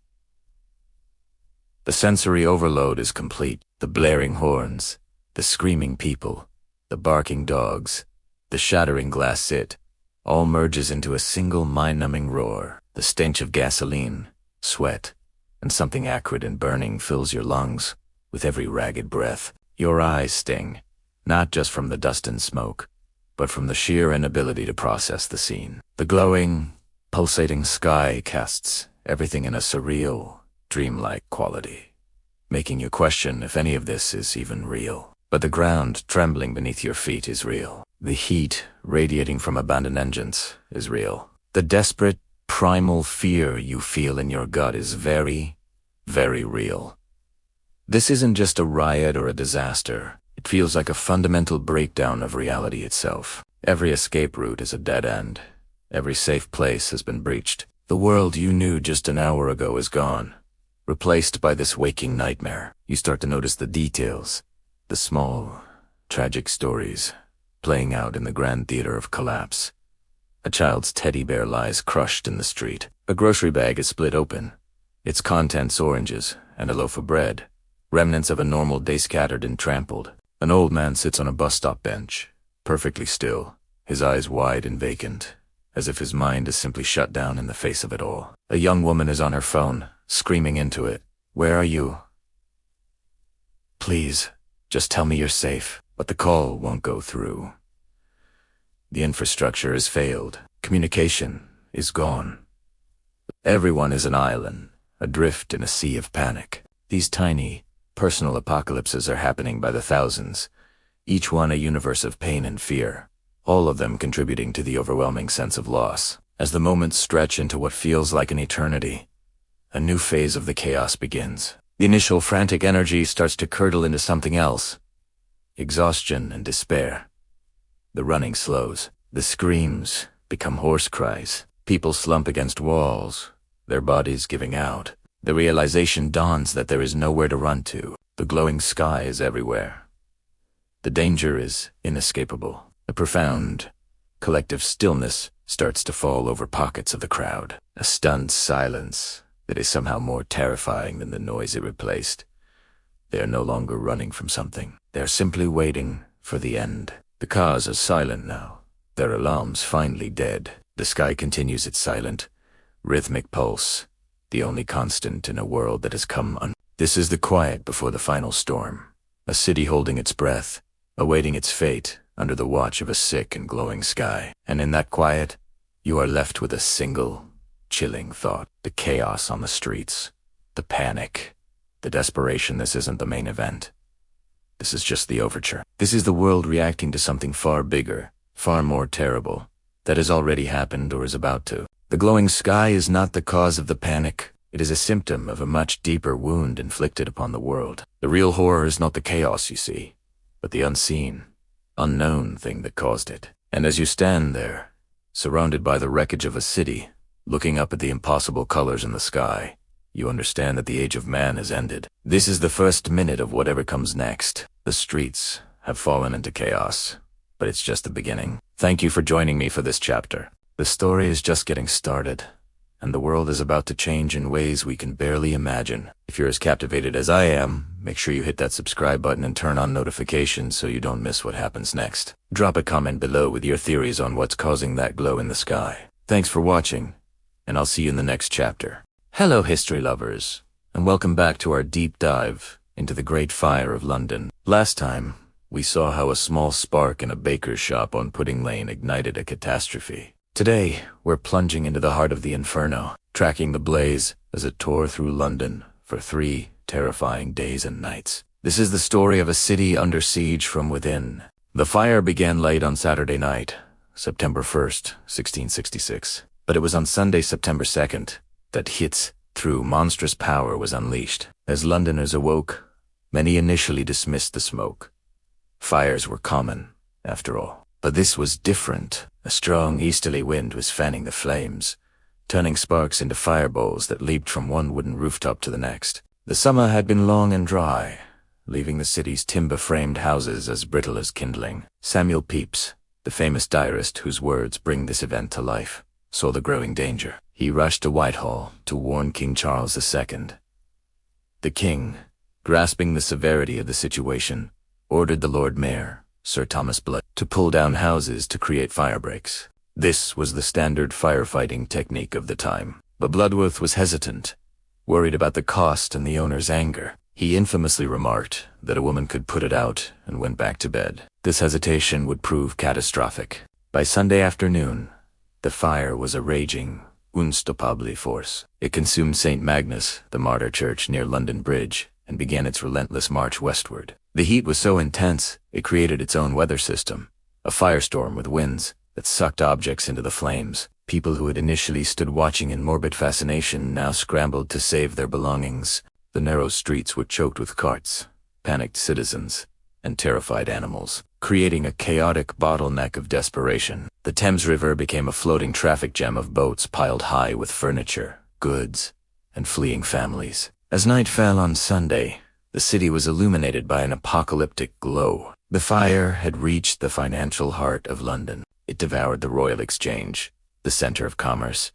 Speaker 1: The sensory overload is complete. The blaring horns, the screaming people, the barking dogs, the shattering glass all merges into a single mind-numbing roar. The stench of gasoline, sweat, and something acrid and burning fills your lungs with every ragged breath. Your eyes sting, not just from the dust and smoke, but from the sheer inability to process the scene. The glowing, pulsating sky casts everything in a surreal, dreamlike quality, making you question if any of this is even real. But the ground trembling beneath your feet is real. The heat radiating from abandoned engines is real. The desperate, primal fear you feel in your gut is very, very real. This isn't just a riot or a disaster. It feels like a fundamental breakdown of reality itself. Every escape route is a dead end. Every safe place has been breached. The world you knew just an hour ago is gone, replaced by this waking nightmare. You start to notice the details, the small, tragic stories playing out in the grand theater of collapse. A child's teddy bear lies crushed in the street. A grocery bag is split open, its contents oranges and a loaf of bread, remnants of a normal day scattered and trampled. An old man sits on a bus stop bench, perfectly still, his eyes wide and vacant, as if his mind is simply shut down in the face of it all. A young woman is on her phone, screaming into it. "Where are you? Please, just tell me you're safe." But the call won't go through. The infrastructure has failed. Communication is gone. Everyone is an island, adrift in a sea of panic. These tiny, personal apocalypses are happening by the thousands, each one a universe of pain and fear, all of them contributing to the overwhelming sense of loss. As the moments stretch into what feels like an eternity, a new phase of the chaos begins. The initial frantic energy starts to curdle into something else. Exhaustion and despair. The running slows. The screams become hoarse cries. People slump against walls, their bodies giving out. The realization dawns that there is nowhere to run to. The glowing sky is everywhere. The danger is inescapable. A profound, collective stillness starts to fall over pockets of the crowd. A stunned silence that is somehow more terrifying than the noise it replaced. They are no longer running from something. They are simply waiting for the end. The cars are silent now, their alarms finally dead. The sky continues its silent, rhythmic pulse, the only constant in a world that has come This is the quiet before the final storm. A city holding its breath, awaiting its fate under the watch of a sick and glowing sky. And in that quiet, you are left with a single, chilling thought. The chaos on the streets, the panic, the desperation. This isn't the main event. This is just the overture. This is the world reacting to something far bigger, far more terrible, that has already happened or is about to. The glowing sky is not the cause of the panic. It is a symptom of a much deeper wound inflicted upon the world. The real horror is not the chaos you see, but the unseen, unknown thing that caused it. And as you stand there, surrounded by the wreckage of a city, looking up at the impossible colors in the sky, you understand that the age of man has ended. This is the first minute of whatever comes next. The streets have fallen into chaos, but it's just the beginning. Thank you for joining me for this chapter. The story is just getting started, and the world is about to change in ways we can barely imagine. If you're as captivated as I am, make sure you hit that subscribe button and turn on notifications so you don't miss what happens next. Drop a comment below with your theories on what's causing that glow in the sky. Thanks for watching, and I'll see you in the next chapter. Hello, history lovers, and welcome back to our deep dive into the Great Fire of London. Last time, we saw how a small spark in a baker's shop on Pudding Lane ignited a catastrophe. Today, we're plunging into the heart of the inferno, tracking the blaze as it tore through London for 3 terrifying days and nights. This is the story of a city under siege from within. The fire began late on Saturday night, September 1st, 1666. But it was on Sunday, September 2nd, that hits through monstrous power was unleashed. As Londoners awoke, many initially dismissed the smoke. Fires were common, after all. But this was different. A strong easterly wind was fanning the flames, turning sparks into fireballs that leaped from one wooden rooftop to the next. The summer had been long and dry, leaving the city's timber-framed houses as brittle as kindling. Samuel Pepys, the famous diarist whose words bring this event to life, saw the growing danger. He rushed to Whitehall to warn King Charles II. The king, grasping the severity of the situation, ordered the Lord Mayor, Sir Thomas Blood, to pull down houses to create firebreaks. This was the standard firefighting technique of the time. But Bloodworth was hesitant, worried about the cost and the owner's anger. He infamously remarked that a woman could put it out and went back to bed. This hesitation would prove catastrophic. By Sunday afternoon, the fire was a raging, uncontrollably force. It consumed St. Magnus, the martyr church near London Bridge, and began its relentless march westward. The heat was so intense, it created its own weather system, a firestorm with winds that sucked objects into the flames. People who had initially stood watching in morbid fascination now scrambled to save their belongings. The narrow streets were choked with carts, panicked citizens, and terrified animals, creating a chaotic bottleneck of desperation. The Thames River became a floating traffic jam of boats piled high with furniture, goods, and fleeing families. As night fell on Sunday, the city was illuminated by an apocalyptic glow. The fire had reached the financial heart of London. It devoured the Royal Exchange, the center of commerce,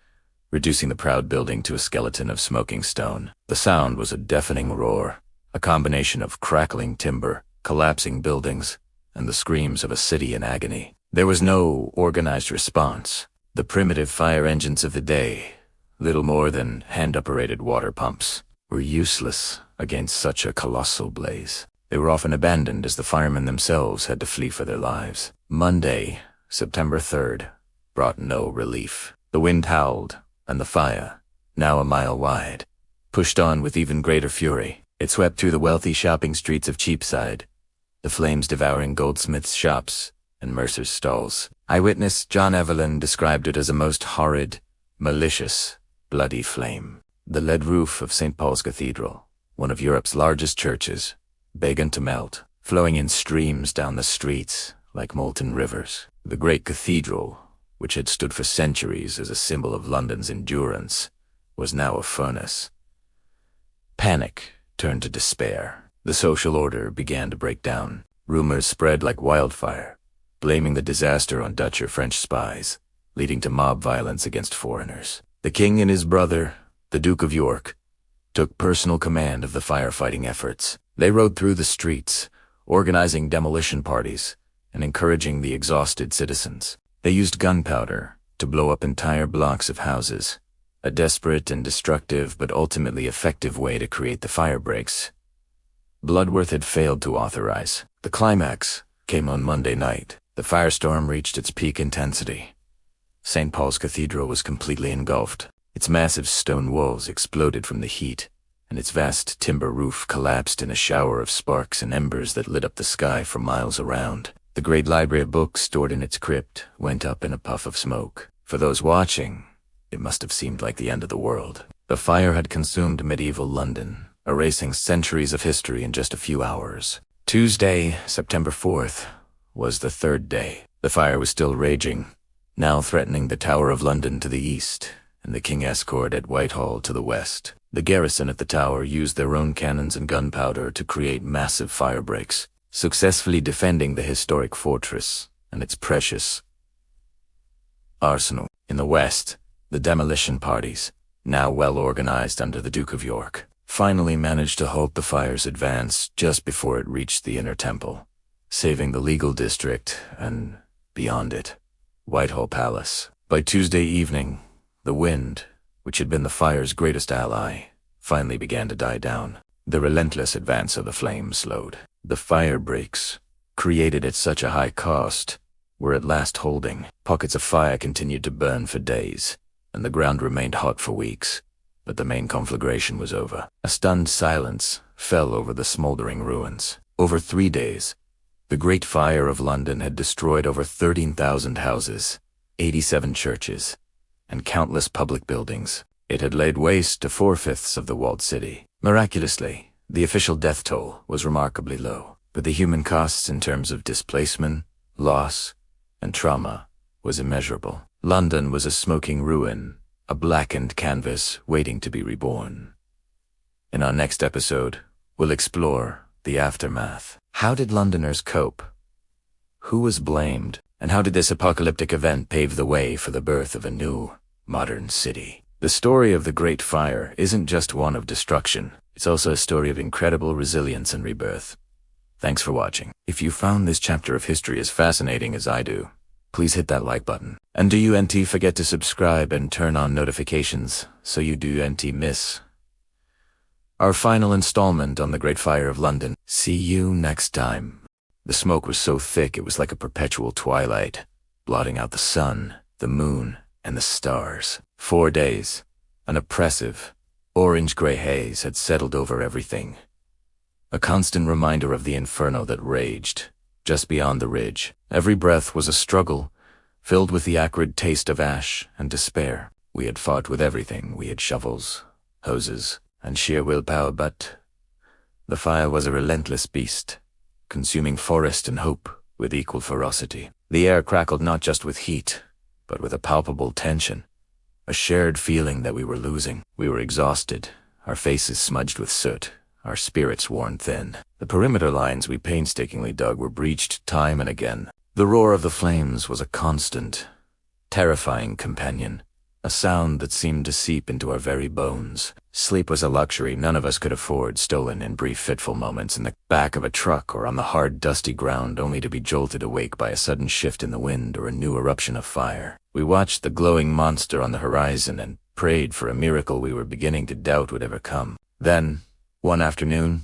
Speaker 1: reducing the proud building to a skeleton of smoking stone. The sound was a deafening roar, a combination of crackling timber, collapsing buildings, and the screams of a city in agony. There was no organized response. The primitive fire engines of the day, little more than hand-operated water pumps, were useless against such a colossal blaze. They were often abandoned as the firemen themselves had to flee for their lives. Monday, September 3rd, brought no relief. The wind howled, and the fire, now a mile wide, pushed on with even greater fury. It swept through the wealthy shopping streets of Cheapside, the flames devouring goldsmiths' shops and mercers' stalls. Eyewitness John Evelyn described it as a most horrid, malicious, bloody flame. The lead roof of St. Paul's Cathedral, one of Europe's largest churches, began to melt, flowing in streams down the streets like molten rivers. The great cathedral, which had stood for centuries as a symbol of London's endurance, was now a furnace. Panic turned to despair. The social order began to break down. Rumors spread like wildfire, blaming the disaster on Dutch or French spies, leading to mob violence against foreigners. The king and his brother, the Duke of York, took personal command of the firefighting efforts. They rode through the streets, organizing demolition parties and encouraging the exhausted citizens. They used gunpowder to blow up entire blocks of houses, a desperate and destructive but ultimately effective way to create the firebreaks Bloodworth had failed to authorize. The climax came on Monday night. The firestorm reached its peak intensity. St. Paul's Cathedral was completely engulfed. Its massive stone walls exploded from the heat, and its vast timber roof collapsed in a shower of sparks and embers that lit up the sky for miles around. The great library of books stored in its crypt went up in a puff of smoke. For those watching, it must have seemed like the end of the world. The fire had consumed medieval London, erasing centuries of history in just a few hours. Tuesday, September 4th, was the third day. The fire was still raging, now threatening the Tower of London to the east and the King Escort at Whitehall to the west. The garrison at the tower used their own cannons and gunpowder to create massive firebreaks, successfully defending the historic fortress and its precious arsenal. In the west, the demolition parties, now well organized under the Duke of York, finally managed to halt the fire's advance just before it reached the Inner Temple, saving the legal district and, beyond it, Whitehall Palace. By Tuesday evening, the wind, which had been the fire's greatest ally, finally began to die down. The relentless advance of the flames slowed. The fire breaks, created at such a high cost, were at last holding. Pockets of fire continued to burn for days, and the ground remained hot for weeks. but the main conflagration was over. A stunned silence fell over the smoldering ruins. Over 3 days, the Great Fire of London had destroyed over 13,000 houses, 87 churches, and countless public buildings. It had laid waste to 4/5 of the walled city. Miraculously, the official death toll was remarkably low, but the human costs in terms of displacement, loss, and trauma was immeasurable. London was a smoking ruin, a blackened canvas waiting to be reborn. In our next episode, we'll explore the aftermath. How did Londoners cope? Who was blamed? And how did this apocalyptic event pave the way for the birth of a new, modern city? The story of the Great Fire isn't just one of destruction. It's also a story of incredible resilience and rebirth. Thanks for watching. If you found this chapter of history as fascinating as I do, please hit that like button. And do you forget to subscribe and turn on notifications so you don't miss our final installment on the Great Fire of London. See you next time. The smoke was so thick it was like a perpetual twilight, blotting out the sun, the moon, and the stars. 4 days, an oppressive, orange-gray haze had settled over everything. A constant reminder of the inferno that raged just beyond the ridge. Every breath was a struggle, filled with the acrid taste of ash and despair. We had fought with everything. We had shovels, hoses, and sheer willpower, but the fire was a relentless beast, consuming forest and hope with equal ferocity. The air crackled not just with heat, but with a palpable tension, a shared feeling that we were losing. We were exhausted, our faces smudged with soot, our spirits worn thin. The perimeter lines we painstakingly dug were breached time and again. The roar of the flames was a constant, terrifying companion, a sound that seemed to seep into our very bones. Sleep was a luxury none of us could afford, stolen in brief fitful moments in the back of a truck or on the hard, dusty ground, only to be jolted awake by a sudden shift in the wind or a new eruption of fire. We watched the glowing monster on the horizon and prayed for a miracle we were beginning to doubt would ever come. Then, one afternoon,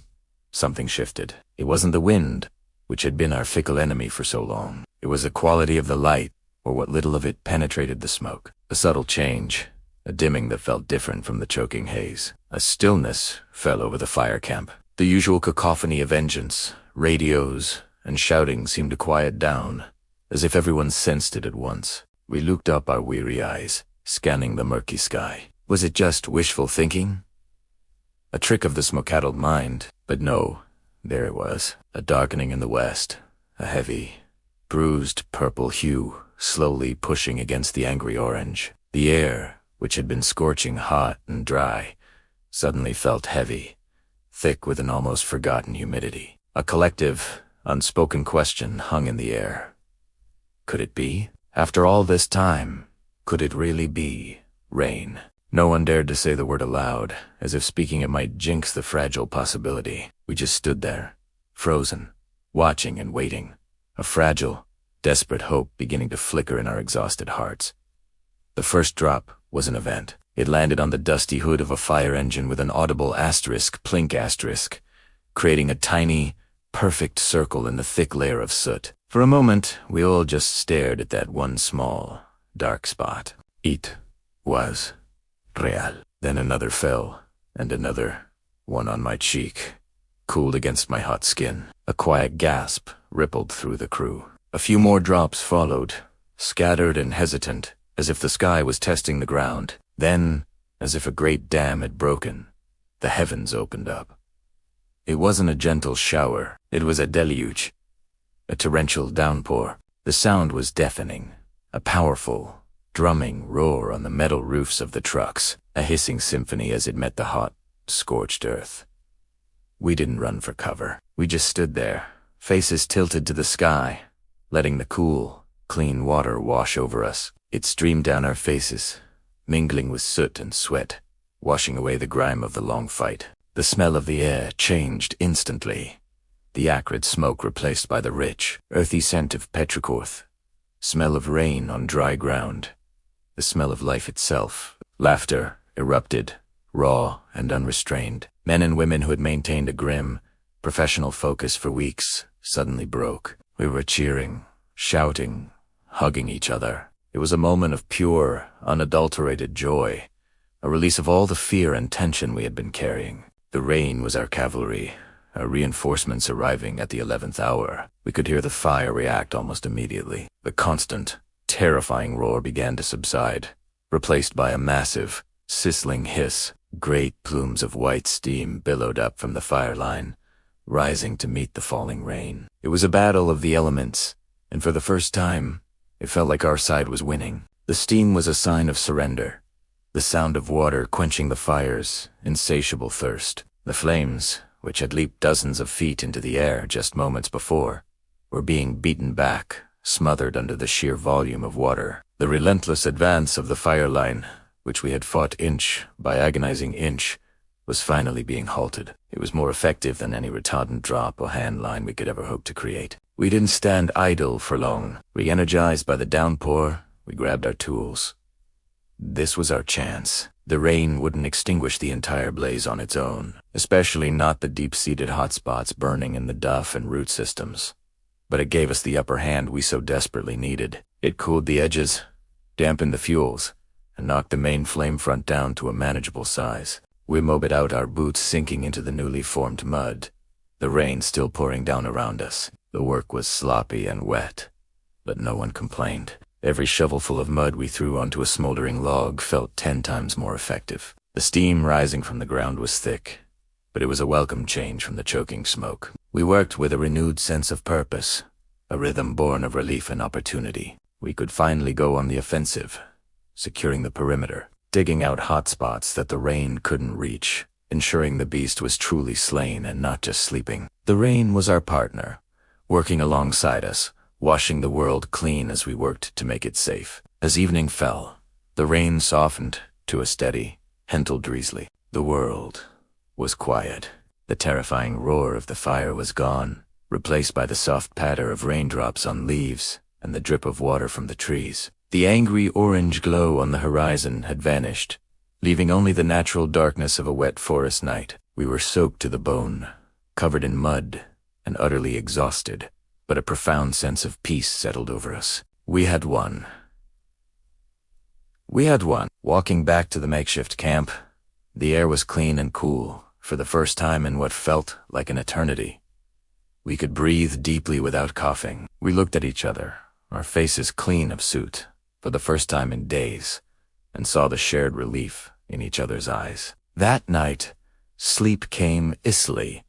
Speaker 1: something shifted. It wasn't the wind, which had been our fickle enemy for so long. It was the quality of the light, or what little of it penetrated the smoke. A subtle change, a dimming that felt different from the choking haze. A stillness fell over the fire camp. The usual cacophony of engines, radios, and shouting seemed to quiet down, as if everyone sensed it at once. We looked up our weary eyes, scanning the murky sky. Was it just wishful thinking? A trick of the smoke-addled mind? But no, there it was, a darkening in the west, a heavy, bruised purple hue slowly pushing against the angry orange. The air, which had been scorching hot and dry, suddenly felt heavy, thick with an almost forgotten humidity. A collective, unspoken question hung in the air. Could it be? After all this time, could it really be rain? No one dared to say the word aloud, as if speaking it might jinx the fragile possibility. We just stood there, frozen, watching and waiting, a fragile, desperate hope beginning to flicker in our exhausted hearts. The first drop was an event. It landed on the dusty hood of a fire engine with an audible asterisk, plink asterisk, creating a tiny, perfect circle in the thick layer of soot. For a moment, we all just stared at that one small, dark spot. It was real. Then another fell, and another, one on my cheek, cooled against my hot skin. A quiet gasp rippled through the crew. A few more drops followed, scattered and hesitant, as if the sky was testing the ground. Then, as if a great dam had broken, the heavens opened up. It wasn't a gentle shower, it was a deluge, a torrential downpour. The sound was deafening, a powerful, drumming roar on the metal roofs of the trucks, a hissing symphony as it met the hot, scorched earth. We didn't run for cover. We just stood there, faces tilted to the sky, letting the cool, clean water wash over us. It streamed down our faces, mingling with soot and sweat, washing away the grime of the long fight. The smell of the air changed instantly. The acrid smoke replaced by the rich, earthy scent of petrichor, smell of rain on dry ground, the smell of life itself. Laughter erupted, raw and unrestrained. Men and women who had maintained a grim, professional focus for weeks suddenly broke. We were cheering, shouting, hugging each other. It was a moment of pure, unadulterated joy, a release of all the fear and tension we had been carrying. The rain was our cavalry, our reinforcements arriving at the 11th hour. We could hear the fire react almost immediately. The constant, terrifying roar began to subside, replaced by a massive, sizzling hiss. Great plumes of white steam billowed up from the fire line, rising to meet the falling rain. It was a battle of the elements, and for the first time, it felt like our side was winning. The steam was a sign of surrender, the sound of water quenching the fire's insatiable thirst. The flames, which had leaped dozens of feet into the air just moments before, were being beaten back, smothered under the sheer volume of water. The relentless advance of the fire line, which we had fought inch by agonizing inch, was finally being halted. It was more effective than any retardant drop or hand line we could ever hope to create. We didn't stand idle for long. Re-energized by the downpour, we grabbed our tools. This was our chance. The rain wouldn't extinguish the entire blaze on its own, especially not the deep-seated hotspots burning in the duff and root systems. But it gave us the upper hand we so desperately needed. It cooled the edges, dampened the fuels, and knocked the main flame front down to a manageable size. We mobed out, our boots sinking into the newly formed mud, the rain still pouring down around us. The work was sloppy and wet, but no one complained. Every shovelful of mud we threw onto a smoldering log felt 10 times more effective. The steam rising from the ground was thick, but it was a welcome change from the choking smoke. We worked with a renewed sense of purpose, a rhythm born of relief and opportunity. We could finally go on the offensive, securing the perimeter, digging out hot spots that the rain couldn't reach, ensuring the beast was truly slain and not just sleeping. The rain was our partner, working alongside us, washing the world clean as we worked to make it safe. As evening fell, the rain softened to a steady, gentle drizzly. The world was quiet. The terrifying roar of the fire was gone, replaced by the soft patter of raindrops on leaves and the drip of water from the trees. The angry orange glow on the horizon had vanished, leaving only the natural darkness of a wet forest night. We were soaked to the bone, covered in mud, and utterly exhausted, but a profound sense of peace settled over us. We had won. Walking back to the makeshift camp, the air was clean and cool, for the first time in what felt like an eternity. We could breathe deeply without coughing. We looked at each other, our faces clean of soot, for the first time in days, and saw the shared relief in each other's eyes. That night, sleep came icily,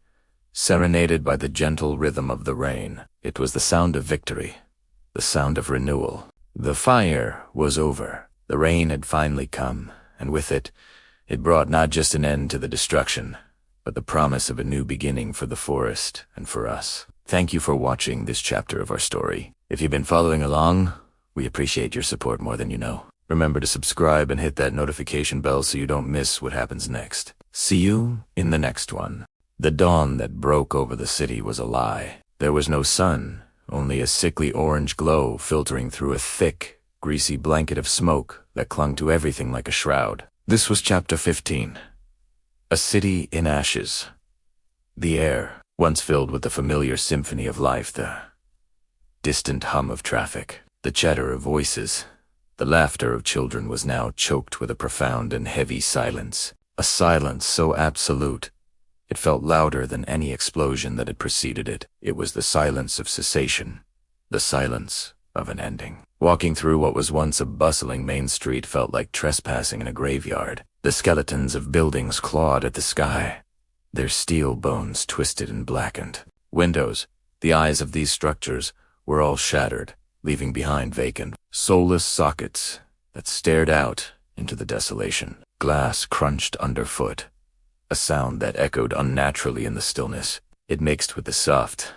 Speaker 1: serenaded by the gentle rhythm of the rain. It was the sound of victory, the sound of renewal. The fire was over. The rain had finally come, and with it, it brought not just an end to the destruction, but the promise of a new beginning for the forest and for us. Thank you for watching this chapter of our story. If you've been following along, we appreciate your support more than you know. Remember to subscribe and hit that notification bell so you don't miss what happens next. See you in the next one. The dawn that broke over the city was a lie. There was no sun, only a sickly orange glow filtering through a thick, greasy blanket of smoke that clung to everything like a shroud. This was Chapter 15. A city in ashes. The air, once filled with the familiar symphony of life, the distant hum of traffic, the chatter of voices, the laughter of children, was now choked with a profound and heavy silence. A silence so absolute, it felt louder than any explosion that had preceded it. It was the silence of cessation, the silence of an ending. Walking through what was once a bustling main street felt like trespassing in a graveyard. The skeletons of buildings clawed at the sky, their steel bones twisted and blackened. Windows, the eyes of these structures, were all shattered, leaving behind vacant, soulless sockets that stared out into the desolation. Glass crunched underfoot, a sound that echoed unnaturally in the stillness. It mixed with the soft,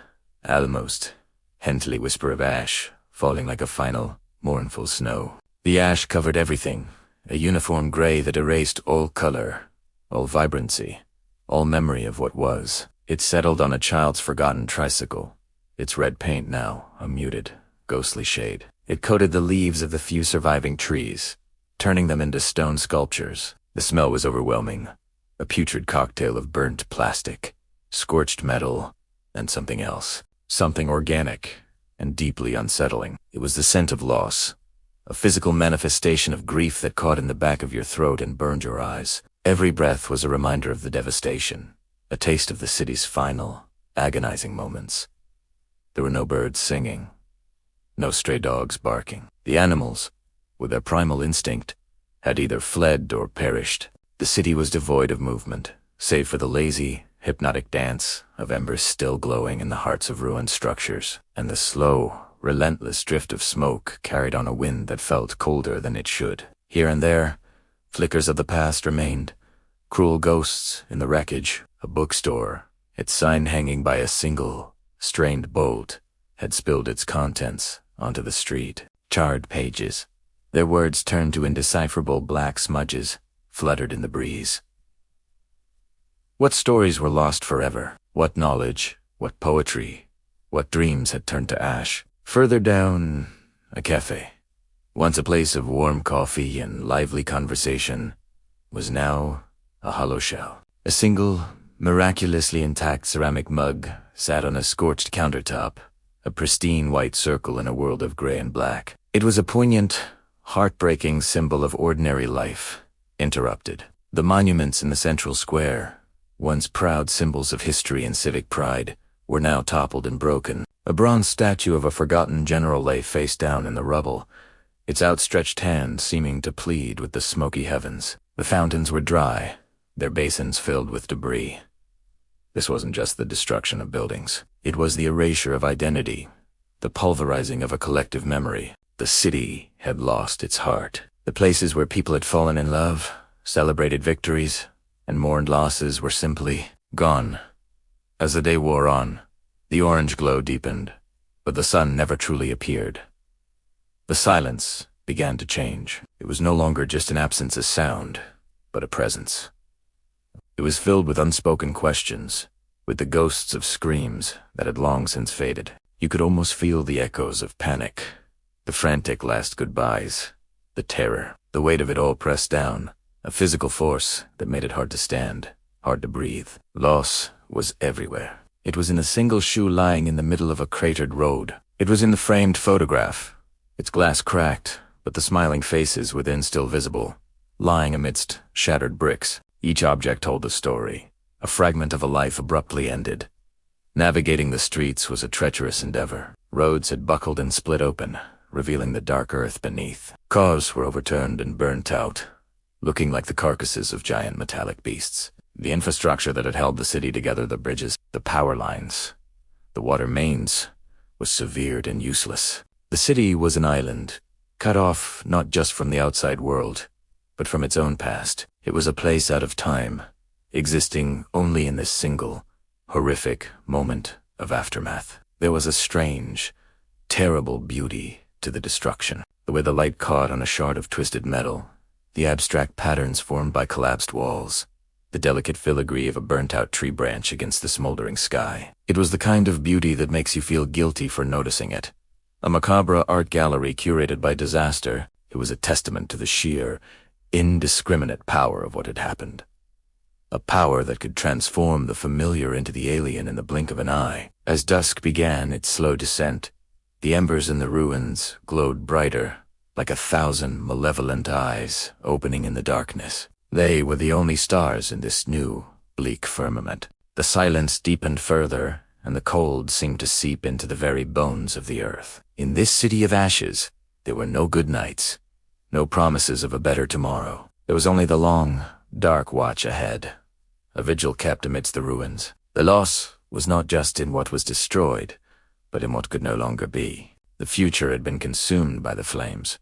Speaker 1: almost gently whisper of ash falling like a final, mournful snow. The ash covered everything, a uniform gray that erased all color, all vibrancy, all memory of what was. It settled on a child's forgotten tricycle, its red paint now a muted, ghostly shade. It coated the leaves of the few surviving trees, turning them into stone sculptures. The smell was overwhelming, a putrid cocktail of burnt plastic, scorched metal, and something else. Something organic and deeply unsettling. It was the scent of loss, a physical manifestation of grief that caught in the back of your throat and burned your eyes. Every breath was a reminder of the devastation, a taste of the city's final, agonizing moments. There were no birds singing, no stray dogs barking. The animals, with their primal instinct, had either fled or perished. The city was devoid of movement, save for the lazy, hypnotic dance of embers still glowing in the hearts of ruined structures, and the slow, relentless drift of smoke carried on a wind that felt colder than it should. Here and there, flickers of the past remained, cruel ghosts in the wreckage. A bookstore, its sign hanging by a single, strained bolt, had spilled its contents onto the street. Charred pages, their words turned to indecipherable black smudges, fluttered in the breeze. What stories were lost forever? What knowledge, what poetry, what dreams had turned to ash? Further down, a cafe, once a place of warm coffee and lively conversation, was now a hollow shell. A single, miraculously intact ceramic mug sat on a scorched countertop, a pristine white circle in a world of gray and black. It was a poignant, heartbreaking symbol of ordinary life, interrupted. The monuments in the central square, once proud symbols of history and civic pride, were now toppled and broken. A bronze statue of a forgotten general lay face down in the rubble, its outstretched hand seeming to plead with the smoky heavens. The fountains were dry, their basins filled with debris. This wasn't just the destruction of buildings. It was the erasure of identity, the pulverizing of a collective memory. The city had lost its heart. The places where people had fallen in love, celebrated victories, and mourned losses were simply gone. As the day wore on, the orange glow deepened, but the sun never truly appeared. The silence began to change. It was no longer just an absence of sound, but a presence. It was filled with unspoken questions, with the ghosts of screams that had long since faded. You could almost feel the echoes of panic, the frantic last goodbyes, the terror, the weight of it all pressed down, a physical force that made it hard to stand, hard to breathe. Loss was everywhere. It was in a single shoe lying in the middle of a cratered road. It was in the framed photograph, its glass cracked, but the smiling faces within still visible, lying amidst shattered bricks. Each object told a story, a fragment of a life abruptly ended. Navigating the streets was a treacherous endeavor. Roads had buckled and split open, revealing the dark earth beneath. Cars were overturned and burnt out, looking like the carcasses of giant metallic beasts. The infrastructure that had held the city together, the bridges, the power lines, the water mains, was severed and useless. The city was an island, cut off not just from the outside world, but from its own past. It was a place out of time, existing only in this single, horrific moment of aftermath. There was a strange, terrible beauty to the destruction. The way the light caught on a shard of twisted metal, the abstract patterns formed by collapsed walls, the delicate filigree of a burnt-out tree branch against the smoldering sky. It was the kind of beauty that makes you feel guilty for noticing it. A macabre art gallery curated by disaster, it was a testament to the sheer, indiscriminate power of what had happened. A power that could transform the familiar into the alien in the blink of an eye. As dusk began its slow descent, the embers in the ruins glowed brighter, like 1,000 malevolent eyes opening in the darkness. They were the only stars in this new, bleak firmament. The silence deepened further, and the cold seemed to seep into the very bones of the earth. In this city of ashes, there were no good nights, no promises of a better tomorrow. There was only the long, dark watch ahead, a vigil kept amidst the ruins. The loss was not just in what was destroyed, but in what could no longer be. The future had been consumed by the flames,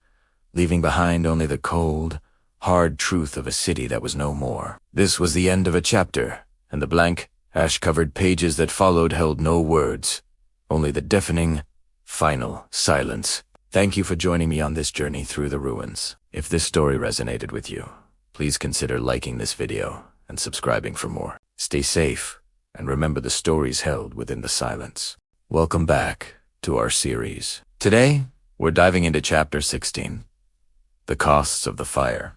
Speaker 1: leaving behind only the cold, hard truth of a city that was no more. This was the end of a chapter, and the blank, ash-covered pages that followed held no words, only the deafening, final silence. Thank you for joining me on this journey through the ruins. If this story resonated with you, please consider liking this video and subscribing for more. Stay safe, and remember the stories held within the silence. Welcome back to our series. Today, we're diving into Chapter 16, The Costs of the Fire.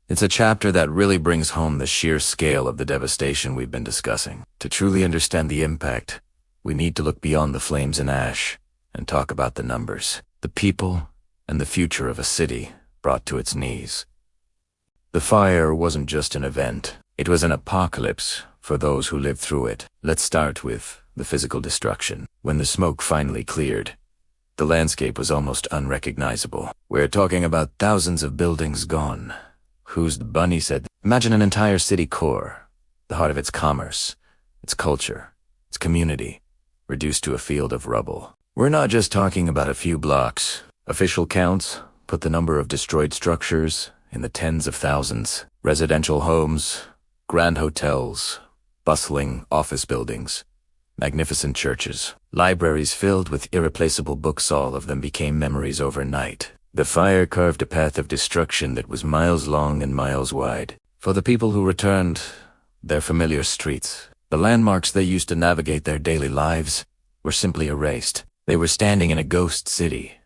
Speaker 1: It's a chapter that really brings home the sheer scale of the devastation we've been discussing. To truly understand the impact, we need to look beyond the flames and ash and talk about the numbers. The people, and the future of a city brought to its knees. The fire wasn't just an event, it was an apocalypse for those who lived through it. Let's start with the physical destruction. When the smoke finally cleared, the landscape was almost unrecognizable. We're talking about thousands of buildings gone. Who's the bunny said? Imagine an entire city core, the heart of its commerce, its culture, its community, reduced to a field of rubble. We're not just talking about a few blocks. Official counts put the number of destroyed structures in the tens of thousands. Residential homes, grand hotels, bustling office buildings, magnificent churches, libraries filled with irreplaceable books, all of them became memories overnight. The fire carved a path of destruction that was miles long and miles wide. For the people who returned, their familiar streets, the landmarks they used to navigate their daily lives, were simply erased. They were standing in a ghost city,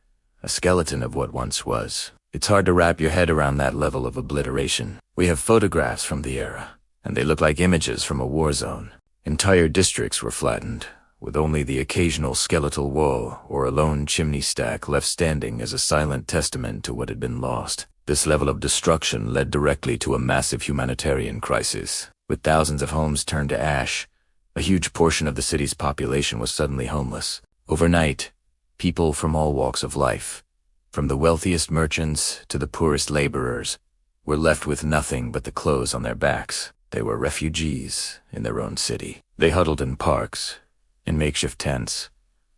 Speaker 1: a skeleton of what once was. It's hard to wrap your head around that level of obliteration. We have photographs from the era, and they look like images from a war zone. Entire districts were flattened, with only the occasional skeletal wall or a lone chimney stack left standing as a silent testament to what had been lost. This level of destruction led directly to a massive humanitarian crisis. With thousands of homes turned to ash, a huge portion of the city's population was suddenly homeless. Overnight, people from all walks of life, from the wealthiest merchants to the poorest laborers, were left with nothing but the clothes on their backs. They were refugees in their own city. They huddled in parks, in makeshift tents,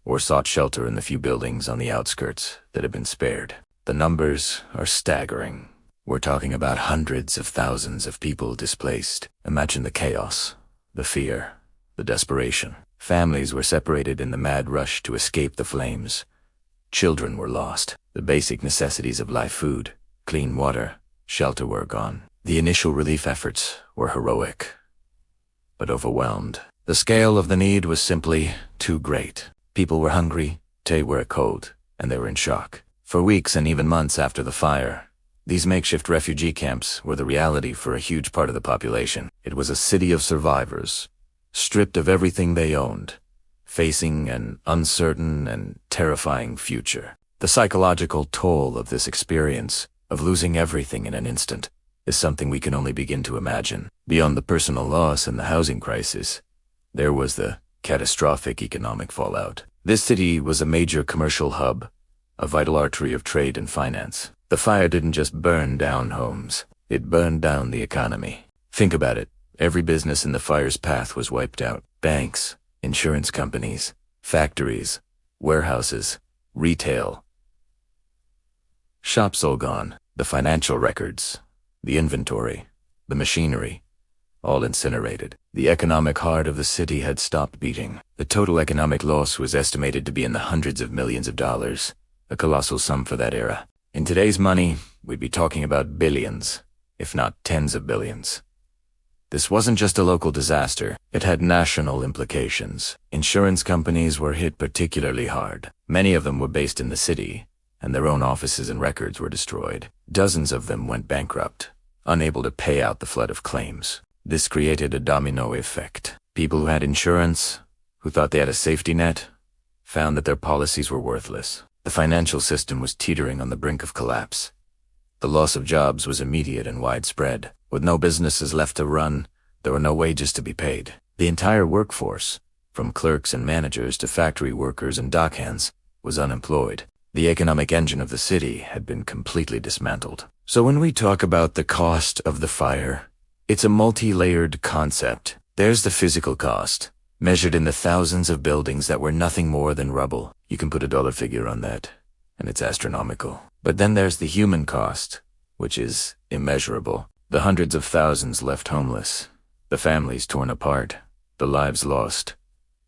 Speaker 1: or sought shelter in the few buildings on the outskirts that had been spared. The numbers are staggering. We're talking about hundreds of thousands of people displaced. Imagine the chaos, the fear, the desperation. Families were separated in the mad rush to escape the flames. Children were lost. The basic necessities of life, food, clean water, shelter, were gone. The initial relief efforts were heroic, but overwhelmed. The scale of the need was simply too great. People were hungry, they were cold, and they were in shock. For weeks and even months after the fire, these makeshift refugee camps were the reality for a huge part of the population. It was a city of survivors, stripped of everything they owned, facing an uncertain and terrifying future. The psychological toll of this experience, of losing everything in an instant, is something we can only begin to imagine. Beyond the personal loss and the housing crisis, there was the catastrophic economic fallout. This city was a major commercial hub, a vital artery of trade and finance. The fire didn't just burn down homes, it burned down the economy. Think about it. Every business in the fire's path was wiped out. Banks, insurance companies, factories, warehouses, retail. Shops all gone. The financial records, the inventory, the machinery, all incinerated. The economic heart of the city had stopped beating. The total economic loss was estimated to be in the hundreds of millions of dollars, a colossal sum for that era. In today's money, we'd be talking about billions, if not tens of billions. This wasn't just a local disaster, it had national implications. Insurance companies were hit particularly hard. Many of them were based in the city, and their own offices and records were destroyed. Dozens of them went bankrupt, unable to pay out the flood of claims. This created a domino effect. People who had insurance, who thought they had a safety net, found that their policies were worthless. The financial system was teetering on the brink of collapse. The loss of jobs was immediate and widespread. With no businesses left to run, there were no wages to be paid. The entire workforce, from clerks and managers to factory workers and dockhands, was unemployed. The economic engine of the city had been completely dismantled. So when we talk about the cost of the fire, it's a multi-layered concept. There's the physical cost, measured in the thousands of buildings that were nothing more than rubble. You can put a dollar figure on that, and it's astronomical. But then there's the human cost, which is immeasurable. The hundreds of thousands left homeless, the families torn apart, the lives lost,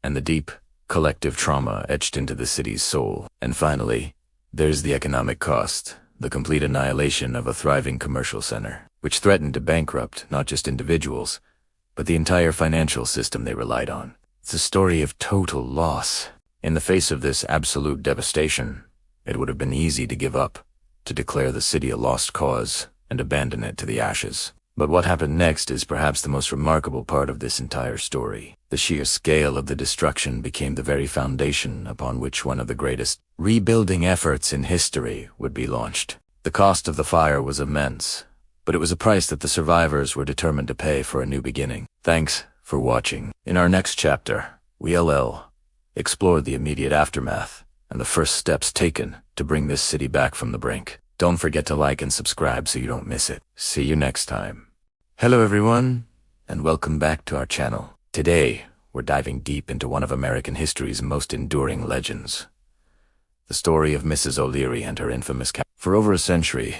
Speaker 1: and the deep, collective trauma etched into the city's soul. And finally, there's the economic cost, the complete annihilation of a thriving commercial center, which threatened to bankrupt not just individuals, but the entire financial system they relied on. It's a story of total loss. In the face of this absolute devastation, it would have been easy to give up, to declare the city a lost cause, and abandon it to the ashes. But what happened next is perhaps the most remarkable part of this entire story. The sheer scale of the destruction became the very foundation upon which one of the greatest rebuilding efforts in history would be launched. The cost of the fire was immense, but it was a price that the survivors were determined to pay for a new beginning. Thanks for watching. In our next chapter, we'll explore the immediate aftermath and the first steps taken to bring this city back from the brink. Don't forget to like and subscribe so you don't miss it. See you next time. Hello everyone, and welcome back to our channel. Today, we're diving deep into one of American history's most enduring legends. The story of Mrs. O'Leary and her infamous cow. For over a century,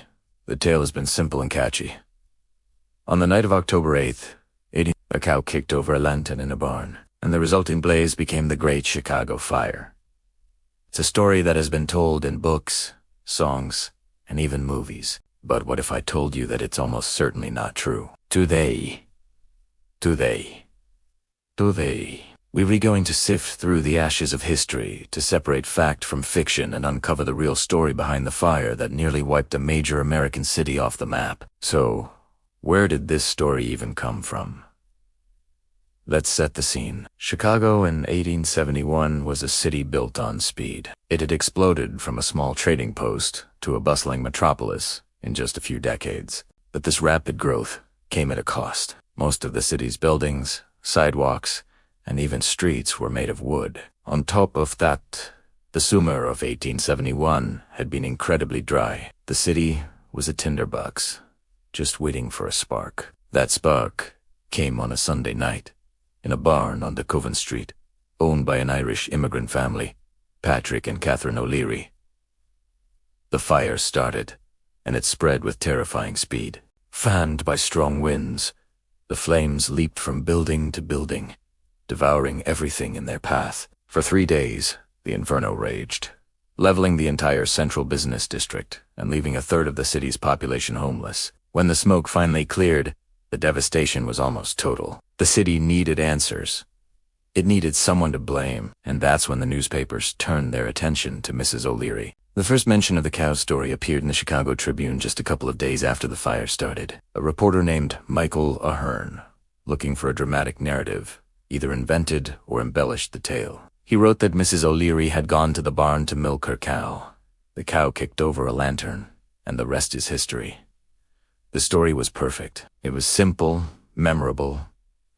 Speaker 1: the tale has been simple and catchy. On the night of October 8th, a cow kicked over a lantern in a barn, and the resulting blaze became the Great Chicago Fire. It's a story that has been told in books, songs, and even movies. But what if I told you that it's almost certainly not true? Today, we're going to sift through the ashes of history to separate fact from fiction and uncover the real story behind the fire that nearly wiped a major American city off the map. So, where did this story even come from? Let's set the scene. Chicago in 1871 was a city built on speed. It had exploded from a small trading post to a bustling metropolis in just a few decades. But this rapid growth came at a cost. Most of the city's buildings, sidewalks, and even streets were made of wood. On top of that, the summer of 1871 had been incredibly dry. The city was a tinderbox, just waiting for a spark. That spark came on a Sunday night, in a barn on Coven Street, owned by an Irish immigrant family, Patrick and Catherine O'Leary. The fire started, and it spread with terrifying speed. Fanned by strong winds, the flames leaped from building to building, devouring everything in their path. For 3 days, the inferno raged, leveling the entire central business district and leaving a third of the city's population homeless. When the smoke finally cleared, the devastation was almost total. The city needed answers. It needed someone to blame, and that's when the newspapers turned their attention to Mrs. O'Leary. The first mention of the cow story appeared in the Chicago Tribune just a couple of days after the fire started. A reporter named Michael Ahern, looking for a dramatic narrative, either invented or embellished the tale. He wrote that Mrs. O'Leary had gone to the barn to milk her cow. The cow kicked over a lantern, and the rest is history. The story was perfect. It was simple, memorable,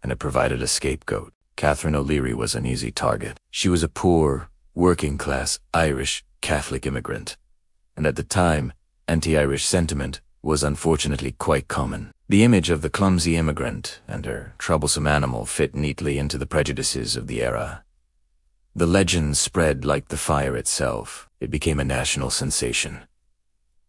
Speaker 1: and it provided a scapegoat. Catherine O'Leary was an easy target. She was a poor, working-class Irish Catholic immigrant, and at the time, anti-Irish sentiment was unfortunately quite common. The image of the clumsy immigrant and her troublesome animal fit neatly into the prejudices of the era. The legend spread like the fire itself. It became a national sensation.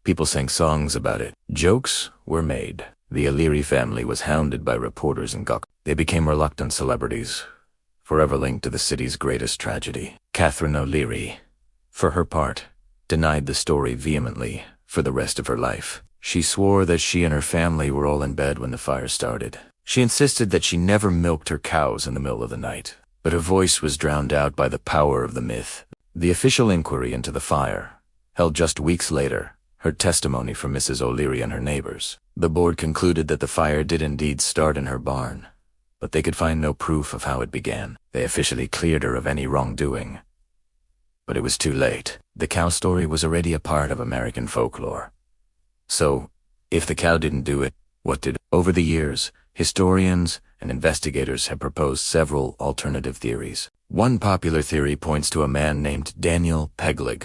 Speaker 1: People sang songs about it. Jokes were made. The O'Leary family was hounded by reporters and gawkers. They became reluctant celebrities, forever linked to the city's greatest tragedy. Catherine O'Leary, for her part, denied the story vehemently for the rest of her life. She swore that she and her family were all in bed when the fire started. She insisted that she never milked her cows in the middle of the night, but her voice was drowned out by the power of the myth. The official inquiry into the fire, held just weeks later, heard testimony from Mrs. O'Leary and her neighbors. The board concluded that the fire did indeed start in her barn, but they could find no proof of how it began. They officially cleared her of any wrongdoing. But it was too late. The cow story was already a part of American folklore. So, if the cow didn't do it, what did? Over the years, historians and investigators have proposed several alternative theories. One popular theory points to a man named Daniel Pegleg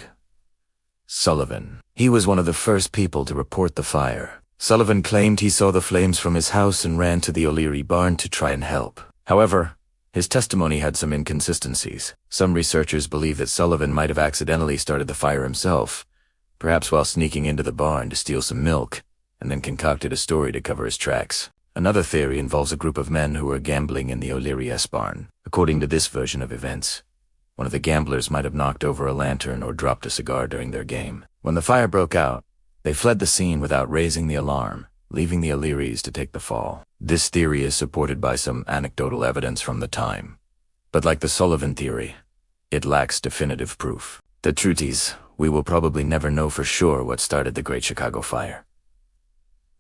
Speaker 1: Sullivan. He was one of the first people to report the fire. Sullivan claimed he saw the flames from his house and ran to the O'Leary barn to try and help. However, his testimony had some inconsistencies. Some researchers believe that Sullivan might have accidentally started the fire himself, perhaps while sneaking into the barn to steal some milk, and then concocted a story to cover his tracks. Another theory involves a group of men who were gambling in the O'Leary barn. According to this version of events, one of the gamblers might have knocked over a lantern or dropped a cigar during their game. When the fire broke out, they fled the scene without raising the alarm, leaving the O'Learys to take the fall. This theory is supported by some anecdotal evidence from the time. But like the Sullivan theory, it lacks definitive proof. The truth is, we will probably never know for sure what started the Great Chicago Fire.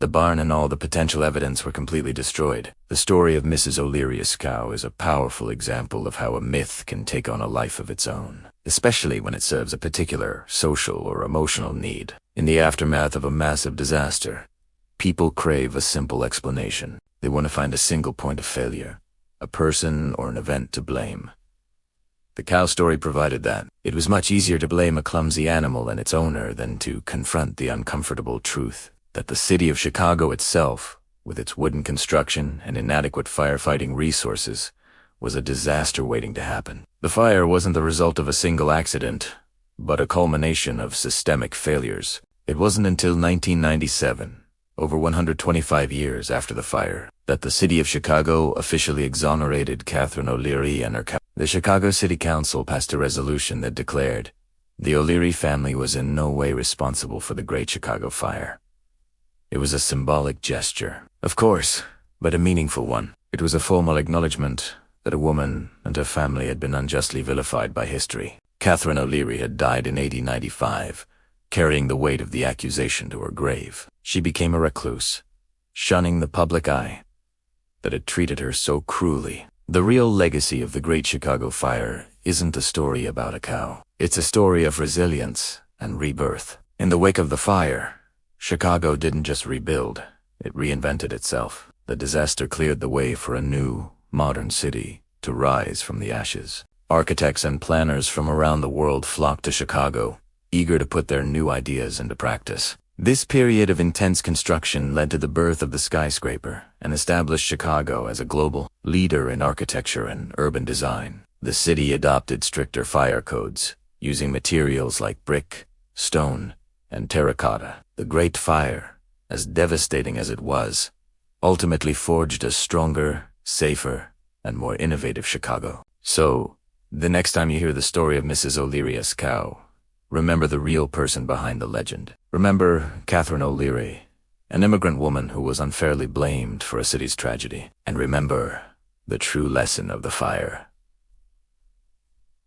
Speaker 1: The barn and all the potential evidence were completely destroyed. The story of Mrs. O'Leary's cow is a powerful example of how a myth can take on a life of its own, especially when it serves a particular social or emotional need. In the aftermath of a massive disaster, people crave a simple explanation. They want to find a single point of failure, a person or an event to blame. The cow story provided that. It was much easier to blame a clumsy animal and its owner than to confront the uncomfortable truth that the city of Chicago itself, with its wooden construction and inadequate firefighting resources, was a disaster waiting to happen. The fire wasn't the result of a single accident, but a culmination of systemic failures. It wasn't until 1997, over 125 years after the fire, that the city of Chicago officially exonerated Catherine O'Leary and her cow. The Chicago City Council passed a resolution that declared the O'Leary family was in no way responsible for the Great Chicago Fire. It was a symbolic gesture, of course, but a meaningful one. It was a formal acknowledgement that a woman and her family had been unjustly vilified by history. Catherine O'Leary had died in 1895, carrying the weight of the accusation to her grave. She became a recluse, shunning the public eye that had treated her so cruelly. The real legacy of the Great Chicago Fire isn't a story about a cow. It's a story of resilience and rebirth. In the wake of the fire, Chicago didn't just rebuild, it reinvented itself. The disaster cleared the way for a new, modern city to rise from the ashes. Architects and planners from around the world flocked to Chicago, eager to put their new ideas into practice. This period of intense construction led to the birth of the skyscraper and established Chicago as a global leader in architecture and urban design. The city adopted stricter fire codes, using materials like brick, stone, and terracotta. The Great Fire, as devastating as it was, ultimately forged a stronger, safer, and more innovative Chicago. So, the next time you hear the story of Mrs. O'Leary's cow, remember the real person behind the legend. Remember Catherine O'Leary, an immigrant woman who was unfairly blamed for a city's tragedy. And remember the true lesson of the fire.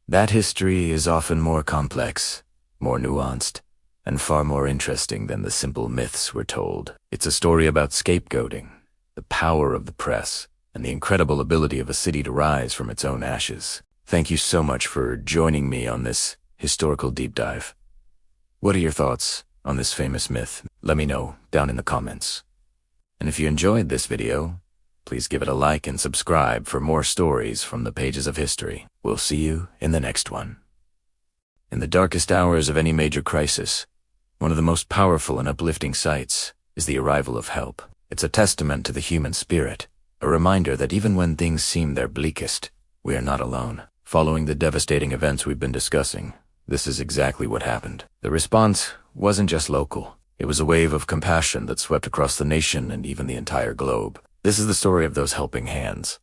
Speaker 1: That history is often more complex, more nuanced, and far more interesting than the simple myths we're told. It's a story about scapegoating, the power of the press, and the incredible ability of a city to rise from its own ashes. Thank you so much for joining me on this historical deep dive. What are your thoughts on this famous myth? Let me know down in the comments. And if you enjoyed this video, please give it a like and subscribe for more stories from the pages of history. We'll see you in the next one. In the darkest hours of any major crisis, one of the most powerful and uplifting sights is the arrival of help. It's a testament to the human spirit, a reminder that even when things seem their bleakest, we are not alone. Following the devastating events we've been discussing, this is exactly what happened. The response wasn't just local. It was a wave of compassion that swept across the nation and even the entire globe. This is the story of those helping hands,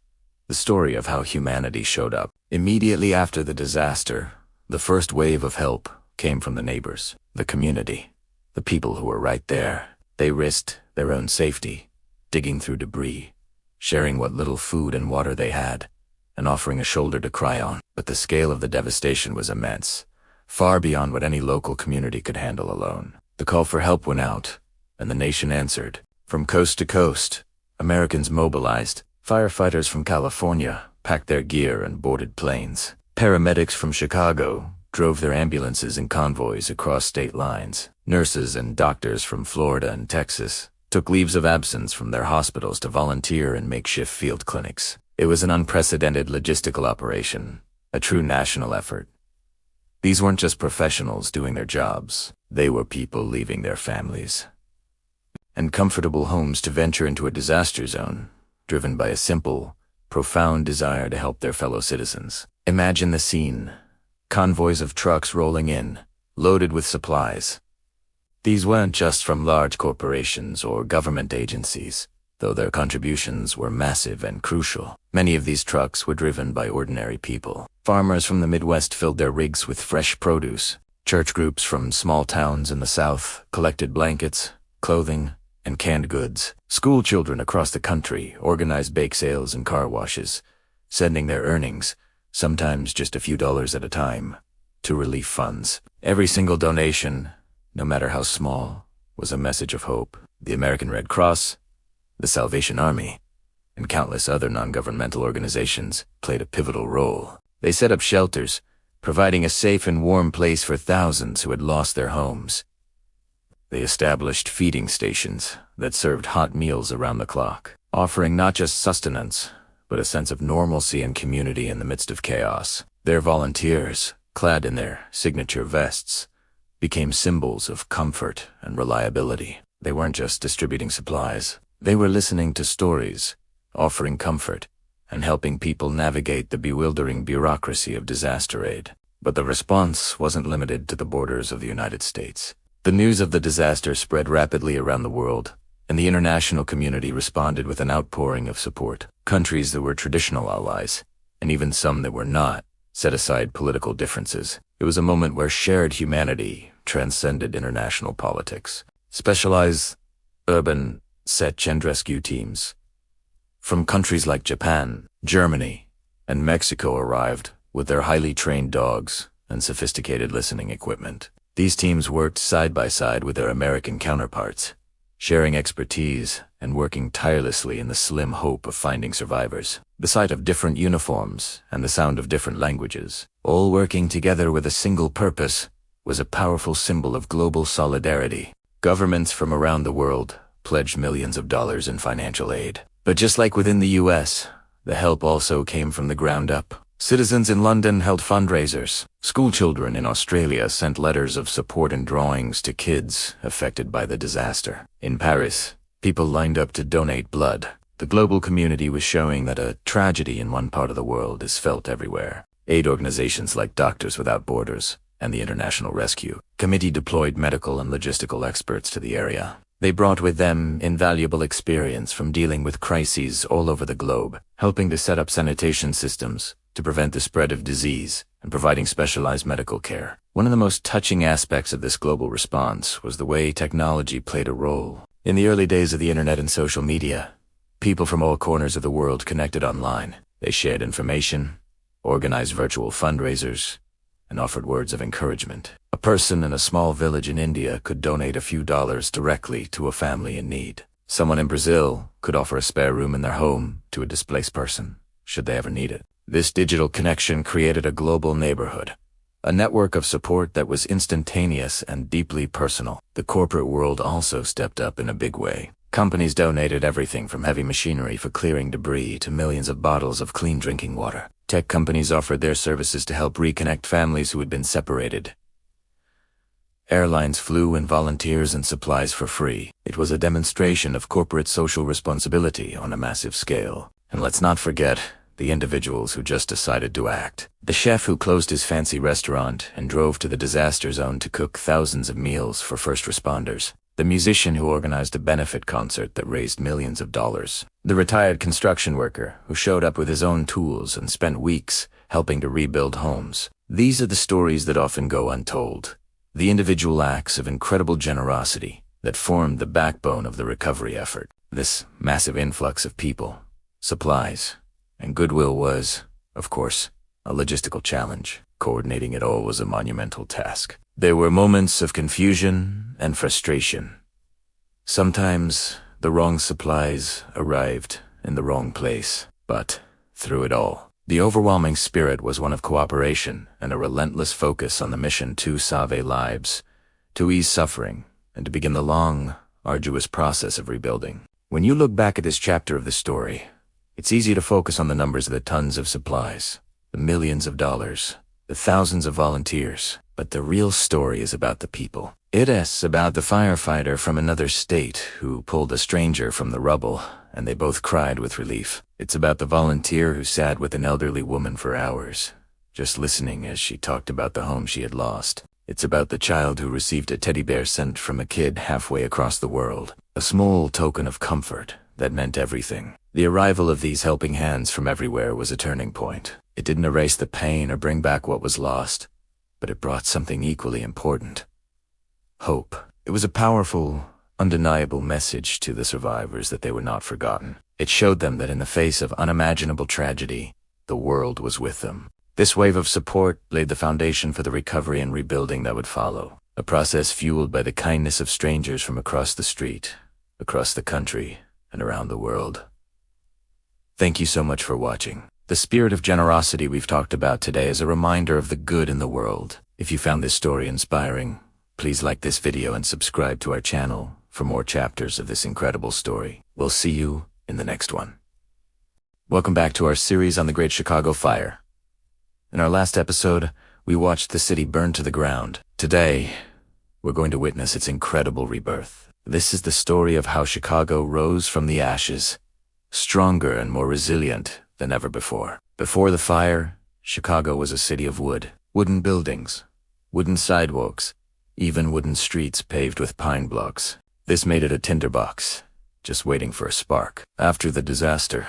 Speaker 1: the story of how humanity showed up. Immediately after the disaster, the first wave of help came from the neighbors, the community, the people who were right there. They risked their own safety, digging through debris, sharing what little food and water they had, and offering a shoulder to cry on. But the scale of the devastation was immense, far beyond what any local community could handle alone. The call for help went out, and the nation answered. From coast to coast, Americans mobilized. Firefighters from California packed their gear and boarded planes. Paramedics from Chicago drove their ambulances in convoys across state lines. Nurses and doctors from Florida and Texas took leaves of absence from their hospitals to volunteer in makeshift field clinics. It was an unprecedented logistical operation, a true national effort. These weren't just professionals doing their jobs. They were people leaving their families and comfortable homes to venture into a disaster zone, driven by a simple, profound desire to help their fellow citizens. Imagine the scene. Convoys of trucks rolling in, loaded with supplies. These weren't just from large corporations or government agencies, though their contributions were massive and crucial. Many of these trucks were driven by ordinary people. Farmers from the Midwest filled their rigs with fresh produce. Church groups from small towns in the South collected blankets, clothing, and canned goods. School children across the country organized bake sales and car washes, sending their earnings, sometimes just a few dollars at a time, to relief funds. Every single donation, no matter how small, was a message of hope. The American Red Cross, the Salvation Army, and countless other non-governmental organizations played a pivotal role. They set up shelters, providing a safe and warm place for thousands who had lost their homes. They established feeding stations that served hot meals around the clock, offering not just sustenance, but a sense of normalcy and community in the midst of chaos. Their volunteers, clad in their signature vests, became symbols of comfort and reliability. They weren't just distributing supplies. They were listening to stories, offering comfort, and helping people navigate the bewildering bureaucracy of disaster aid. But the response wasn't limited to the borders of the United States. The news of the disaster spread rapidly around the world, and the international community responded with an outpouring of support. Countries that were traditional allies, and even some that were not, set aside political differences. It was a moment where shared humanity transcended international politics. Specialized urban search and rescue teams from countries like Japan, Germany, and Mexico arrived with their highly trained dogs and sophisticated listening equipment. These teams worked side by side with their American counterparts, sharing expertise and working tirelessly in the slim hope of finding survivors. The sight of different uniforms and the sound of different languages, all working together with a single purpose, was a powerful symbol of global solidarity. Governments from around the world pledged millions of dollars in financial aid. But just like within the US, the help also came from the ground up. Citizens in London held fundraisers. Schoolchildren in Australia sent letters of support and drawings to kids affected by the disaster. In Paris, people lined up to donate blood. The global community was showing that a tragedy in one part of the world is felt everywhere. Aid organizations like Doctors Without Borders and the International Rescue Committee deployed medical and logistical experts to the area. They brought with them invaluable experience from dealing with crises all over the globe, helping to set up sanitation systems to prevent the spread of disease and providing specialized medical care. One of the most touching aspects of this global response was the way technology played a role. In the early days of the internet and social media, people from all corners of the world connected online. They shared information, organized virtual fundraisers, and offered words of encouragement. A person in a small village in India could donate a few dollars directly to a family in need. Someone in Brazil could offer a spare room in their home to a displaced person, should they ever need it. This digital connection created a global neighborhood, a network of support that was instantaneous and deeply personal. The corporate world also stepped up in a big way. Companies donated everything from heavy machinery for clearing debris to millions of bottles of clean drinking water. Tech companies offered their services to help reconnect families who had been separated. Airlines flew in volunteers and supplies for free. It was a demonstration of corporate social responsibility on a massive scale. And let's not forget the individuals who just decided to act. The chef who closed his fancy restaurant and drove to the disaster zone to cook thousands of meals for first responders. The musician who organized a benefit concert that raised millions of dollars. The retired construction worker who showed up with his own tools and spent weeks helping to rebuild homes. These are the stories that often go untold. The individual acts of incredible generosity that formed the backbone of the recovery effort. This massive influx of people, supplies, and goodwill was, of course, a logistical challenge. Coordinating it all was a monumental task. There were moments of confusion and frustration. Sometimes the wrong supplies arrived in the wrong place. But through it all, the overwhelming spirit was one of cooperation and a relentless focus on the mission to save lives, to ease suffering, and to begin the long, arduous process of rebuilding. When you look back at this chapter of the story, it's easy to focus on the numbers of the tons of supplies, the millions of dollars, the thousands of volunteers. But the real story is about the people. It is about the firefighter from another state who pulled a stranger from the rubble, and they both cried with relief. It's about the volunteer who sat with an elderly woman for hours, just listening as she talked about the home she had lost. It's about the child who received a teddy bear sent from a kid halfway across the world, a small token of comfort that meant everything. The arrival of these helping hands from everywhere was a turning point. It didn't erase the pain or bring back what was lost, but it brought something equally important: hope. It was a powerful, undeniable message to the survivors that they were not forgotten. It showed them that in the face of unimaginable tragedy, the world was with them. This wave of support laid the foundation for the recovery and rebuilding that would follow, a process fueled by the kindness of strangers from across the street, across the country and around the world. Thank you so much for watching. The spirit of generosity we've talked about today is a reminder of the good in the world. If you found this story inspiring, please like this video and subscribe to our channel for more chapters of this incredible story. We'll see you in the next one. Welcome back to our series on the Great Chicago Fire. In our last episode, we watched the city burn to the ground. Today, we're going to witness its incredible rebirth. This is the story of how Chicago rose from the ashes, stronger and more resilient than ever before. Before the fire, Chicago was a city of wood. Wooden buildings, wooden sidewalks, even wooden streets paved with pine blocks. This made it a tinderbox, just waiting for a spark. After the disaster,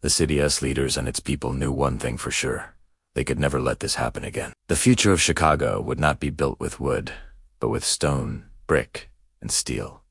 Speaker 1: the city's leaders and its people knew one thing for sure. They could never let this happen again. The future of Chicago would not be built with wood, but with stone, brick, and steel.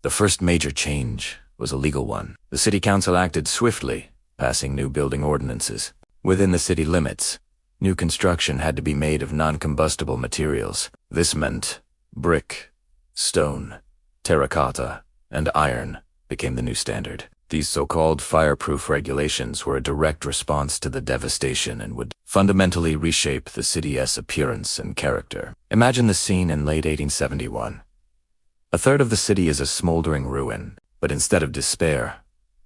Speaker 1: The first major change was a legal one. The city council acted swiftly, passing new building ordinances. Within the city limits, new construction had to be made of non-combustible materials. This meant brick, stone, terracotta, and iron became the new standard. These so-called fireproof regulations were a direct response to the devastation and would fundamentally reshape the city's appearance and character. Imagine the scene in late 1871. A third of the city is a smoldering ruin, but instead of despair,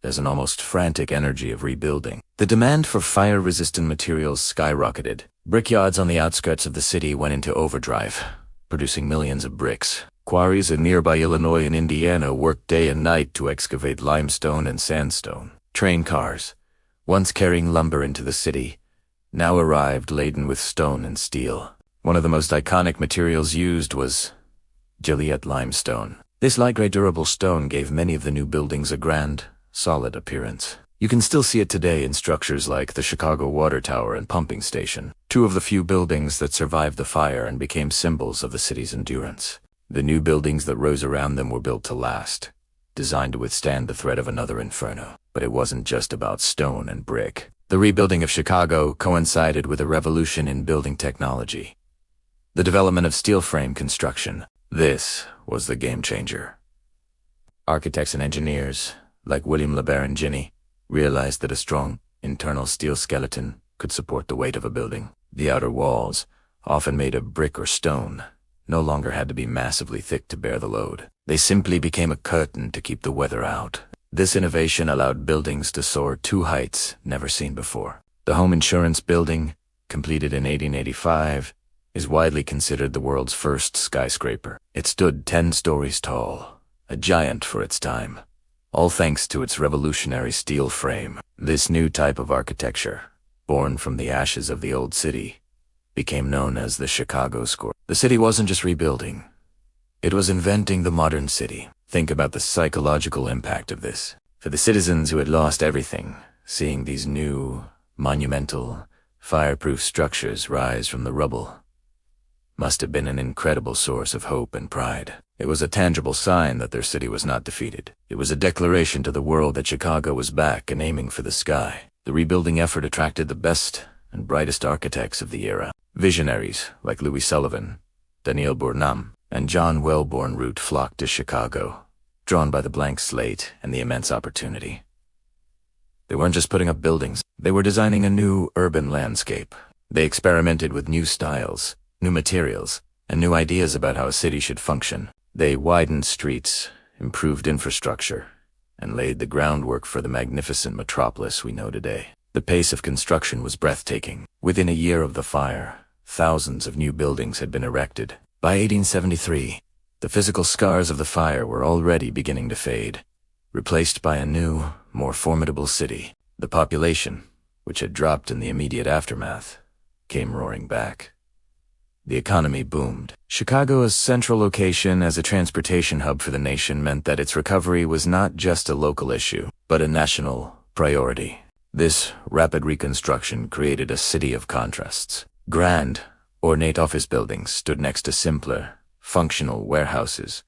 Speaker 1: there's an almost frantic energy of rebuilding. The demand for fire-resistant materials skyrocketed. Brickyards on the outskirts of the city went into overdrive, producing millions of bricks. Quarries in nearby Illinois and Indiana worked day and night to excavate limestone and sandstone. Train cars, once carrying lumber into the city, now arrived laden with stone and steel. One of the most iconic materials used was Joliet limestone. This light gray durable stone gave many of the new buildings a grand, solid appearance. You can still see it today in structures like the Chicago Water Tower and Pumping Station, two of the few buildings that survived the fire and became symbols of the city's endurance. The new buildings that rose around them were built to last, designed to withstand the threat of another inferno. But it wasn't just about stone and brick. The rebuilding of Chicago coincided with a revolution in building technology. The development of steel frame construction. This was the game changer. Architects and engineers, like William LeBaron Ginny, realized that a strong, internal steel skeleton could support the weight of a building. The outer walls, often made of brick or stone, no longer had to be massively thick to bear the load. They simply became a curtain to keep the weather out. This innovation allowed buildings to soar to heights never seen before. The Home Insurance Building, completed in 1885, is widely considered the world's first skyscraper. It stood 10 stories tall, a giant for its time, all thanks to its revolutionary steel frame. This new type of architecture, born from the ashes of the old city, became known as the Chicago Score. The city wasn't just rebuilding. It was inventing the modern city. Think about the psychological impact of this. For the citizens who had lost everything, seeing these new, monumental, fireproof structures rise from the rubble must have been an incredible source of hope and pride. It was a tangible sign that their city was not defeated. It was a declaration to the world that Chicago was back and aiming for the sky. The rebuilding effort attracted the best and brightest architects of the era. Visionaries like Louis Sullivan, Daniel Burnham, and John Wellborn Root flocked to Chicago, drawn by the blank slate and the immense opportunity. They weren't just putting up buildings, they were designing a new urban landscape. They experimented with new styles, new materials, and new ideas about how a city should function. They widened streets, improved infrastructure, and laid the groundwork for the magnificent metropolis we know today. The pace of construction was breathtaking. Within a year of the fire, thousands of new buildings had been erected. By 1873, the physical scars of the fire were already beginning to fade, replaced by a new, more formidable city. The population, which had dropped in the immediate aftermath, came roaring back. The economy boomed. Chicago's central location as a transportation hub for the nation meant that its recovery was not just a local issue, but a national priority. This rapid reconstruction created a city of contrasts. Grand, ornate office buildings stood next to simpler, functional warehouses,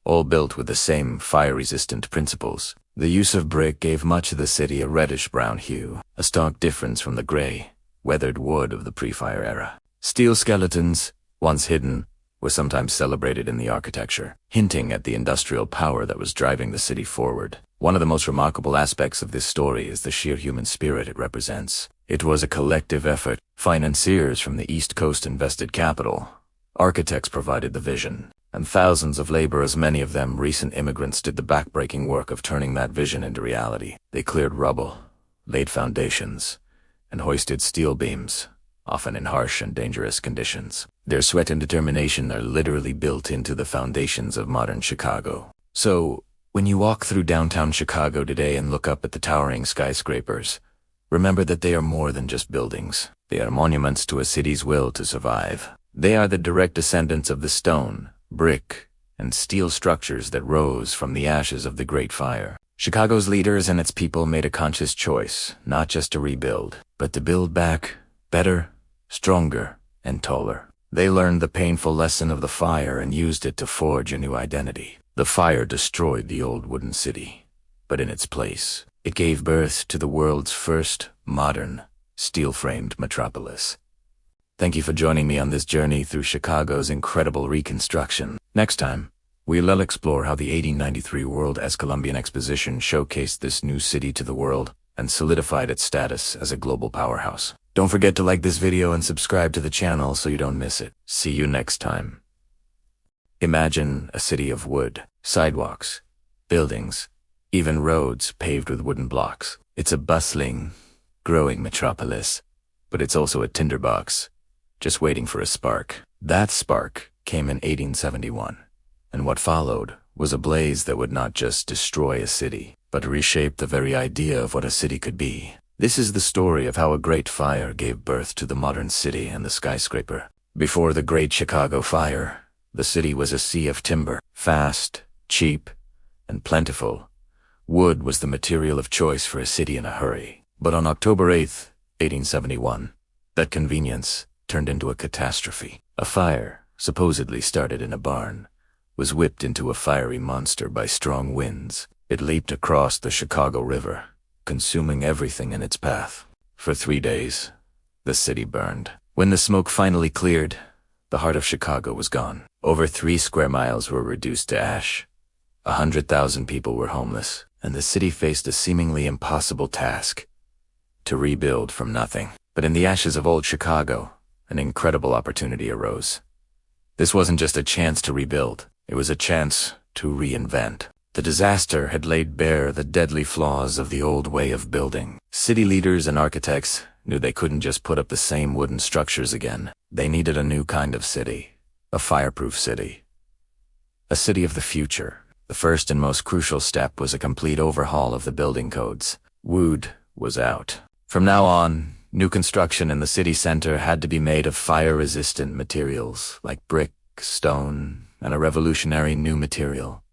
Speaker 1: all built with the same fire-resistant principles. The use of brick gave much of the city a reddish-brown hue, a stark difference from the gray, weathered wood of the pre-fire era. Steel skeletons, once hidden, was sometimes celebrated in the architecture, hinting at the industrial power that was driving the city forward. One of the most remarkable aspects of this story is the sheer human spirit it represents. It was a collective effort. Financiers from the East Coast invested capital. Architects provided the vision. And thousands of laborers, many of them recent immigrants, did the backbreaking work of turning that vision into reality. They cleared rubble, laid foundations, and hoisted steel beams, often in harsh and dangerous conditions. Their sweat and determination are literally built into the foundations of modern Chicago. So, when you walk through downtown Chicago today and look up at the towering skyscrapers, remember that they are more than just buildings. They are monuments to a city's will to survive. They are the direct descendants of the stone, brick, and steel structures that rose from the ashes of the Great Fire. Chicago's leaders and its people made a conscious choice, not just to rebuild, but to build back better, stronger, and taller. They learned the painful lesson of the fire and used it to forge a new identity. The fire destroyed the old wooden city, but in its place, it gave birth to the world's first modern, steel-framed metropolis. Thank you for joining me on this journey through Chicago's incredible reconstruction. Next time, we'll explore how the 1893 World as Columbian Exposition showcased this new city to the world and solidified its status as a global powerhouse. Don't forget to like this video and subscribe to the channel so you don't miss it. See you next time. Imagine a city of wood, sidewalks, buildings, even roads paved with wooden blocks. It's a bustling, growing metropolis, but it's also a tinderbox, just waiting for a spark. That spark came in 1871, and what followed was a blaze that would not just destroy a city, but reshape the very idea of what a city could be. This is the story of how a great fire gave birth to the modern city and the skyscraper. Before the Great Chicago Fire, the city was a sea of timber, fast, cheap, and plentiful. Wood was the material of choice for a city in a hurry. But on October 8th, 1871, that convenience turned into a catastrophe. A fire, supposedly started in a barn, was whipped into a fiery monster by strong winds. It leaped across the Chicago River, consuming everything in its path. For 3 days, the city burned. When the smoke finally cleared, the heart of Chicago was gone. Over 3 square miles were reduced to ash. 100,000 people were homeless, and the city faced a seemingly impossible task: to rebuild from nothing. But in the ashes of old Chicago, an incredible opportunity arose. This wasn't just a chance to rebuild, it was a chance to reinvent. The disaster had laid bare the deadly flaws of the old way of building. City leaders and architects knew they couldn't just put up the same wooden structures again. They needed a new kind of city, a fireproof city, a city of the future. The first and most crucial step was a complete overhaul of the building codes. Wood was out. From now on, new construction in the city center had to be made of fire-resistant materials like brick, stone, and a revolutionary new material: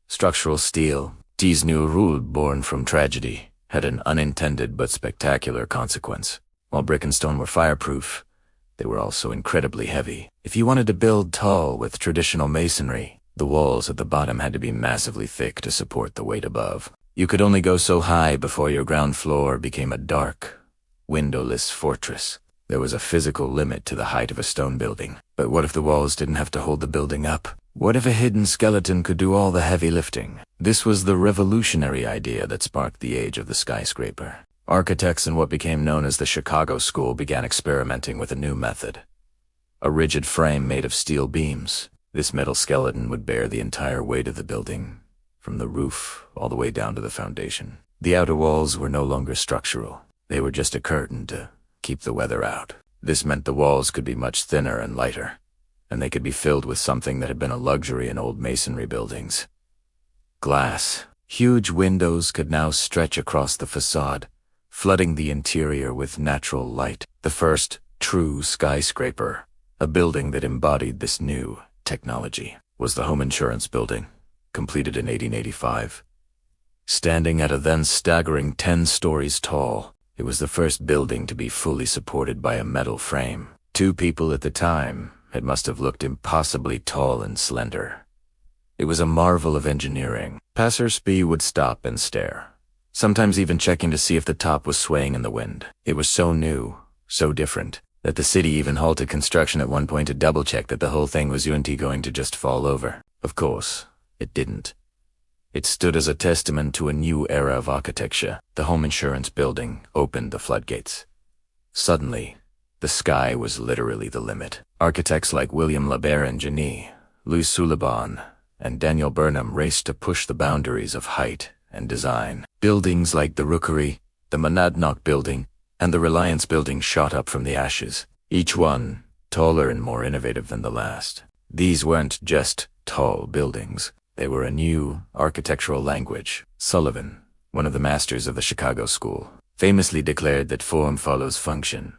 Speaker 1: structural steel. These new rules, born from tragedy, had an unintended but spectacular consequence. While brick and stone were fireproof, they were also incredibly heavy. If you wanted to build tall with traditional masonry, the walls at the bottom had to be massively thick to support the weight above. You could only go so high before your ground floor became a dark, windowless fortress. There was a physical limit to the height of a stone building. But what if the walls didn't have to hold the building up? What if a hidden skeleton could do all the heavy lifting? This was the revolutionary idea that sparked the age of the skyscraper. Architects in what became known as the Chicago School began experimenting with a new method: a rigid frame made of steel beams. This metal skeleton would bear the entire weight of the building, from the roof all the way down to the foundation. The outer walls were no longer structural. They were just a curtain to keep the weather out. This meant the walls could be much thinner and lighter, and they could be filled with something that had been a luxury in old masonry buildings: glass. Huge windows could now stretch across the facade, flooding the interior with natural light. The first true skyscraper, a building that embodied this new technology, was the Home Insurance Building, completed in 1885. Standing at a then staggering 10 stories tall, it was the first building to be fully supported by a metal frame. 2 people at the time, it must have looked impossibly tall and slender. It was a marvel of engineering. Passers-by would stop and stare, sometimes even checking to see if the top was swaying in the wind. It was so new, so different, that the city even halted construction at one point to double-check that the whole thing was going to just fall over. Of course, it didn't. It stood as a testament to a new era of architecture. The home insurance building opened the floodgates. Suddenly, the sky was literally the limit. Architects like William Le-Baron-Genis, Louis Suliban, and Daniel Burnham raced to push the boundaries of height and design. Buildings like the Rookery, the Monadnock Building, and the Reliance Building shot up from the ashes, each one taller and more innovative than the last. These weren't just tall buildings. They were a new architectural language. Sullivan, one of the masters of the Chicago School, famously declared that form follows function.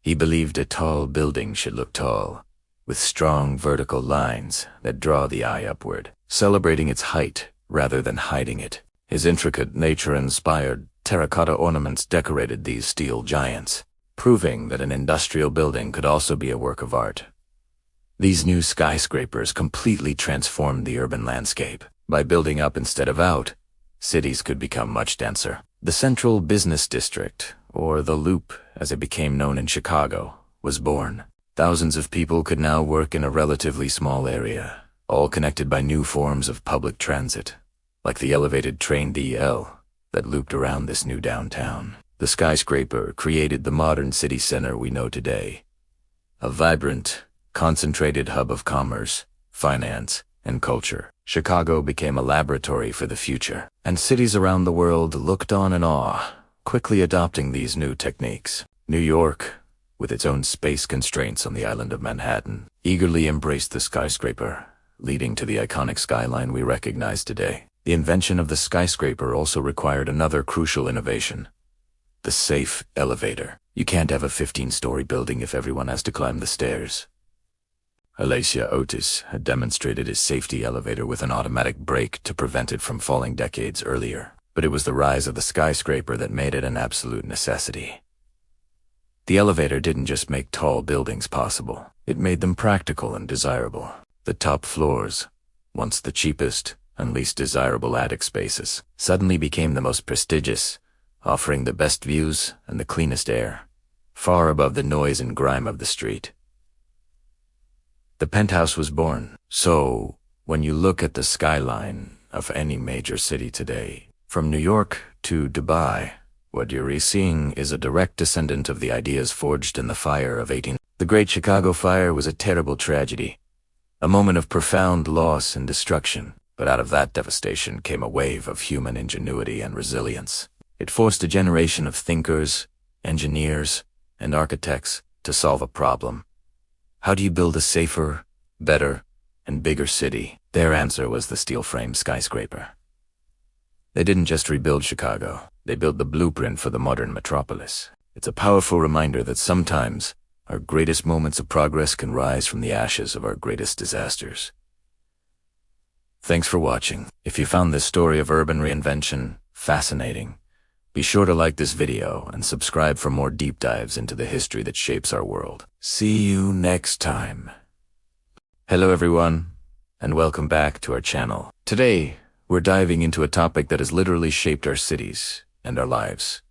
Speaker 1: He believed a tall building should look tall, with strong vertical lines that draw the eye upward, celebrating its height rather than hiding it. His intricate, nature-inspired terracotta ornaments decorated these steel giants, proving that an industrial building could also be a work of art. These new skyscrapers completely transformed the urban landscape. By building up instead of out, cities could become much denser. The Central Business District, or the Loop as it became known in Chicago, was born. Thousands of people could now work in a relatively small area, all connected by new forms of public transit, like the elevated train DL that looped around this new downtown. The skyscraper created the modern city center we know today, a vibrant, concentrated hub of commerce, finance, and culture. Chicago became a laboratory for the future, and cities around the world looked on in awe, quickly adopting these new techniques. New York, with its own space constraints on the island of Manhattan, eagerly embraced the skyscraper, leading to the iconic skyline we recognize today. The invention of the skyscraper also required another crucial innovation: the safe elevator. You can't have a 15-story building if everyone has to climb the stairs. Alicia Otis had demonstrated his safety elevator with an automatic brake to prevent it from falling decades earlier, but it was the rise of the skyscraper that made it an absolute necessity. The elevator didn't just make tall buildings possible, it made them practical and desirable. The top floors, once the cheapest and least desirable attic spaces, suddenly became the most prestigious, offering the best views and the cleanest air, far above the noise and grime of the street. The penthouse was born. So, when you look at the skyline of any major city today, from New York to Dubai, what you're seeing is a direct descendant of the ideas forged in the fire of 18. The Great Chicago Fire was a terrible tragedy, a moment of profound loss and destruction, but out of that devastation came a wave of human ingenuity and resilience. It forced a generation of thinkers, engineers, and architects to solve a problem. How do you build a safer, better, and bigger city? Their answer was the steel frame skyscraper. They didn't just rebuild Chicago, they built the blueprint for the modern metropolis. It's a powerful reminder that sometimes our greatest moments of progress can rise from the ashes of our greatest disasters. Thanks for watching. If you found this story of urban reinvention fascinating, be sure to like this video and subscribe for more deep dives into the history that shapes our world. See you next time. Hello everyone, and welcome back to our channel. Today, we're diving into a topic that has literally shaped our cities and our lives.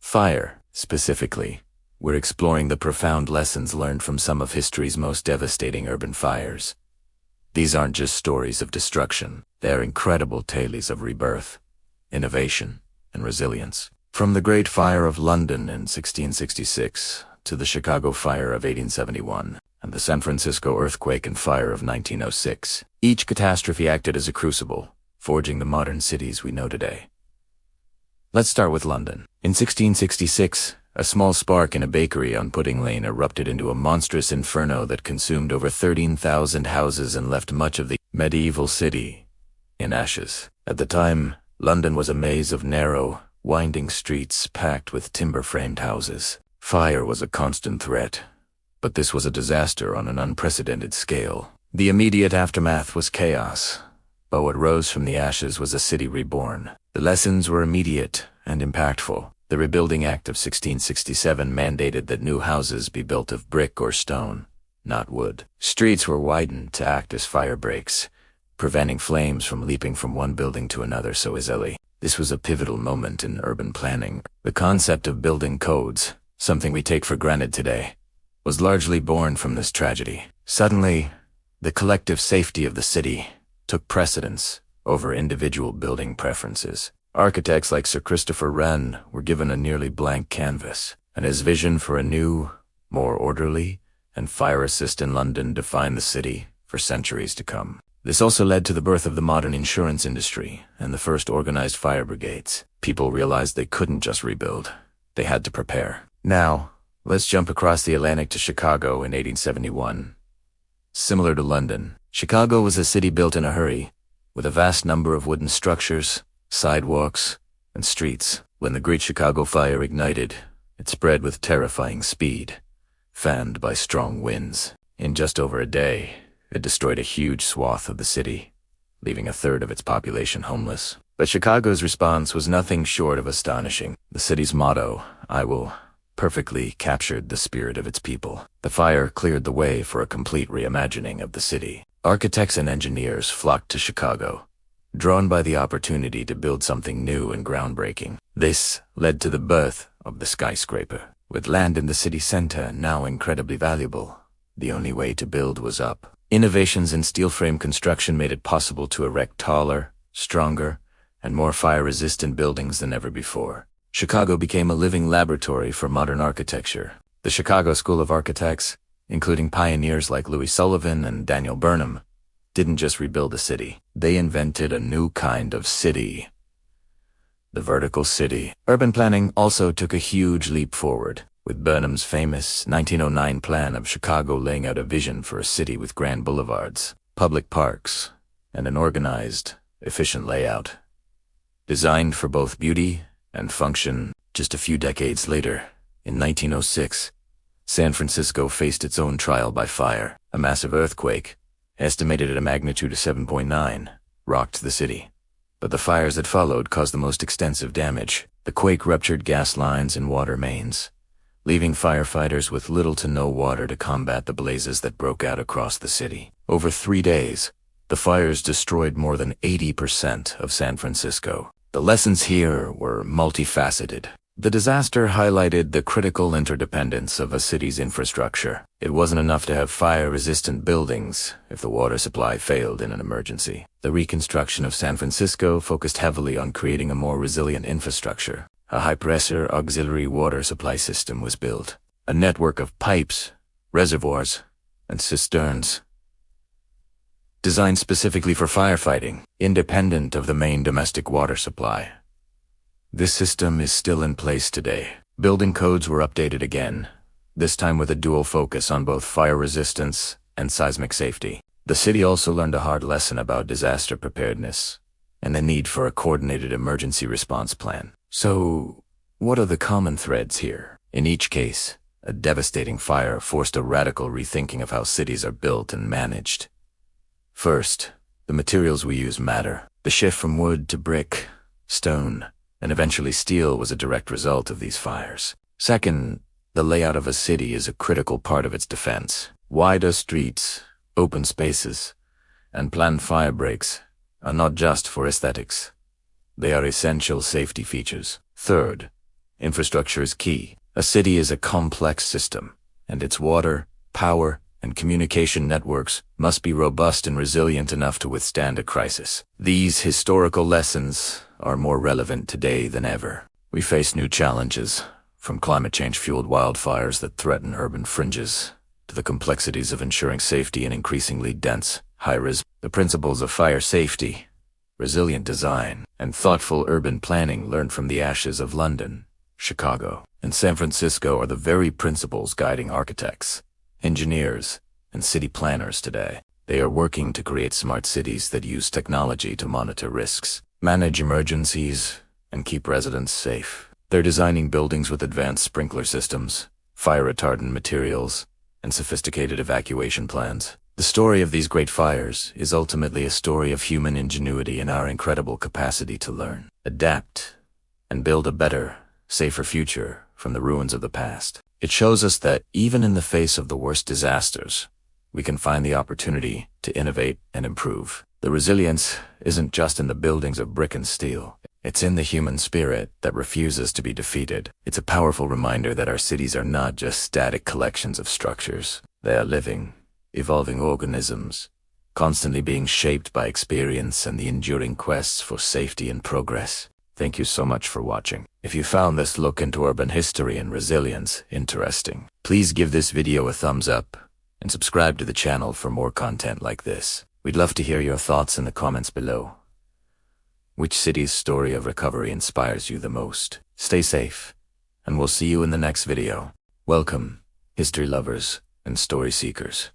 Speaker 1: Fire, specifically. We're exploring the profound lessons learned from some of history's most devastating urban fires. These aren't just stories of destruction, they're incredible tales of rebirth, innovation, and resilience. From the Great Fire of London in 1666 to the Chicago Fire of 1871 and the San Francisco earthquake and fire of 1906, each catastrophe acted as a crucible, forging the modern cities we know today. Let's start with London. In 1666, a small spark in a bakery on Pudding Lane erupted into a monstrous inferno that consumed over 13,000 houses and left much of the medieval city in ashes. At the time, London was a maze of narrow, winding streets packed with timber-framed houses. Fire was a constant threat, but this was a disaster on an unprecedented scale. The immediate aftermath was chaos, but what rose from the ashes was a city reborn. The lessons were immediate and impactful. The Rebuilding Act of 1667 mandated that new houses be built of brick or stone, not wood. Streets were widened to act as fire breaks, preventing flames from leaping from one building to another so easily. This was a pivotal moment in urban planning. The concept of building codes, something we take for granted today, was largely born from this tragedy. Suddenly, the collective safety of the city took precedence over individual building preferences. Architects like Sir Christopher Wren were given a nearly blank canvas, and his vision for a new, more orderly, and fire-assisted London defined the city for centuries to come. This also led to the birth of the modern insurance industry and the first organized fire brigades. People realized they couldn't just rebuild. They had to prepare. Now, let's jump across the Atlantic to Chicago in 1871. Similar to London, Chicago was a city built in a hurry, with a vast number of wooden structures, sidewalks, and streets. When the Great Chicago Fire ignited, it spread with terrifying speed, fanned by strong winds. In just over a day, it destroyed a huge swath of the city, leaving a third of its population homeless. But Chicago's response was nothing short of astonishing. The city's motto, "I will," perfectly captured the spirit of its people. The fire cleared the way for a complete reimagining of the city. Architects and engineers flocked to Chicago, drawn by the opportunity to build something new and groundbreaking. This led to the birth of the skyscraper. With land in the city center now incredibly valuable, the only way to build was up. Innovations in steel frame construction made it possible to erect taller, stronger, and more fire-resistant buildings than ever before. Chicago became a living laboratory for modern architecture. The Chicago School of Architects, including pioneers like Louis Sullivan and Daniel Burnham, didn't just rebuild a city. They invented a new kind of city: the vertical city. Urban planning also took a huge leap forward, with Burnham's famous 1909 plan of Chicago laying out a vision for a city with grand boulevards, public parks, and an organized, efficient layout, designed for both beauty and function. Just a few decades later, in 1906, San Francisco faced its own trial by fire. A massive earthquake, estimated at a magnitude of 7.9, rocked the city. But the fires that followed caused the most extensive damage. The quake ruptured gas lines and water mains, leaving firefighters with little to no water to combat the blazes that broke out across the city. Over 3 days, the fires destroyed more than 80% of San Francisco. The lessons here were multifaceted. The disaster highlighted the critical interdependence of a city's infrastructure. It wasn't enough to have fire-resistant buildings if the water supply failed in an emergency. The reconstruction of San Francisco focused heavily on creating a more resilient infrastructure. A high-pressure auxiliary water supply system was built, a network of pipes, reservoirs, and cisterns, designed specifically for firefighting, independent of the main domestic water supply. This system is still in place today. Building codes were updated again, this time with a dual focus on both fire resistance and seismic safety. The city also learned a hard lesson about disaster preparedness and the need for a coordinated emergency response plan. So, what are the common threads here? In each case, a devastating fire forced a radical rethinking of how cities are built and managed. First, the materials we use matter. The shift from wood to brick, stone, and eventually steel was a direct result of these fires. Second, the layout of a city is a critical part of its defense. Wider streets, open spaces, and planned fire breaks are not just for aesthetics. They are essential safety features. Third, infrastructure is key. A city is a complex system, and its water, power, and communication networks must be robust and resilient enough to withstand a crisis. These historical lessons are more relevant today than ever. We face new challenges, from climate change-fueled wildfires that threaten urban fringes, to the complexities of ensuring safety in increasingly dense, high-rise. The principles of fire safety, resilient design, and thoughtful urban planning learned from the ashes of London, Chicago, and San Francisco are the very principles guiding architects, engineers, and city planners today. They are working to create smart cities that use technology to monitor risks, manage emergencies, and keep residents safe. They're designing buildings with advanced sprinkler systems, fire-retardant materials, and sophisticated evacuation plans. The story of these great fires is ultimately a story of human ingenuity and our incredible capacity to learn, adapt, and build a better, safer future from the ruins of the past. It shows us that even in the face of the worst disasters, we can find the opportunity to innovate and improve. The The resilience isn't just in the buildings of brick and steel. It's in the human spirit that refuses to be defeated. It's a powerful reminder that our cities are not just static collections of structures. They are living, evolving organisms, constantly being shaped by experience and the enduring quests for safety and progress. Thank you so much for watching. If you found this look into urban history and resilience interesting, please give this video a thumbs up and subscribe to the channel for more content like this. We'd love to hear your thoughts in the comments below. Which city's story of recovery inspires you the most? Stay safe, and we'll see you in the next video. Welcome, history lovers and story seekers,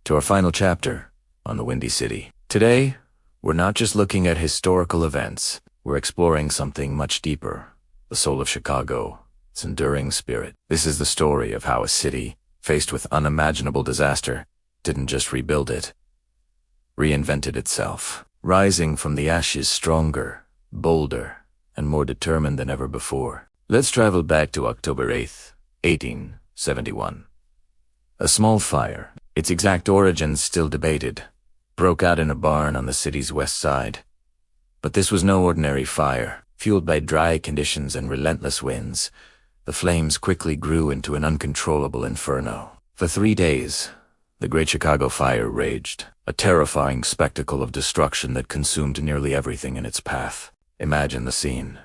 Speaker 1: to our final chapter on the Windy City. Today, we're not just looking at historical events. We're exploring something much deeper, the soul of Chicago, its enduring spirit. This is the story of how a city, faced with unimaginable disaster, didn't just rebuild it, reinvented itself, rising from the ashes stronger, bolder, and more determined than ever before. Let's travel back to October 8th, 1871. A small fire, its exact origins still debated, broke out in a barn on the city's west side. But this was no ordinary fire. Fueled by dry conditions and relentless winds, the flames quickly grew into an uncontrollable inferno. For 3 days, the Great Chicago Fire raged, a terrifying spectacle of destruction that consumed nearly everything in its path. Imagine the scene.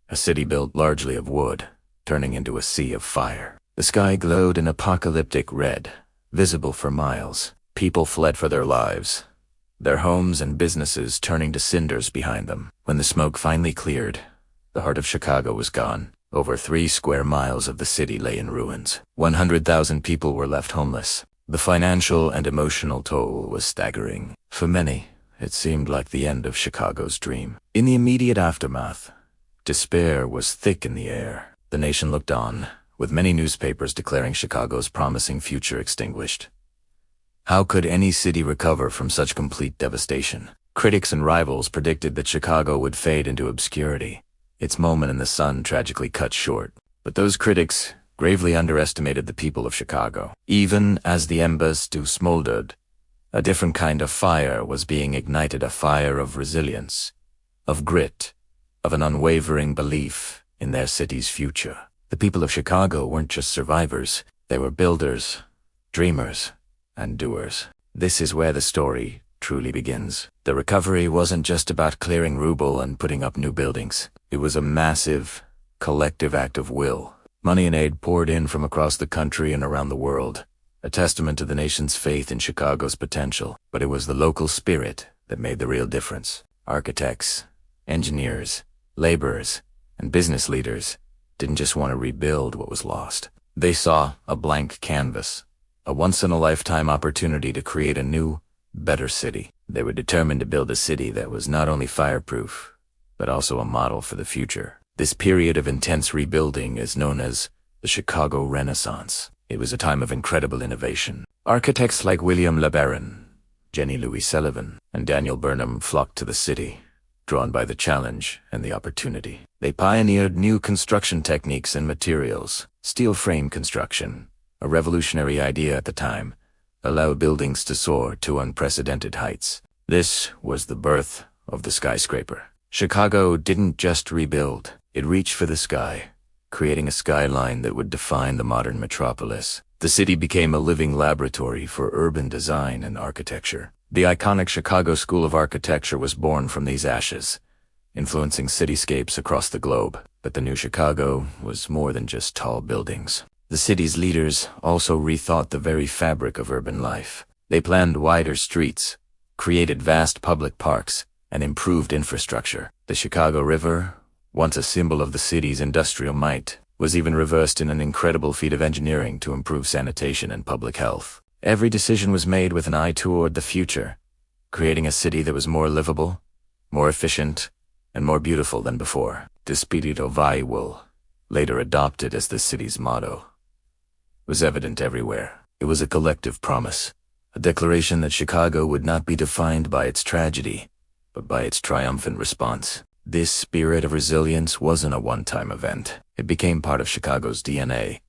Speaker 1: A city built largely of wood, turning into a sea of fire. The sky glowed an apocalyptic red, visible for miles. People fled for their lives, their homes and businesses turning to cinders behind them. When the smoke finally cleared, the heart of Chicago was gone. Over 3 square miles of the city lay in ruins. 100,000 people were left homeless. The financial and emotional toll was staggering. For many, it seemed like the end of Chicago's dream. In the immediate aftermath, despair was thick in the air. The nation looked on, with many newspapers declaring Chicago's promising future extinguished. How could any city recover from such complete devastation? Critics and rivals predicted that Chicago would fade into obscurity, its moment in the sun tragically cut short. But those critics gravely underestimated the people of Chicago. Even as the embers still smoldered, a different kind of fire was being ignited, a fire of resilience, of grit, of an unwavering belief in their city's future. The people of Chicago weren't just survivors, they were builders, dreamers, and doers. This is where the story truly begins. The recovery wasn't just about clearing rubble and putting up new buildings. It was a massive, collective act of will. Money and aid poured in from across the country and around the world, a testament to the nation's faith in Chicago's potential. But it was the local spirit that made the real difference. Architects, engineers, laborers, and business leaders didn't just want to rebuild what was lost. They saw a blank canvas, a once-in-a-lifetime opportunity to create a new, better city. They were determined to build a city that was not only fireproof, but also a model for the future. This period of intense rebuilding is known as the Chicago Renaissance. It was a time of incredible innovation. Architects like William LeBaron, Jenny Louis Sullivan, and Daniel Burnham flocked to the city, drawn by the challenge and the opportunity. They pioneered new construction techniques and materials. Steel frame construction, a revolutionary idea at the time, allowed buildings to soar to unprecedented heights. This was the birth of the skyscraper. Chicago didn't just rebuild, it reached for the sky, creating a skyline that would define the modern metropolis. The city became a living laboratory for urban design and architecture. The iconic Chicago School of Architecture was born from these ashes, influencing cityscapes across the globe. But the new Chicago was more than just tall buildings. The city's leaders also rethought the very fabric of urban life. They planned wider streets, created vast public parks, and improved infrastructure. The Chicago River, once a symbol of the city's industrial might, was even reversed in an incredible feat of engineering to improve sanitation and public health. Every decision was made with an eye toward the future, creating a city that was more livable, more efficient, and more beautiful than before. The Spirito Vivo, later adopted as the city's motto, was evident everywhere. It was a collective promise, a declaration that Chicago would not be defined by its tragedy, but by its triumphant response. This spirit of resilience wasn't a one-time event. It became part of Chicago's DNA.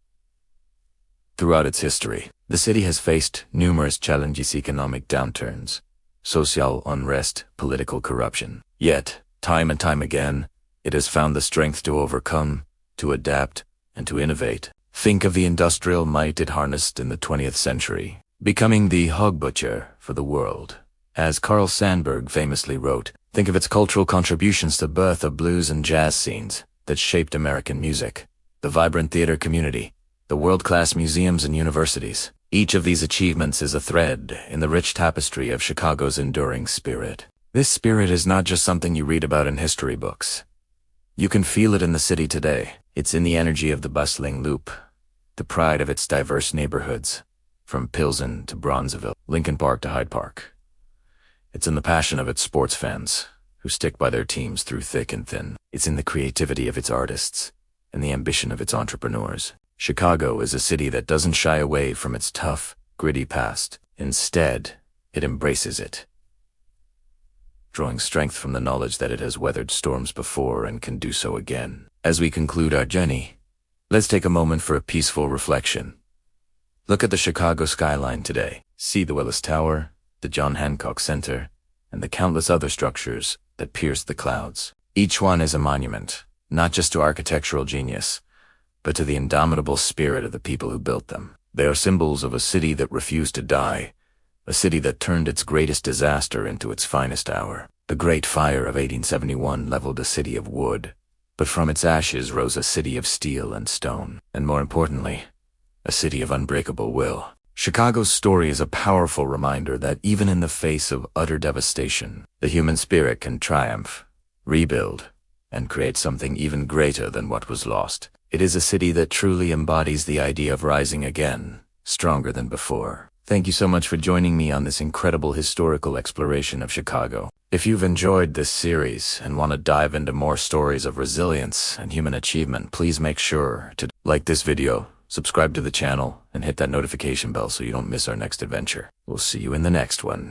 Speaker 1: Throughout its history, the city has faced numerous challenges, economic downturns, social unrest, political corruption. Yet, time and time again, it has found the strength to overcome, to adapt, and to innovate. Think of the industrial might it harnessed in the 20th century, becoming the hog butcher for the world. As Carl Sandburg famously wrote, think of its cultural contributions to the birth of blues and jazz scenes that shaped American music, the vibrant theater community, the world-class museums and universities. Each of these achievements is a thread in the rich tapestry of Chicago's enduring spirit. This spirit is not just something you read about in history books. You can feel it in the city today. It's in the energy of the bustling Loop, the pride of its diverse neighborhoods, from Pilsen to Bronzeville, Lincoln Park to Hyde Park. It's in the passion of its sports fans, who stick by their teams through thick and thin. It's in the creativity of its artists and the ambition of its entrepreneurs. Chicago is a city that doesn't shy away from its tough, gritty past. Instead, it embraces it, drawing strength from the knowledge that it has weathered storms before and can do so again. As we conclude our journey, let's take a moment for a peaceful reflection. Look at the Chicago skyline today. See the Willis Tower, the John Hancock Center, and the countless other structures that pierce the clouds. Each one is a monument, not just to architectural genius, but to the indomitable spirit of the people who built them. They are symbols of a city that refused to die, a city that turned its greatest disaster into its finest hour. The Great Fire of 1871 leveled a city of wood, but from its ashes rose a city of steel and stone, and more importantly, a city of unbreakable will. Chicago's story is a powerful reminder that even in the face of utter devastation, the human spirit can triumph, rebuild, and create something even greater than what was lost. It is a city that truly embodies the idea of rising again, stronger than before. Thank you so much for joining me on this incredible historical exploration of Chicago. If you've enjoyed this series and want to dive into more stories of resilience and human achievement, please make sure to like this video, subscribe to the channel, and hit that notification bell so you don't miss our next adventure. We'll see you in the next one.